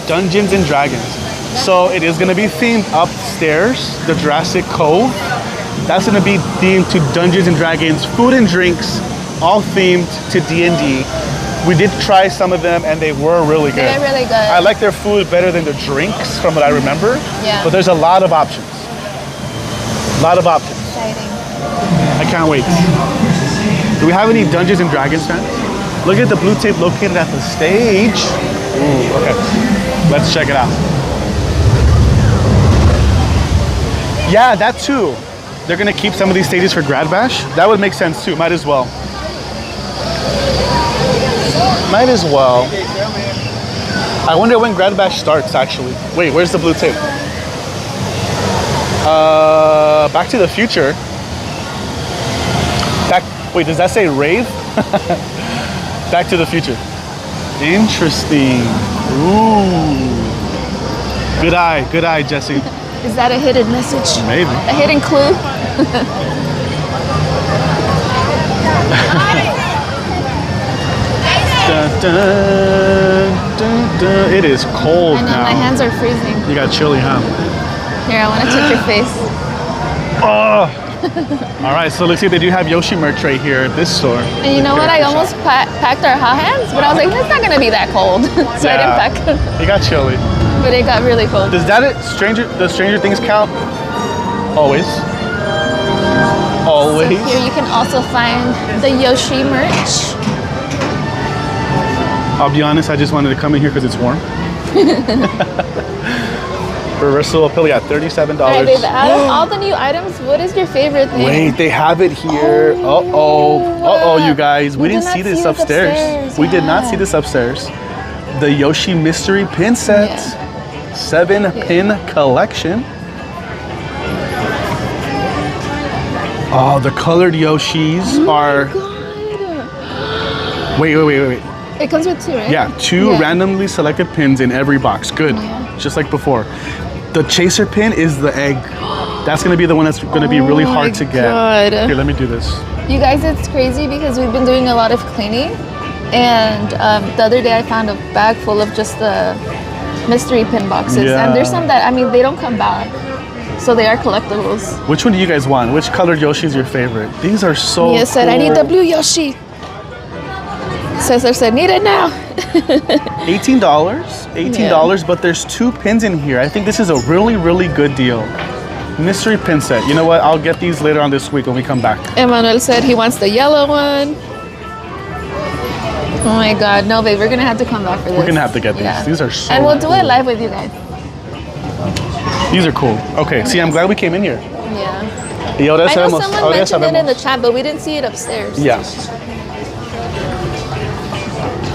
Dungeons and Dragons. So it is going to be themed upstairs, the Jurassic Cove. That's going to be themed to Dungeons and Dragons, food and drinks, all themed to D&D. We did try some of them and they were really good. They're really good. I like their food better than the drinks from what I remember. Yeah. But there's a lot of options. A lot of options. Exciting. I can't wait. Do we have any Dungeons and Dragons fans? Look at the blue tape located at the stage. Ooh, okay. Let's check it out. Yeah, that too. They're gonna keep some of these stages for Grad Bash. That would make sense too, might as well. Might as well. I wonder when Grad Bash starts actually. Wait, where's the blue tape? Back to the Future. Wait, does that say rave? Back to the Future. Interesting. Ooh. Good eye, Jesse. Is that a hidden message? Maybe. A hidden clue? Dun, dun, dun, dun. It is cold I know, now. my hands are freezing. You got chilly, huh? Here, I want to touch your face. Oh. All right, so looks like they do have Yoshi merch right here at this store. And you know what? I almost packed our hot hands, but I was like, it's not going to be that cold. So I didn't pack them. It got chilly. But it got really cold. Does does Stranger Things count? Always. Always. So here you can also find the Yoshi merch. I'll be honest, I just wanted to come in here because it's warm. Reversible pillow, yeah, $37. All right, babe, out of all the new items, what is your favorite thing? Wait, they have it here. Uh-oh, you guys. We didn't see this upstairs. We did not see this upstairs. The Yoshi Mystery Pin Set. 7-pin collection. Oh, the colored Yoshis are... Wait. It comes with two, right? Yeah, two randomly selected pins in every box. Good, just like before. The chaser pin is the egg. That's gonna be the one that's gonna be really hard to get. God. Here, let me do this. You guys, it's crazy because we've been doing a lot of cleaning. And the other day I found a bag full of just the mystery pin boxes. Yeah. And there's some that, I mean, they don't come back. So they are collectibles. Which one do you guys want? Which colored Yoshi is your favorite? These are so Mia said, cool. I need the blue Yoshi. Cesar said, need it now. $18, but there's 2 pins in here. I think this is a really, really good deal. Mystery pin set. You know what? I'll get these later on this week when we come back. Emmanuel said he wants the yellow one. Oh my God, no, babe, we're gonna have to come back for this. We're gonna have to get these. These are so And we'll cool. do it live with you guys. These are cool. Okay, see, I'm glad we came in here. Yeah. Y ahora I know sabemos. someone Ahora ya mentioned it in sabemos. the chat, but we didn't see it upstairs. Yeah.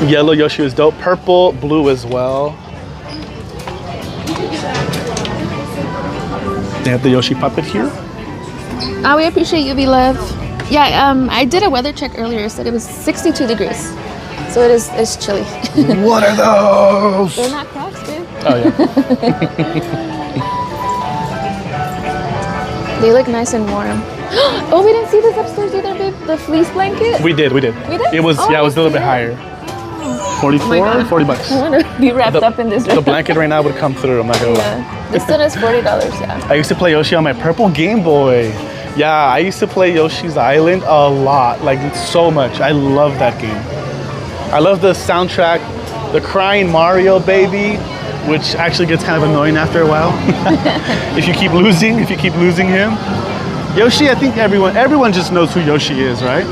Yellow Yoshi is dope. Purple, blue as well. They have the Yoshi puppet here. Oh, we appreciate you, V-Love. Yeah, I did a weather check earlier. It said it was 62 degrees. So it's chilly. What are those? They're not Crocs, dude. Oh, yeah. They look nice and warm. Oh, we didn't see this upstairs either, babe. The fleece blanket. We did. We did? It was, Oh, yeah, it was a little bit higher. 44, 40 bucks. I want to be wrapped up in this. The blanket right now would come through, I'm not gonna lie. Yeah. This one is $40, yeah. I used to play Yoshi on my purple Game Boy. Yeah, I used to play Yoshi's Island a lot, like so much. I love that game. I love the soundtrack, the crying Mario baby, which actually gets kind of annoying after a while. if you keep losing him. Yoshi, I think everyone just knows who Yoshi is, right?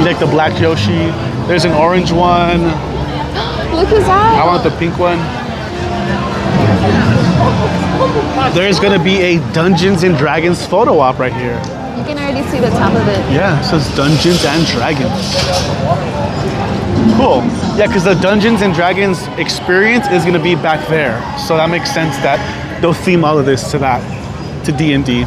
You like the black Yoshi? There's an orange one. Look who's out. I want the pink one. There's gonna be a Dungeons and Dragons photo op right here. You can already see the top of it. Yeah, it says Dungeons and Dragons. Cool. Yeah, because the Dungeons and Dragons experience is gonna be back there. So that makes sense that they'll theme all of this to that, to D&D.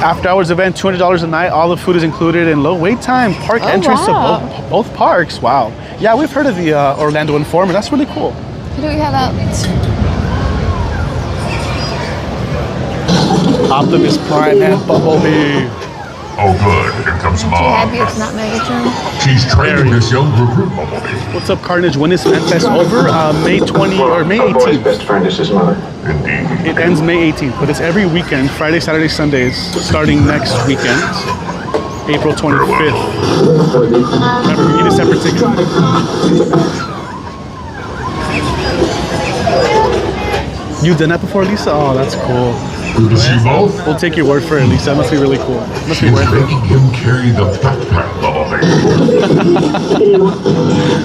After hours event, $200 a night. All the food is included and low wait time. Park entrance to both parks. Wow. Yeah, we've heard of the Orlando Informer. That's really cool. Who do we have out? Optimus Prime and Bumblebee. Oh good, here comes You Mom. happy it's not Megatron? She's training this young recruit bumblebee. What's up, Carnage? When is FanFest over? May 20 or May 18th. Best friend is his mother. Indeed. It ends May 18th, but it's every weekend, Friday, Saturday, Sundays, starting next weekend, April 25th. Remember, we need a separate ticket. You've done that before, Lisa? Oh, that's cool. Good to see you both. We'll take your word for it, Lisa. That must be really cool. Must be worth it. Making him carry the backpack bumblebee.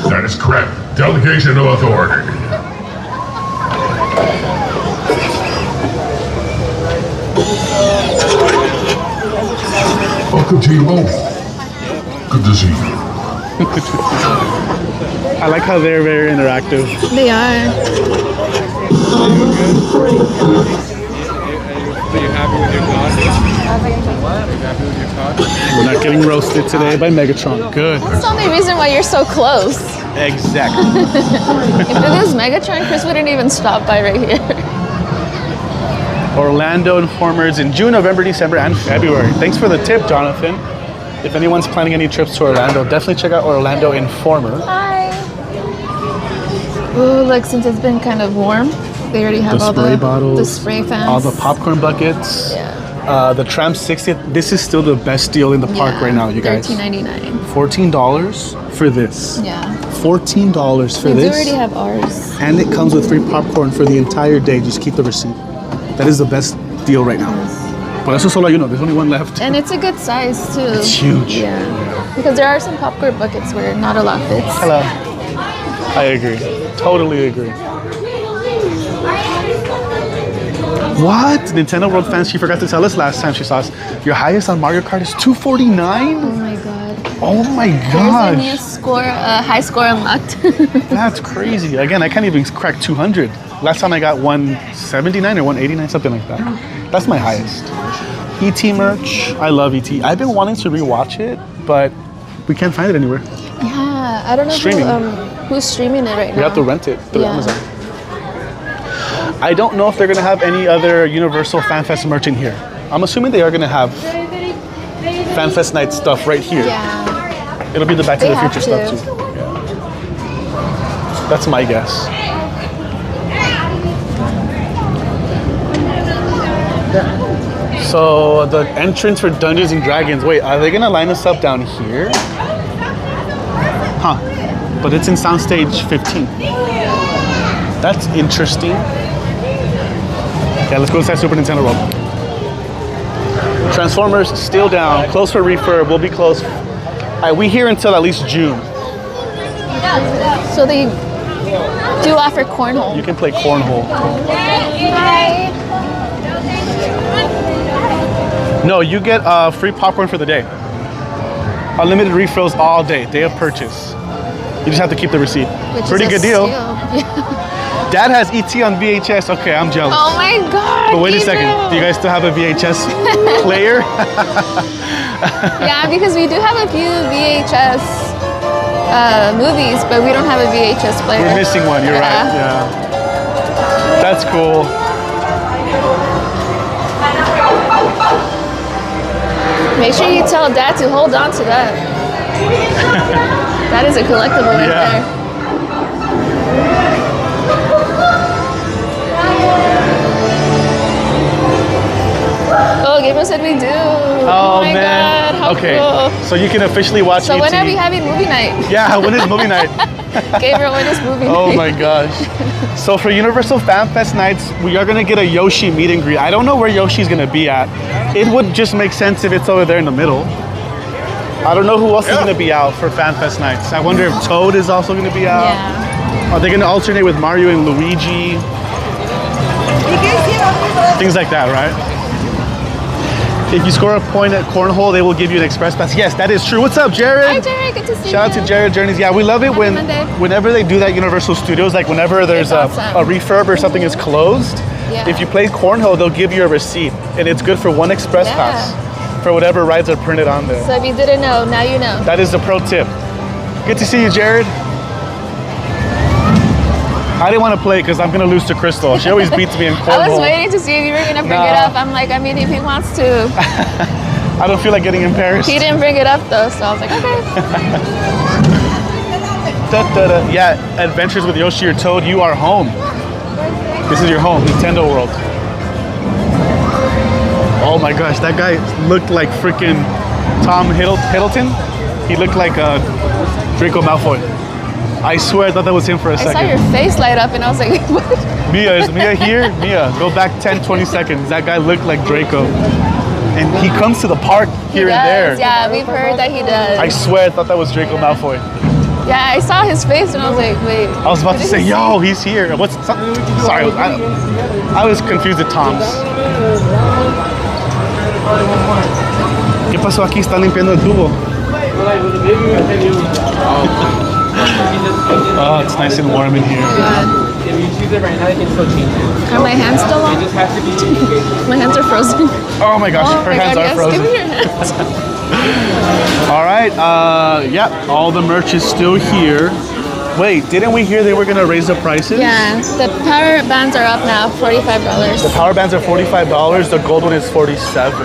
That is correct. Delegation of authority. Welcome to you both. Good to see you. I like how they're very interactive. They are. Are you happy with your costume? Are you happy with your costume? We're not getting roasted today by Megatron. Good. That's the only reason why you're so close. Exactly. If it was Megatron, Chris wouldn't even stop by right here. Orlando Informers in June, November, December, and February. Thanks for the tip, Jonathan. If anyone's planning any trips to Orlando, definitely check out Orlando Informer. Hi. Ooh, look, since it's been kind of warm, they already have The all spray bottles, the spray fans. all the popcorn buckets. Yeah. The Tramp 60th. This is still the best deal in the park right now, you guys. $13.99. $14 for this. Yeah. $14 for We this. already have ours. And it comes with free popcorn for the entire day. Just keep the receipt. That is the best deal right now. But eso solo, there's only one left. And it's a good size too. It's huge. Yeah. Because there are some popcorn buckets where not a lot fits. Hello. I agree. Totally agree. What? Nintendo World fans, she forgot to tell us last time she saw us. Your highest on Mario Kart is 249? Oh my god. Oh my There's gosh. a new score, high score unlocked. That's crazy. Again, I can't even crack 200. Last time I got 179 or 189, something like that. That's my highest. ET merch. I love ET. I've been wanting to rewatch it, but we can't find it anywhere. Yeah, I don't know who's streaming it right now. We have to rent it through Amazon. I don't know if they're going to have any other Universal FanFest merch in here. I'm assuming they are going to have FanFest night stuff right here. Yeah. It'll be the Back to the Future stuff to. too. Yeah. That's my guess. So the entrance for Dungeons and Dragons. Wait, are they going to line us up down here? Huh. But it's in Soundstage 15. That's interesting. Yeah, let's go inside Super Nintendo World. Transformers still down. Closed for refurb. We'll be closed. We here until at least June. So they do offer cornhole. You can play cornhole. Hi. No, you get free popcorn for the day. Unlimited refills all day. Day of purchase. You just have to keep the receipt. Pretty good deal. Dad has ET on VHS. Okay, I'm jealous. Oh my god. But wait a second. Do you guys still have a VHS player? Yeah, because we do have a few VHS movies, but we don't have a VHS player. We're missing one. You're right. Yeah. That's cool. Make sure you tell Dad to hold on to that. That is a collectible right there. Oh, Gabriel said we do. Oh my god, how cool. So you can officially watch So ET. when are we having movie night? Yeah, when is movie night? Gabriel, when is movie night? Oh my gosh. So for Universal FanFest nights, we are gonna get a Yoshi meet and greet. I don't know where Yoshi's gonna be at. It would just make sense if it's over there in the middle. I don't know who else is gonna be out for FanFest nights. I wonder if Toad is also gonna be out. Yeah. Are they gonna alternate with Mario and Luigi? Things like that, right? If you score a point at Cornhole, they will give you an express pass. Yes, that is true. What's up, Jared? Hi, Jared. Good to see you. Shout out to Jared Journeys. Yeah, we love it whenever they do that Universal Studios, like whenever there's a refurb or something is closed. Yeah. If you play Cornhole, they'll give you a receipt, and it's good for one express pass for whatever rides are printed on there. So if you didn't know, now you know. That is the pro tip. Good to see you, Jared. I didn't want to play because I'm going to lose to Crystal. She always beats me in Cornhole. I was waiting to see if you were going to bring it up. I'm like, I mean, if he wants to. I don't feel like getting embarrassed. He didn't bring it up though, so I was like, okay. Yeah, Adventures with Yoshi or Toad, you are home. This is your home, Nintendo World. Oh my gosh, that guy looked like freaking Tom Hiddleston. He looked like Draco Malfoy. I swear I thought that was him for a second. I saw your face light up and I was like, what? Mia, is Mia here? Mia, go back 10, 20 seconds. That guy looked like Draco. And he comes to the park here and there. Yeah, we've heard that he does. I swear I thought that was Draco Malfoy. Yeah, I saw his face and I was like, wait. I was about to say, yo, he's here. Sorry, I was confused at Tom's. ¿Qué pasó aquí? Están limpiando el tubo. Oh, it's nice and warm in here. If you choose it right now, you can still change it. Are my hands still on? You just have to be. My hands are frozen. Oh my gosh, her hands are frozen. Give me your hands. All right, yeah, all the merch is still here. Wait, didn't we hear they were gonna raise the prices? Yeah, the power bands are up now, $45. The power bands are $45. The gold one is $47.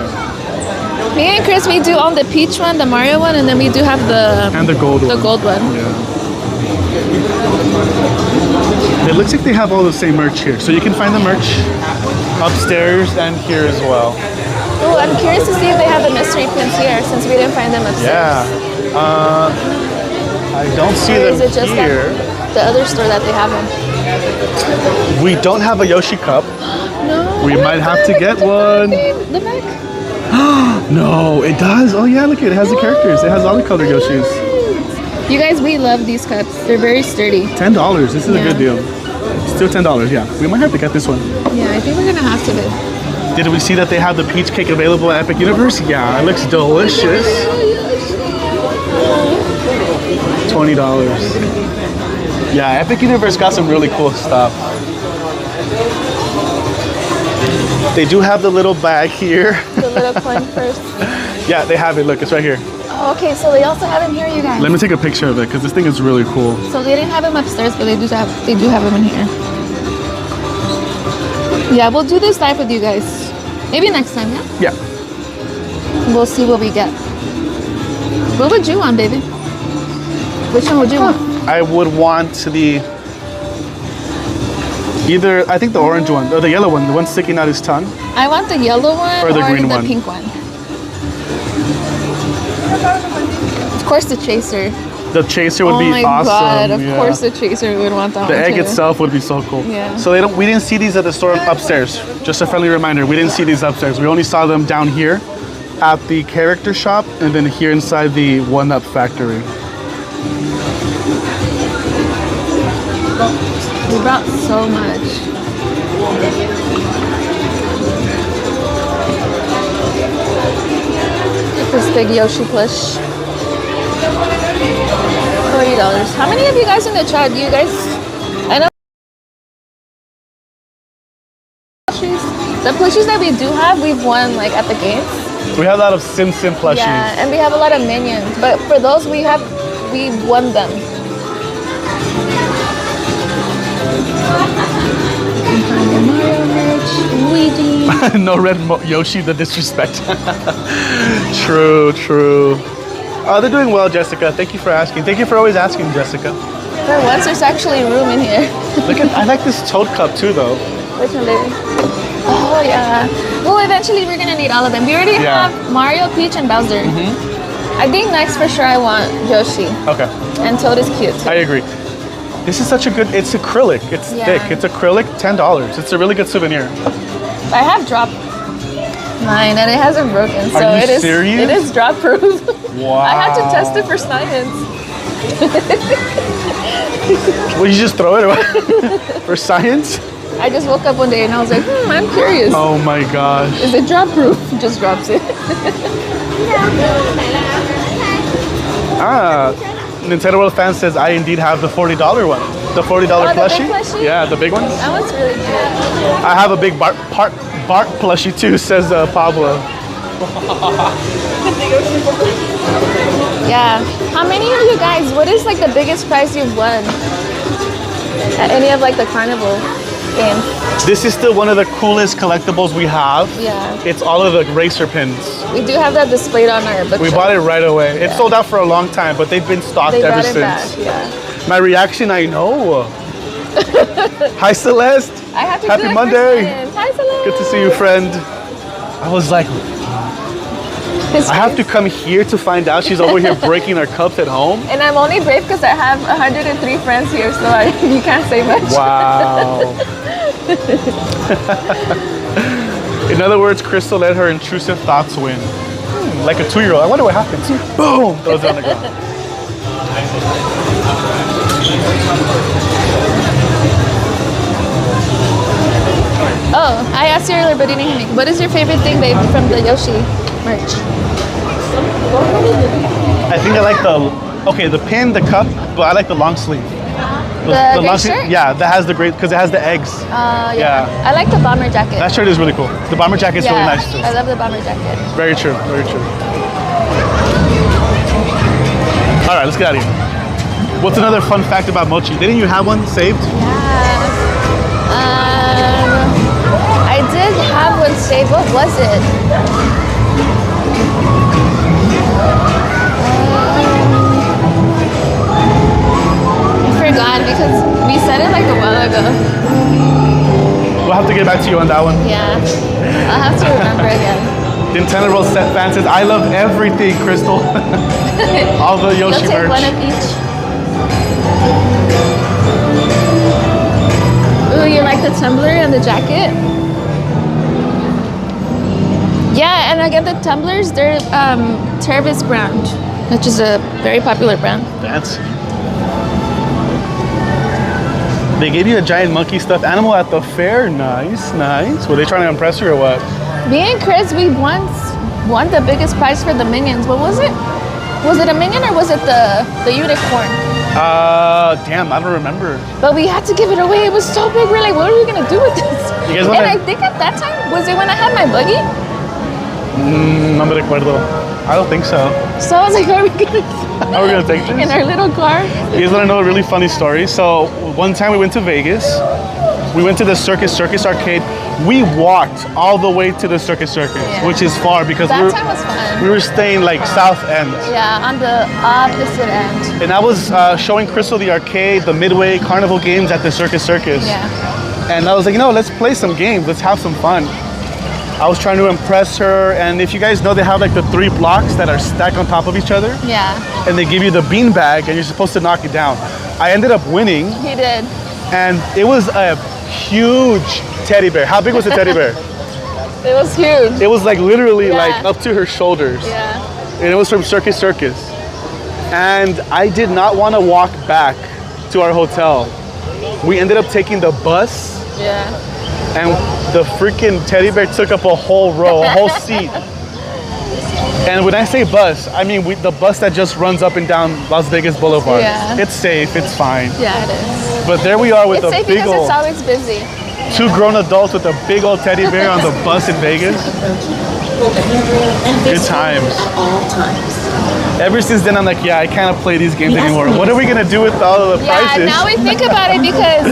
Me and Chris, we do on the peach one, the Mario one, and then we do have the gold one. The gold one. Yeah. It looks like they have all the same merch here, so you can find the merch upstairs and here as well. Oh, I'm curious to see if they have the mystery pins here, since we didn't find them upstairs. Yeah. I don't see them is it just here. The other store that they have them? We don't have a Yoshi cup. No. We might have to get one. The back. No, it does. Oh yeah, look, it has the characters. It has all the color Yoshis. You guys, we love these cups. They're very sturdy. $10. This is a good deal. Still $10. Yeah, we might have to get this one. Yeah, I think we're gonna have to. Did we see that they have the peach cake available at Epic Universe? Yeah, it looks delicious. $20. Yeah, Epic Universe got some really cool stuff. They do have the little bag here. The little coin purse. Yeah, they have it. Look, it's right here. Oh, okay, so they also have them here, you guys. Let me take a picture of it because this thing is really cool. So they didn't have them upstairs, but they do have them in here. Yeah, we'll do this live with you guys. Maybe next time, yeah? Yeah. We'll see what we get. What would you want, baby? Which one would you want? I would want I think the orange one, or the yellow one, the one sticking out his tongue. I want the yellow one or the green one. Pink one. Of course, the chaser. The chaser would be awesome. Oh my god! Of course, the chaser would want that. The one egg too. itself would be so cool. Yeah. So we didn't see these at the store upstairs. Just a friendly reminder, we didn't see these upstairs. We only saw them down here at the character shop, and then here inside the One Up factory. We brought so much. This big Yoshi plush. $40. How many of you guys in the chat? You guys, I know the plushies that we do have, we've won like at the games. We have a lot of Sim plushies. Yeah, and we have a lot of minions. But for those we won them. Mario merch, Luigi. No red Yoshi, the disrespect. True. They're doing well, Jessica. Thank you for asking. Thank you for always asking, Jessica. For once, there's actually room in here. I like this Toad cup too, though. Which one, baby? Oh yeah. Well, eventually we're gonna need all of them. We already have Mario, Peach, and Bowser. I think next for sure I want Yoshi. Okay. And Toad is cute too. I agree. This is such a good. It's acrylic. It's thick. It's acrylic. $10. It's a really good souvenir. I have dropped mine and it hasn't broken, so Are you serious? It is drop proof. Wow. I had to test it for science. Well, you just throw it away for science? I just woke up one day and I was like, I'm curious. Oh my gosh. Is it drop proof? Just drops it. Nintendo World Fan says I indeed have the $40 one. The $40 plushie? The big plushie? Yeah, the big ones. That one's really cute. I have a big Bart plushie too, says Pablo. Yeah. How many of you guys, what is like the biggest prize you've won at any of like the Carnival? games. This is still one of the coolest collectibles we have. Yeah. It's all of the racer pins. We do have that displayed on our bookshelf. We bought it right away. It sold out for a long time, but they've been stocked ever since. Back, yeah. My reaction, I know. Hi, Celeste. I have to Happy do Monday. Hi, Celeste. Good to see you, friend. I was like, I have to come here to find out she's over here breaking our cups at home. And I'm only brave because I have 103 friends here, so you can't say much. Wow. In other words, Crystal let her intrusive thoughts win. Like a 2-year-old. I wonder what happens. Boom! Throws it on the ground. Oh, I asked you earlier, but you didn't hear me. What is your favorite thing, babe, from the Yoshi merch? I think I like the pin, the cup, but I like the long sleeve. The long shirt? Yeah, that has the great, because it has the eggs. Yeah. I like the bomber jacket. That shirt is really cool. The bomber jacket is really nice too. I love the bomber jacket. Very true, very true. All right, let's get out of here. What's another fun fact about mochi? Didn't you have one saved? Yeah. I did have one saved. What was it? I forgot because we said it like a while ago. We'll have to get back to you on that one. Yeah. I'll have to remember again. Nintendo World Set fan says, I love everything, Crystal. All the Yoshi You'll take merch. one of each. Ooh, you like the tumbler and the jacket? Yeah, and again, the tumblers, they're Tervis brand, which is a very popular brand. Fancy. They gave you a giant monkey stuffed animal at the fair. Nice, nice. Were they trying to impress you or what? Me and Chris, we once won the biggest prize for the Minions. What was it? Was it a Minion or was it the unicorn? Damn, I don't remember. But we had to give it away. It was so big. We're like, what are we gonna do with this? You guys And I think at that time, was it when I had my buggy? No me recuerdo. I don't think so. So I was like, are we gonna take this? in our little car? You guys want to know a really funny story? So one time we went to Vegas. We went to the Circus Arcade. We walked all the way to the Circus, which is far because that time was fun. we were staying like South End. Yeah, on the opposite end. And I was showing Crystal the arcade, the Midway Carnival games at the Circus. Yeah. And I was like, let's play some games. Let's have some fun. I was trying to impress her. And if you guys know, they have like the 3 blocks that are stacked on top of each other. Yeah. And they give you the bean bag and you're supposed to knock it down. I ended up winning. He did. And it was a huge teddy bear. How big was the teddy bear? It was huge. It was like literally like up to her shoulders. Yeah. And it was from Circus. And I did not want to walk back to our hotel. We ended up taking the bus. Yeah. And the freaking teddy bear took up a whole row, a whole seat. And when I say bus, I mean the bus that just runs up and down Las Vegas Boulevard. Yeah. It's safe, it's fine. Yeah, it is. But there we are with It's a safe big because old... it's always busy. 2 grown adults with a big old teddy bear on the bus in Vegas. Good times. At all times. Ever since then, I'm like, I can't play these games anymore. What are we gonna do with all of the prizes? Yeah, now we think about it because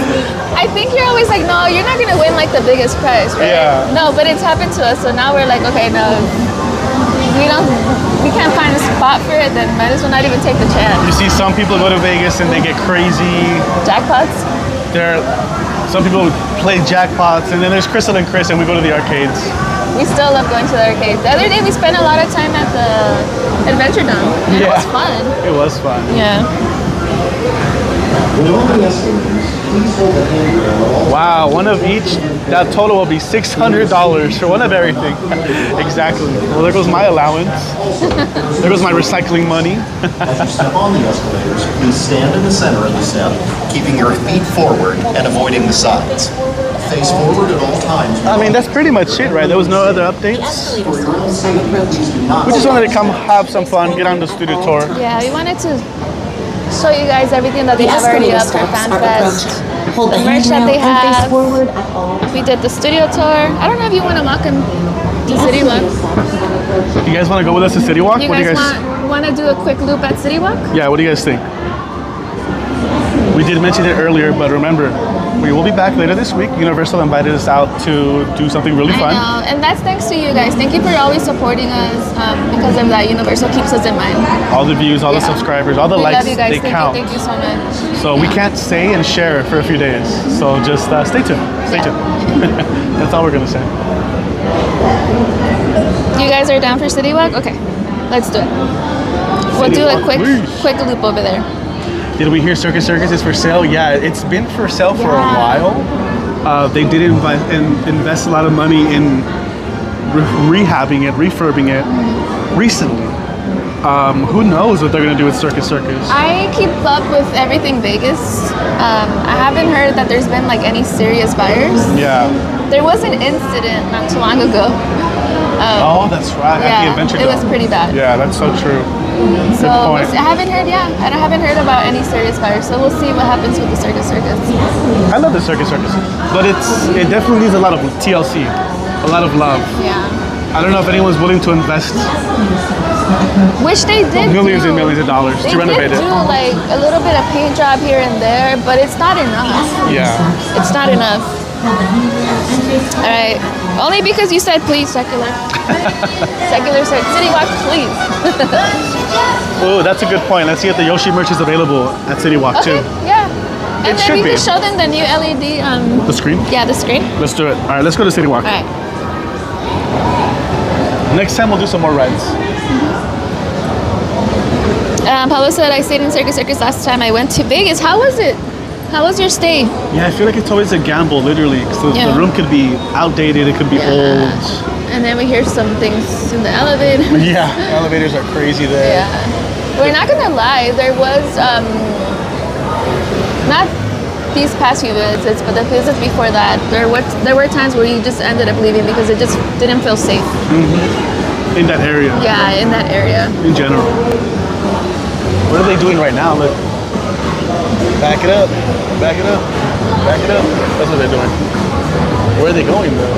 I think you're always like, no, you're not gonna win like the biggest prize, right? Yeah. No, but it's happened to us, so now we're like, okay, no, we can't find a spot for it, then might as well not even take the chance. You see some people go to Vegas and they get crazy. Jackpots? Some people play jackpots, and then there's Cristal and Cris, and we go to the arcades. We still love going to the arcade. The other day we spent a lot of time at the Adventure Dome, and it was fun. It was fun. Yeah. Wow, one of each. That total will be $600 for one of everything. Exactly. Well, there goes my allowance. There goes my recycling money. As you step on the escalators, please stand in the center of the step, keeping your feet forward and avoiding the sides. Face forward at all times. I mean, that's pretty much it, right? There was no other updates. We just wanted to come have some fun, get on the studio tour. Yeah, we wanted to show you guys everything that they have already up for FanFest. Hold The the merch that they handrail and face have. forward at all. We did the studio tour. I don't know if you want to walk them to Citywalk. You guys want to go with us to Citywalk? You What do you guys guys? want to do a quick loop at Citywalk? Yeah. What do you guys think? We did mention it earlier, but remember, we will be back later this week. Universal invited us out to do something really fun. I know, and that's thanks to you guys. Thank you for always supporting us. Because of that, Universal keeps us in mind. All the views, all the subscribers, all the We likes, love you guys. they count. Thank you so much. So we can't say and share for a few days. So just stay tuned. Stay tuned. That's all we're gonna say. You guys are down for Citywalk? Okay, let's do it. We'll do a quick loop over there. Did we hear Circus Circus is for sale? Yeah, it's been for sale for a while. They did invest a lot of money in rehabbing it, refurbing it recently. Who knows what they're gonna do with Circus Circus? I keep up with everything Vegas. I haven't heard that there's been like any serious fires. Yeah. There was an incident not too long ago. Oh, that's right. At the Adventure it was Dome. pretty bad. Yeah, that's so true. So Good point. I haven't heard. Yeah, I haven't heard about any serious fires. So we'll see what happens with the Circus Circus. I love the Circus Circus, but it definitely needs a lot of TLC, a lot of love. Yeah. I don't know if anyone's willing to invest Which they did millions and millions of dollars to renovate They it. did do like a little bit of paint job here and there, but it's not enough. Yeah. It's not enough. All right. Only because you said please, Secular. Secular said Citywalk, please. Oh, that's a good point. Let's see if the Yoshi merch is available at Citywalk too. Yeah. And It then should we be. can show them the new LED. The screen? Yeah, the screen. Let's do it. All right, let's go to Citywalk. All right. Next time we'll do some more rides. Pablo said I stayed in Circus Circus last time I went to Vegas. How was it? How was your stay? Yeah, I feel like it's always a gamble, literally. Because Yeah. the room could be outdated, it could be old. And then we hear some things in the elevator. Yeah, elevators are crazy there. Yeah. We're not gonna lie, there was not these past few visits, but the visits before that, there were times where you just ended up leaving because it just didn't feel safe. In that area. Yeah, in that area. In general. What are they doing right now? Look. Back it up. Back it up. Back it up. That's what they're doing. Where are they going though?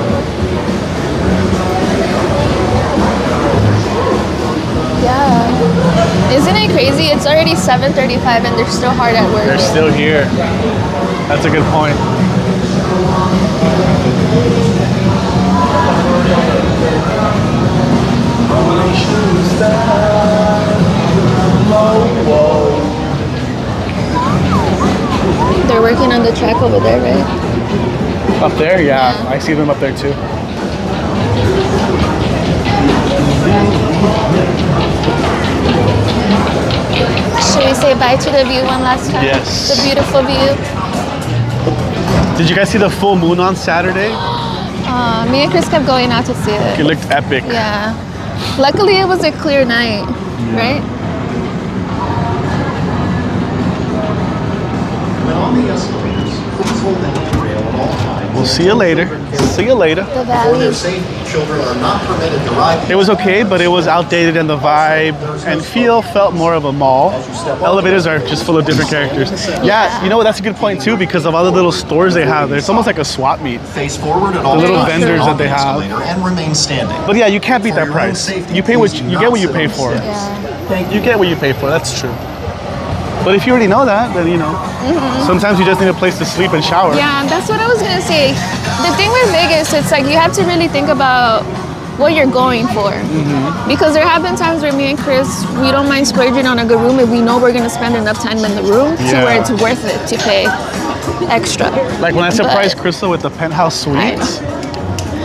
Yeah. Isn't it crazy? It's already 7:35 and they're still hard at work. They're still here. That's a good point. They're working on the track over there, right? Up there, yeah. I see them up there too. Should we say bye to the view one last time? Yes. The beautiful view. Did you guys see the full moon on Saturday? Me and Chris kept going out to see it. It looked epic. Yeah. Luckily, it was a clear night, right? When on the escalators, please hold the handrail at all times. We'll see you later. See you later. The For valley. their safety, children are not permitted to ride. It was okay, but it was outdated and the vibe and felt more of a mall. Elevators are just full of different characters. Yeah, you know what? That's a good point too because of all the little stores they have. It's almost like a swap meet. Face forward at all The little times vendors on that they the have. escalator and remain standing. But yeah, you can't beat For that your own price. safety, You pay what please do you not get what you sit pay on the for. steps. You get what you pay for. That's true. But if you already know that, then you know. Sometimes you just need a place to sleep and shower. Yeah, that's what I was gonna say. The thing with Vegas, it's like you have to really think about what you're going for. Because there have been times where me and Chris, we don't mind splurging on a good room if we know we're gonna spend enough time in the room to Yeah. where it's worth it to pay extra. Like when I surprised But- Crystal with the penthouse suites,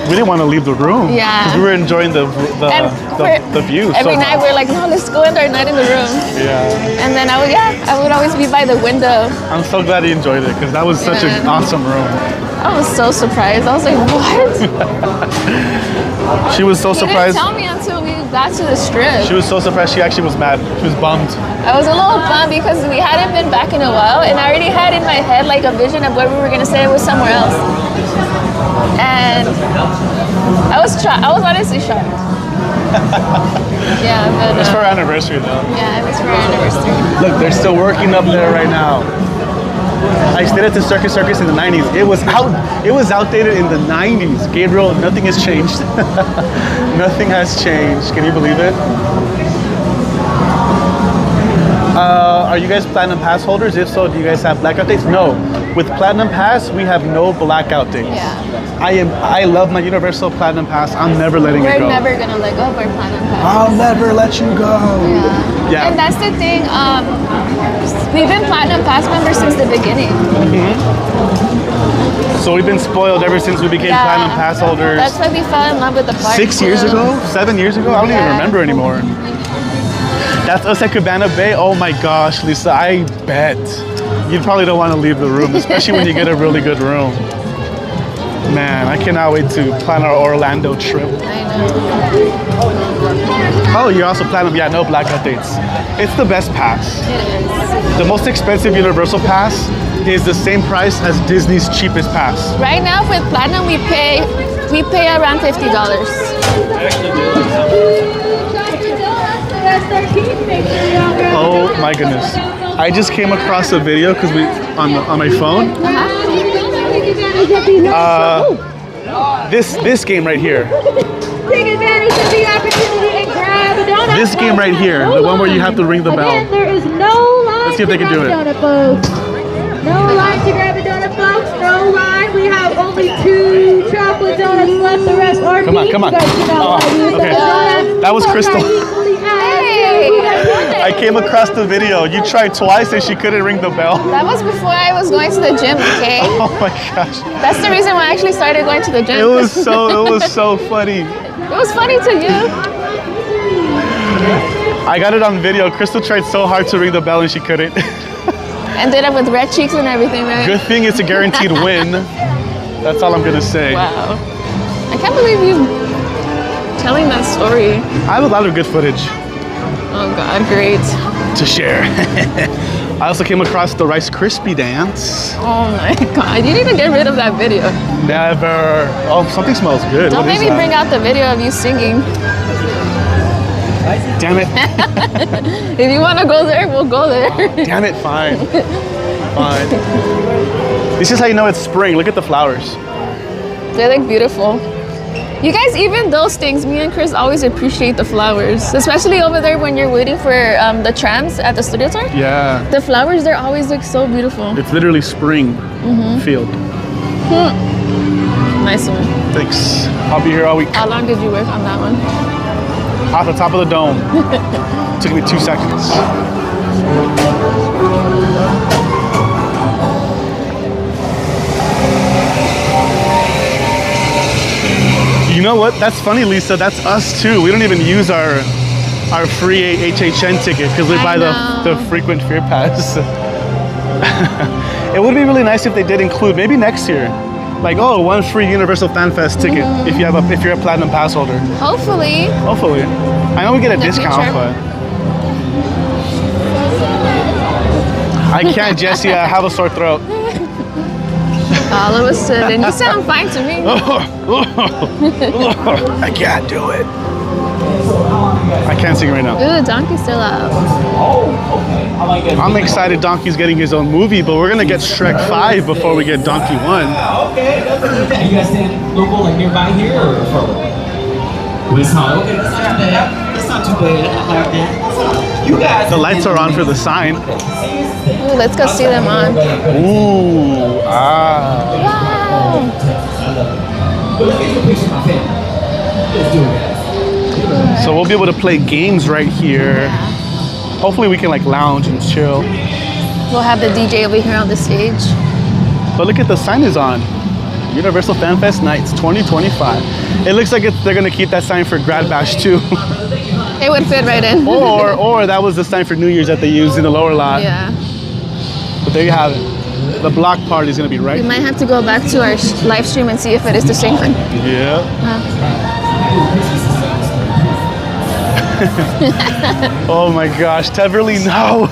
we didn't want to leave the room. Yeah. Because we were enjoying the view. Every so night much. we're like, no, let's go end our night in the room. Yeah. And then I would always be by the window. I'm so glad you enjoyed it because that was such an Yeah. awesome room. I was so surprised. I was like, what? She was so He surprised. didn't tell me until we got to the strip. She was so surprised. She actually was mad. She was bummed. I was a little bummed because we hadn't been back in a while, and I already had in my head like a vision of where we were gonna stay. It was somewhere else, and I was honestly shocked. Yeah, but It's for our anniversary though. yeah, it was for our anniversary. Look, they're still working up there right now. I stayed at the Circus Circus in the 90s. It was outdated in the 90s. Gabriel, nothing has changed. Nothing has changed. Can you believe it? Are you guys platinum pass holders? If so, do you guys have blackout dates? No. With Platinum Pass, we have no blackout dates. Yeah. I love my Universal Platinum Pass. I'm never letting it go. We're never gonna let go of our Platinum Pass. I'll never let you go. Yeah. And that's the thing. We've been Platinum Pass members since the beginning. So we've been spoiled ever since we became Platinum Pass holders. That's why we fell in love with the park. 6 years ago? 7 years ago? I don't even remember anymore. That's us at Cabana Bay. Oh my gosh, Lisa, I bet you probably don't want to leave the room, especially when you get a really good room. Man, I cannot wait to plan our Orlando trip. I know. Oh, you're also Platinum. Yeah, no blackout dates. It's the best pass. It is. The most expensive Universal Pass is the same price as Disney's cheapest pass. Right now with Platinum, we pay around $50. Oh my goodness! I just came across a video because on my phone. This game right here. Take advantage of the opportunity and grab a donut. This game right here, the one where you have to ring the bell. Again, there is no line. Let's see if they can do it. Donut, folks. No line to grab a donut, folks. No line. We have only 2 chocolate donuts left. The rest are Come on, come on. Okay. That was Crystal. I came across the video. You tried twice and she couldn't ring the bell. That was before I was going to the gym, okay? Oh my gosh. That's the reason why I actually started going to the gym. It was so funny. It was funny to you. I got it on video. Crystal tried so hard to ring the bell and she couldn't. Ended up with red cheeks and everything, right? Good thing it's a guaranteed win. That's all I'm gonna say. Wow. I can't believe you telling that story. I have a lot of good footage. Oh God, great. To share. I also came across the Rice Krispie dance. Oh my God, you need to get rid of that video. Never. Oh, something smells good. Don't make me bring out the video of you singing. Damn it. If you want to go there, we'll go there. Damn it, fine. Fine. This is how you know it's spring. Look at the flowers. They look beautiful. You guys, even those things, me and Chris always appreciate the flowers, especially over there when you're waiting for the trams at the studio tour. Yeah. The flowers there always look so beautiful. It's literally spring field. Nice one. Thanks. I'll be here all week. How long did you work on that one? Off the top of the dome. Took me 2 seconds. You know what? That's funny, Lisa. That's us too. We don't even use our free HHN ticket because we buy the frequent Fear Pass. It would be really nice if they did include maybe next year. Like, oh, 1 free Universal FanFest ticket if you're a Platinum Pass holder. Hopefully. Hopefully. I know we get a discount, but I can't, Jessie. I have a sore throat. All of a sudden, you sound fine to me. I can't do it. I can't sing right now. Ooh, Donkey's still up. I'm excited Donkey's getting his own movie, but we're gonna get Shrek 5 before we get Donkey 1. Okay, that's good. You guys staying local, like nearby here, or further? Wisconsin. Okay, that's not bad. That's not too bad. I like that. You guys. The lights are on for the sign. Ooh, let's go see them on. Ooh, ah. Wow. So we'll be able to play games right here. Hopefully we can like lounge and chill. We'll have the DJ over here on the stage. But look at the sign is on. Universal FanFest Nights 2025. It looks like they're gonna keep that sign for Grad Bash too. It would fit right in. or that was the sign for New Year's that they used in the lower lot. Yeah. But there you have it. The block party is gonna be right. We might have to go back to our live stream and see if it is the same one. Yeah. Oh my gosh, Teverly, no.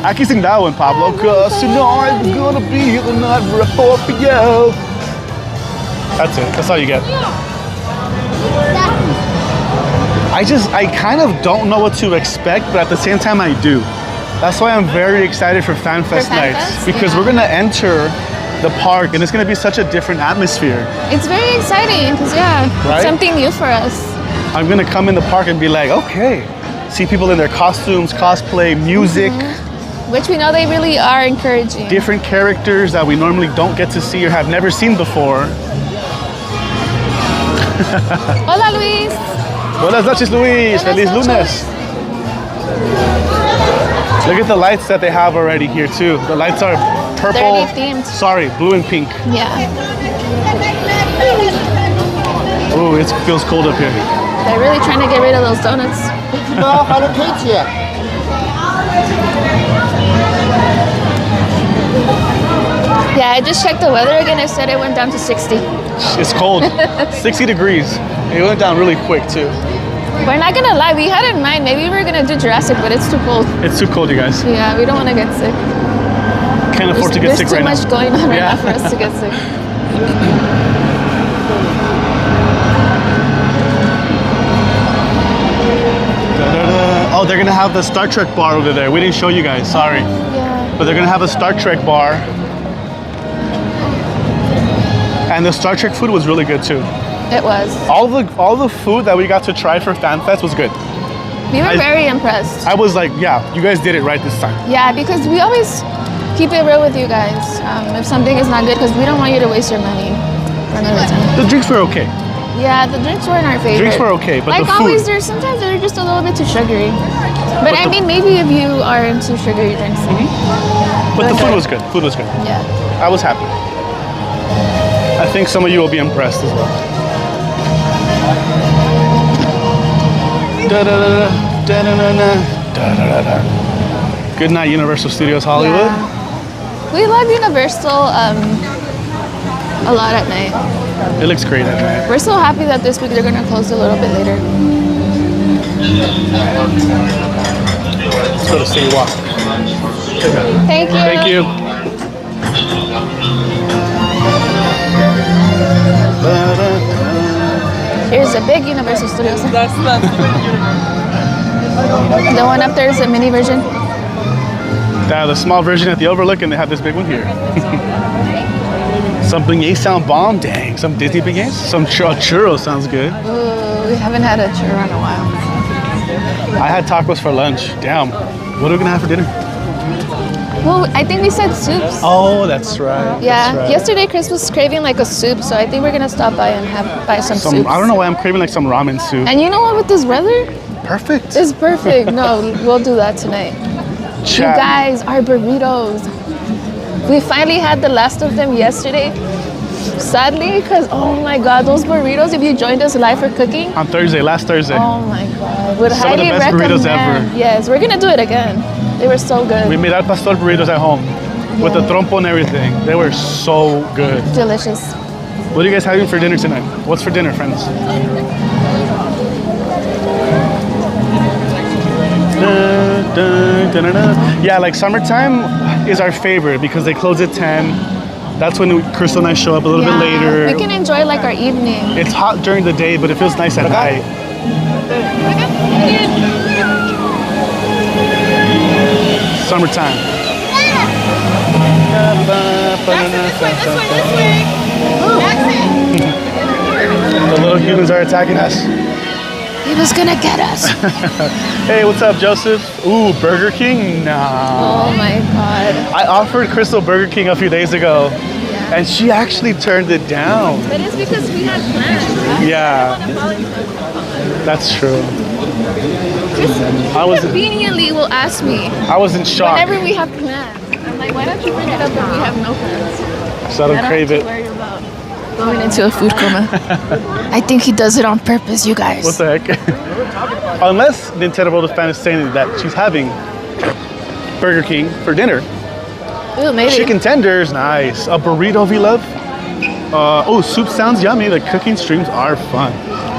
I can sing that one, Pablo. Cause tonight we're gonna be the night we're a 4 for you. That's it. That's all you get. I kind of don't know what to expect, but at the same time I do. That's why I'm very excited for FanFest nights, because we're gonna enter the park and it's gonna be such a different atmosphere. It's very exciting because it's something new for us. I'm gonna come in the park and be like, okay, see people in their costumes, cosplay, music. Which we know they really are encouraging. Different characters that we normally don't get to see or have never seen before. Hola, Luis. Buenas noches, Luis. Feliz lunes. Look at the lights that they have already here too. The lights are purple. Themed. Sorry, blue and pink. Yeah. Oh, it feels cold up here. They're really trying to get rid of those donuts. Yeah, I just checked the weather again. It said it went down to 60. It's cold. 60 degrees. It went down really quick too. We're not gonna lie, we had in mind maybe we're gonna do Jurassic, but it's too cold. It's too cold, you guys. Yeah, we don't want to get sick. Can't afford to get sick right now. There's too much going on right now for us to get sick. Oh, they're gonna have the Star Trek bar over there. We didn't show you guys, sorry. Yeah. But they're gonna have a Star Trek bar. And the Star Trek food was really good too. It was. All the food that we got to try for FanFest was good. We were very impressed. I was like, yeah, you guys did it right this time. Yeah, because we always keep it real with you guys. If something is not good, because we don't want you to waste your money for another time. The drinks were okay. Yeah, the drinks weren't our favorite. Drinks were okay, but like the food. always, sometimes they're just a little bit too sugary. But I mean, maybe if you are into sugary drinks. But the food was good. Food was good. Yeah. I was happy. I think some of you will be impressed as well. Good night, Universal Studios Hollywood. Yeah. We love Universal a lot at night. It looks great at night. We're so happy that this week they're going to close a little bit later. Let's go to Citywalk. Thank you. Thank you. Here's a big Universal Studios. The one up there is a mini version. They have the small version at the Overlook, and they have this big one here. Some beignets sound bomb. Dang, some Disney beignets. Some churro sounds good. Ooh, we haven't had a churro in a while. I had tacos for lunch. Damn. What are we gonna have for dinner? Well, I think we said soups. Oh, that's right. Yeah. That's right. Yesterday, Chris was craving like a soup, so I think we're gonna stop by and buy some soups. I don't know why I'm craving like some ramen soup. And you know what? With this weather, perfect. It's perfect. No, we'll do that tonight. You guys, our burritos. We finally had the last of them yesterday. Sadly, because oh my God, those burritos! If you joined us live for cooking on Thursday, last Thursday. Oh my God, would some highly of the best recommend. burritos ever. Yes, we're gonna do it again. They were so good. We made al pastor burritos at home with the trompo and everything. They were so good. Delicious. What are you guys having for dinner tonight? What's for dinner, friends? Yeah, like summertime is our favorite because they close at 10. That's when Crystal and I show up a little bit later. We can enjoy like our evening. It's hot during the day, but it feels nice at night. Summertime. The little humans are attacking us. He was gonna get us. Hey, what's up, Joseph? Ooh, Burger King? Nah. Oh my God. I offered Crystal Burger King a few days ago, and she actually turned it down. That is because we had plans. Yeah. That's true. Chris conveniently will ask me. I was in shock. Whenever we have plans. I'm like, why don't you bring it up when we have no plans? So I don't crave it. Worry about going into a food coma. I think he does it on purpose, you guys. What the heck? Unless Nintendo World fan is saying that she's having Burger King for dinner. Ooh, maybe. Chicken tenders, nice. A burrito we love. Oh, soup sounds yummy. The cooking streams are fun.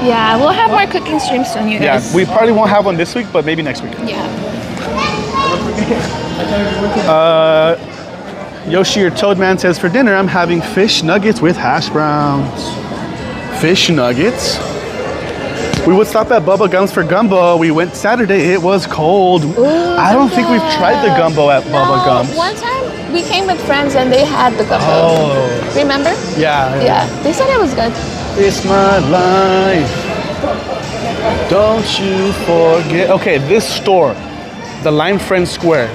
Yeah, we'll have more cooking streams soon, you guys. Yeah, we probably won't have one this week, but maybe next week. Yeah. Yoshi or Toadman says, for dinner, I'm having fish nuggets with hash browns. Fish nuggets. We would stop at Bubba Gum's for gumbo. We went Saturday. It was cold. Ooh, I don't think we've tried the gumbo at Bubba Gum's. One time we came with friends and they had the gumbo. Oh. Remember? Yeah. Yeah. They said it was good. It's my life. Don't you forget. Okay, this store, the Lime Friend Square.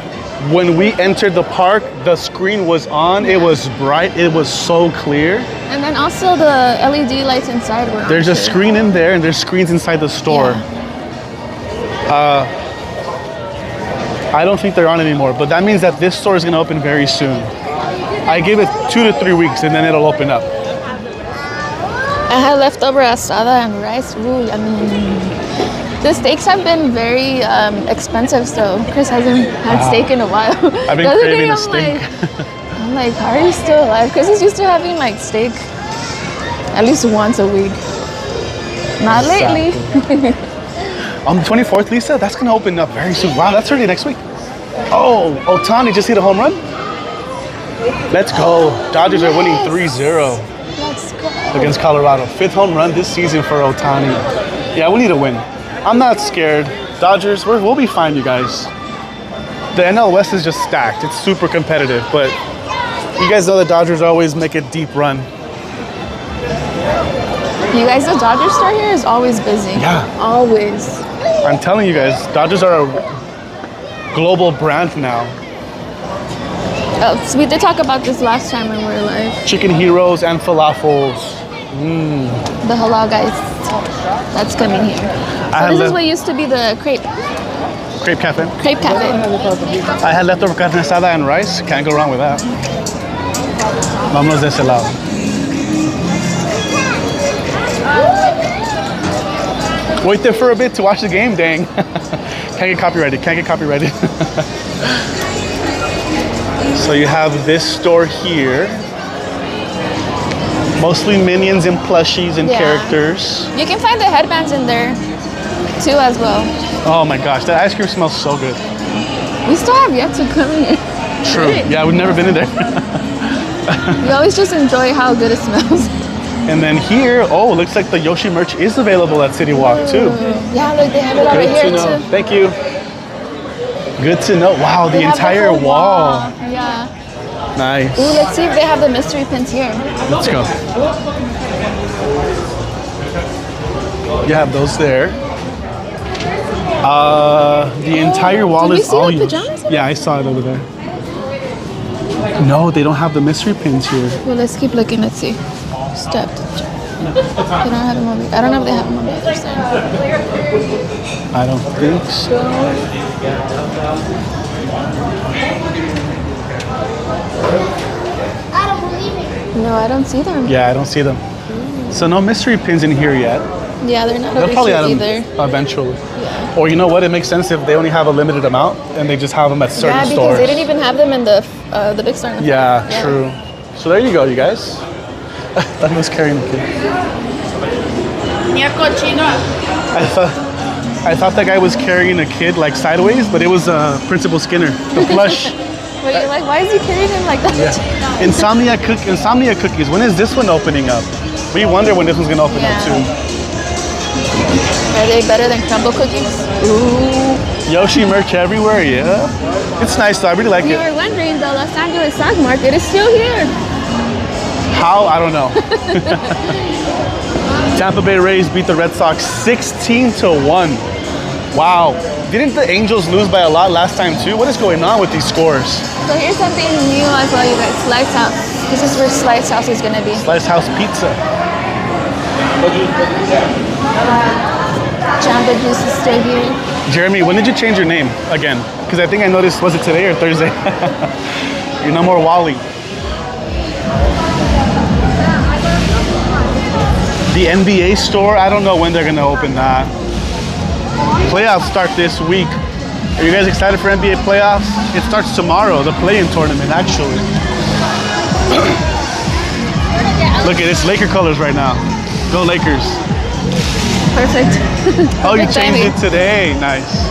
When we entered the park, the screen was on. It was bright. It was so clear. And then also the LED lights inside were on. There's a screen in there, and there's screens inside the store. I don't think they're on anymore, but that means that this store is going to open very soon. I give it 2 to 3 weeks, and then it'll open up. I had leftover asada and rice. Ooh, I mean, the steaks have been very expensive, so Chris hasn't had steak in a while. I've been craving a steak. I'm like, how are you still alive? Chris is used to having like steak at least once a week. Not lately. On the 24th, Lisa, that's going to open up very soon. Wow, that's already next week. Oh, Ohtani just hit a home run? Let's go. Dodgers are winning 3-0 Let's go. against Colorado. 5th home run this season for Ohtani. Yeah, we need a win. I'm not scared. Dodgers, we'll be fine, you guys. The NL West is just stacked. It's super competitive, but you guys know the Dodgers always make a deep run. You guys, the Dodgers store here is always busy. Yeah. Always. I'm telling you guys, Dodgers are a global brand now. Oh, so we did talk about this last time when we were live. Chicken heroes and falafels. The halal guys. That's coming here. So this is what used to be the crepe cafe. Crepe cafe. I had leftover carne asada and rice. Can't go wrong with that. Vámonos de ese lado. Wait there for a bit to watch the game, dang. Can't get copyrighted, So you have this store here. Mostly minions and plushies and characters. You can find the headbands in there too as well. Oh my gosh, that ice cream smells so good. We still have yet to come in. True, yeah, we've never been in there. We always just enjoy how good it smells. And then here, oh, looks like the Yoshi merch is available at Citywalk too. Yeah, look, they have it over here too. Thank you. Good to know. Wow, the entire wall. Yeah. Nice. Ooh, let's see if they have the mystery pins here. Let's go. You have those there. The entire wall is all yours. Yeah, I saw it over there. No, they don't have the mystery pins here. Well, let's keep looking. Let's see. Stepped. They don't have them over. I don't know if they have them on the other side. I don't think so. No, I don't see them. Yeah, I don't see them. So no mystery pins in here yet. Yeah, they're not They'll over probably here add them either. eventually. Yeah. Or you know what? It makes sense if they only have a limited amount and they just have them at certain Yeah, because stores. they didn't even have them in the big store. In the Yeah, true. So there you go, you guys. That was carrying a kid. I thought that guy was carrying a kid like sideways, but it was Principal Skinner, the plush. But you're like, why is he carrying him like that? Yeah. Insomnia Cookies. When is this one opening up? We wonder when this one's gonna open up too. Are they better than crumble cookies? Ooh. Yoshi merch everywhere, yeah. It's nice though, I really like it. We were wondering, the Los Angeles Stock Market is still here. How? I don't know. Tampa Bay Rays beat the Red Sox 16-1. Wow. Didn't the Angels lose by a lot last time too? What is going on with these scores? So here's something new as well, you guys. Slice House. This is where Slice House is gonna be. Slice House Pizza. Jamba Juice is still here. Jeremy, when did you change your name again? Because I think I noticed, was it today or Thursday? You're no more Wally. The NBA store, I don't know when they're gonna open that. Playoffs start this week. Are you guys excited for NBA playoffs? It starts tomorrow, the play-in tournament, actually. Look at this, Laker colors right now. Go Lakers. Perfect. Oh, you changed it today. Nice.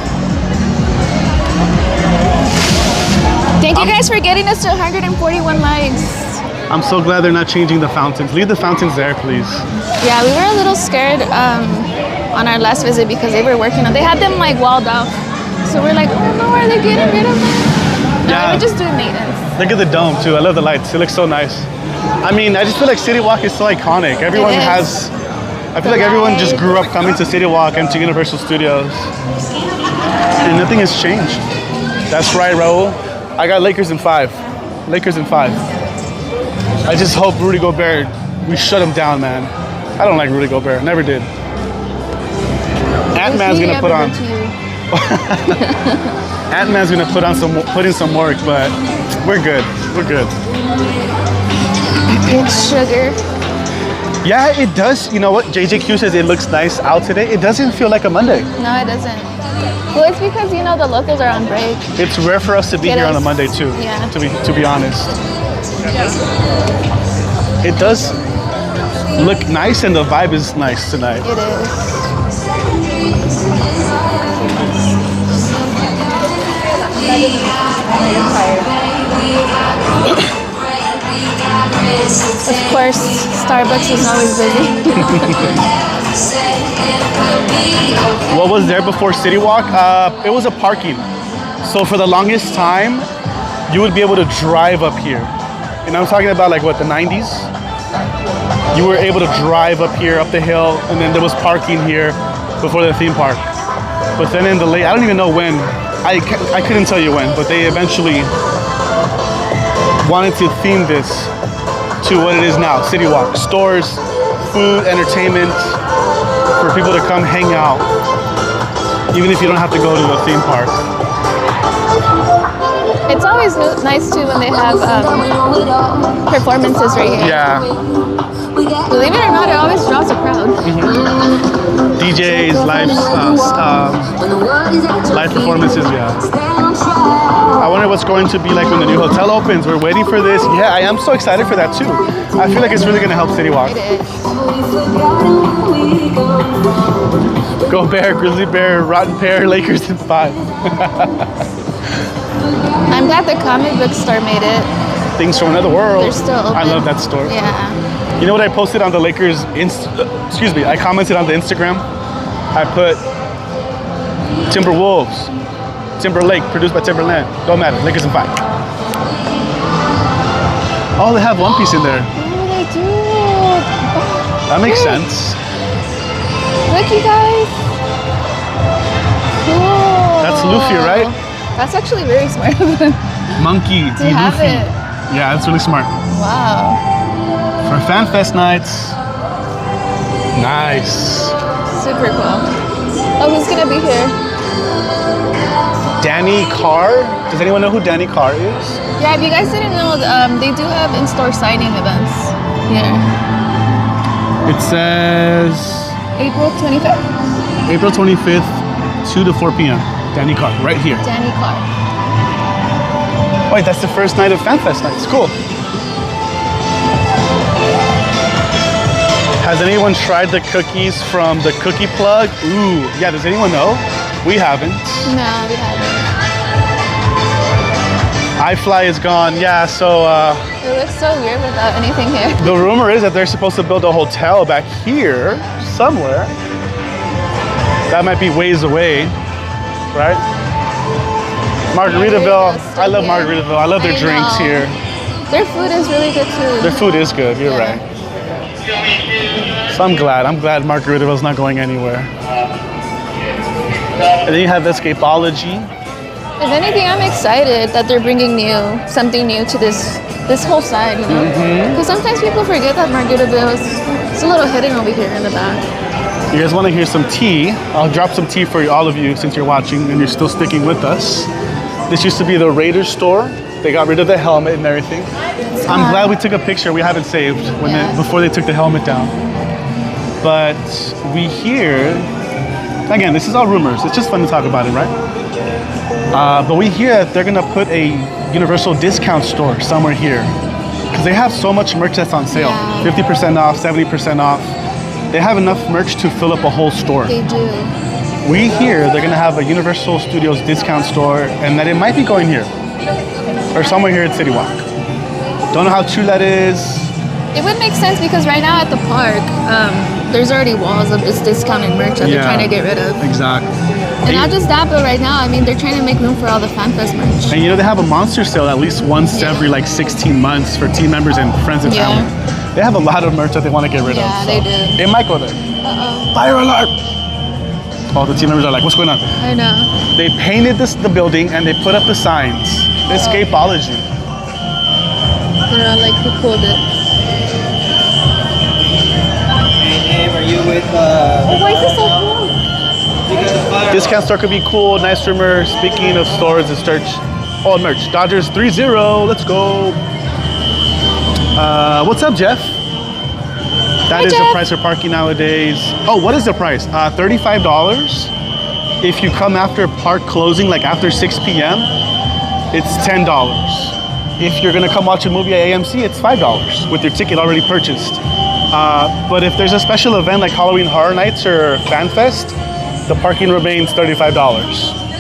Thank you guys for getting us to 141 likes. I'm so glad they're not changing the fountains. Leave the fountains there, please. Yeah, we were a little scared on our last visit because they were working on. They had them like walled off, so we're like, oh no, are they getting rid of them? No, Yeah. we're just doing maintenance. Look at the dome too. I love the lights. It looks so nice. I mean, I just feel like Citywalk is so iconic. Everyone It is. has. I feel like everyone just grew up coming to Citywalk and to Universal Studios, and nothing has changed. That's right, Raul. I got Lakers in 5. Lakers in 5. I just hope Rudy Gobert, we shut him down, man. I don't like Rudy Gobert. Never did. Ant-Man's gonna put on. Ant-Man's gonna put in some work, but we're good. We're good. It's sugar. Yeah, it does. You know what? JJQ says it looks nice out today. It doesn't feel like a Monday. No, it doesn't. Well, it's because, you know, the locals are on break. It's rare for us to be here on a Monday too. Yeah. To be honest. It does look nice and the vibe is nice tonight. It is. Of course, Starbucks is always busy. What was there before Citywalk? It was a parking. So for the longest time, you would be able to drive up here. And I'm talking about like what, the 90s? You were able to drive up here, up the hill, and then there was parking here before the theme park. But then in the late, I don't even know when, I couldn't tell you when, but they eventually wanted to theme this to what it is now, Citywalk. Stores, food, entertainment, for people to come hang out, even if you don't have to go to the theme park. It's always nice too when they have performances right here. Yeah. Believe it or not, it always draws a crowd. DJs, live performances, yeah. I wonder what's going to be like when the new hotel opens. We're waiting for this. Yeah, I am so excited for that too. I feel like it's really going to help Citywalk. It is. Go Bear, Grizzly Bear, Rotten Pear, Lakers in 5. I'm glad the comic book store made it. Things from another world. They're still open. I love that store. Yeah. You know what I posted on the Lakers, I commented on the Instagram. I put Timberwolves, Timberlake, produced by Timberland. Don't matter, Lakers in 5. Oh, they have One Piece in there. Oh, they do. That makes sense. Look, you guys. Cool. That's Luffy, right? That's actually very smart of them. Monkey, To have Luffy. it. Yeah, that's really smart. Wow. For FanFest nights. Nice. Super cool. Oh, who's gonna be here? Danny Carr? Does anyone know who Danny Carr is? Yeah, if you guys didn't know, they do have in-store signing events here. It says April 25th. April 25th, 2 to 4 p.m. Danny Carr, right here. Danny Carr. Wait, that's the first night of FanFest nights. Cool. Has anyone tried the cookies from the Cookie Plug? Ooh, yeah, does anyone know? We haven't. No, we haven't. iFly is gone, yeah, so It looks so weird without anything here. the rumor is that they're supposed to build a hotel back here, somewhere. That might be ways away, right? Margaritaville, I love Margaritaville. I love their drinks here. Their food is really good too. Their food is good, you're right. So I'm glad Margaritaville's not going anywhere. And then you have Escapology. If anything, I'm excited that they're bringing something new to this whole side, you know? Because sometimes people forget that Margaritaville is a little hidden over here in the back. You guys want to hear some tea? I'll drop some tea for all of you since you're watching and you're still sticking with us. This used to be the Raiders store. They got rid of the helmet and everything. I'm glad we took a picture we haven't saved before they took the helmet down. But we hear, again, this is all rumors. It's just fun to talk about it, right? But we hear that they're gonna put a Universal discount store somewhere here. Because they have so much merch that's on sale. 50% off, 70% off. They have enough merch to fill up a whole store. They do. We hear they're gonna have a Universal Studios discount store and that it might be going here. Or somewhere here at Citywalk. Don't know how true that is. It would make sense because right now at the park, there's already walls of this discounted merch that they're trying to get rid of. Exactly. And not just that, but right now, I mean, they're trying to make room for all the FanFest merch. And you know, they have a monster sale at least once every like 16 months for team members and friends and family. They have a lot of merch that they want to get rid of. Yeah, they do. It might go there. Uh-oh. Fire alert! All the team members are like, what's going on? I know. They painted the building and they put up the signs. Escapology. They're all like, who pulled it? Hey, are you with Oh, why is this so cool? Discount store could be cool. Nice rumor. Speaking of stores, the search. Oh, merch. Dodgers 3-0. Let's go. What's up, Jeff? That is the price for parking nowadays. Oh, what is the price? $35. If you come after park closing, like after 6 p.m., it's $10. If you're gonna come watch a movie at AMC, it's $5 with your ticket already purchased. But if there's a special event like Halloween Horror Nights or FanFest, the parking remains $35.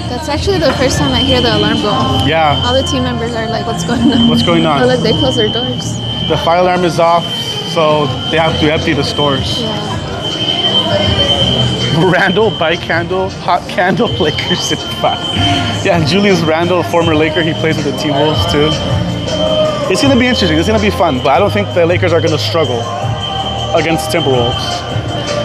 That's actually the first time I hear the alarm go off. Yeah. All the team members are like, what's going on? What's going on? Oh, look, they closed their doors. The fire alarm is off, so they have to empty the stores. Yeah. Randall, bike handle, hot candle, Lakers in 5. Yeah, Julius Randle, former Laker, he plays with the T-Wolves too. It's gonna be interesting, it's gonna be fun, but I don't think the Lakers are gonna struggle against Timberwolves.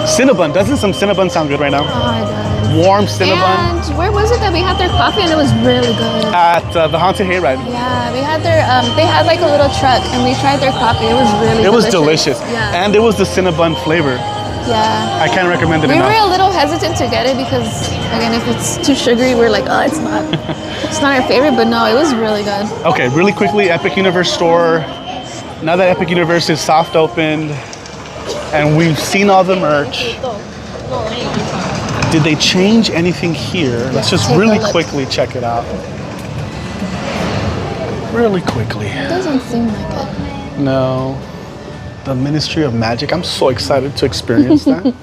Cinnabon, doesn't some Cinnabon sound good right now? Oh my God. Warm Cinnabon. And where was it that we had their coffee and it was really good? At the Haunted Hayride. Yeah, we had their, they had like a little truck and we tried their coffee. It was really It was delicious. Yeah. And it was the Cinnabon flavor. Yeah. I can't recommend it We enough. were a little hesitant to get it because, again, if it's too sugary, we're like, oh, it's not our favorite, but no, it was really good. Okay, really quickly, Epic Universe store. Now that Epic Universe is soft opened and we've seen all the merch, did they change anything here? Let's just really quickly check it out. Really quickly. It doesn't seem like it. No. The Ministry of Magic. I'm so excited to experience that.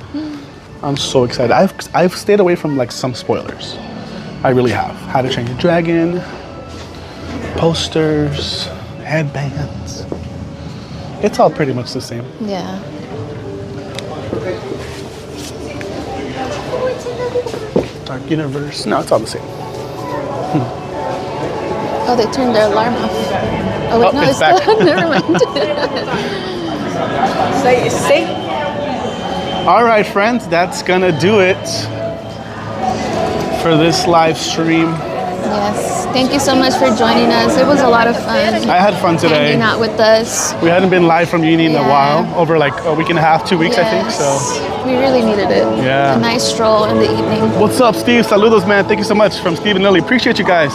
I'm so excited. I've stayed away from like some spoilers. I really have. How to Train Your Dragon, posters, headbands. It's all pretty much the same. Yeah. Dark Universe. No, it's all the same. Oh, they turned their alarm off. Oh, wait, Oh, no, it's back. still, never mind. Say. All right, friends, that's gonna do it for this live stream. Yes, thank you so much for joining us. It was a lot of fun. I had fun today. Hanging out with us. We hadn't been live from uni in a while, over like a week and a half, 2 weeks, I think. So We really needed it. Yeah. A nice stroll in the evening. what's up, Steve? Saludos, man. Thank you so much from Steve and Lily. Appreciate you guys.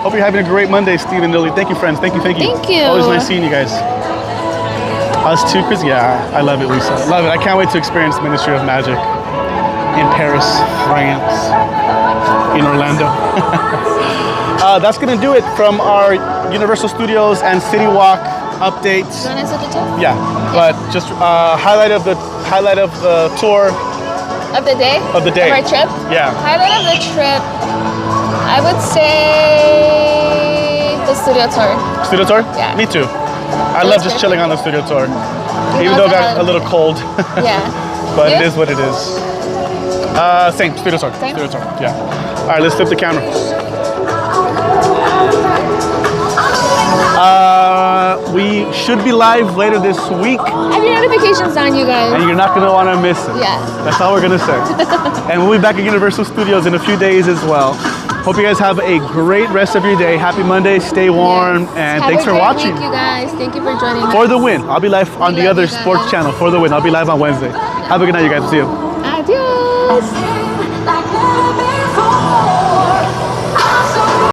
Hope you're having a great Monday, Steve and Lily. Thank you, friends. Thank you. Thank you. Always nice seeing you guys. Us too, Chris? Yeah, I love it, Lisa. Love it. I can't wait to experience Ministry of Magic in Paris, France, in Orlando. That's gonna do it from our Universal Studios and Citywalk updates. You want to sit the top? Yeah, but just highlight of the tour Of the day? Of the day. Of our trip? Yeah. Highlight of the trip, I would say the studio tour. Studio tour? Yeah. Me too. I love just chilling on the studio tour, even though it got a little cold. Yeah. But You? it is what it is. Same, studio tour. Same? Studio tour, yeah. All right, let's flip the camera. We should be live later this week, Have your notifications on, you guys. and you're not gonna wanna miss it. Yeah. That's all we're gonna say. And we'll be back at Universal Studios in a few days as well. Hope you guys have a great rest of your day. Happy Monday, stay warm, and Have thanks a for great watching. Week, you guys. Thank you for joining us. For the win. I'll be live on the love other you guys. sports channel. For the win. I'll be live on Wednesday. Have a good night, you guys. See you. Adios.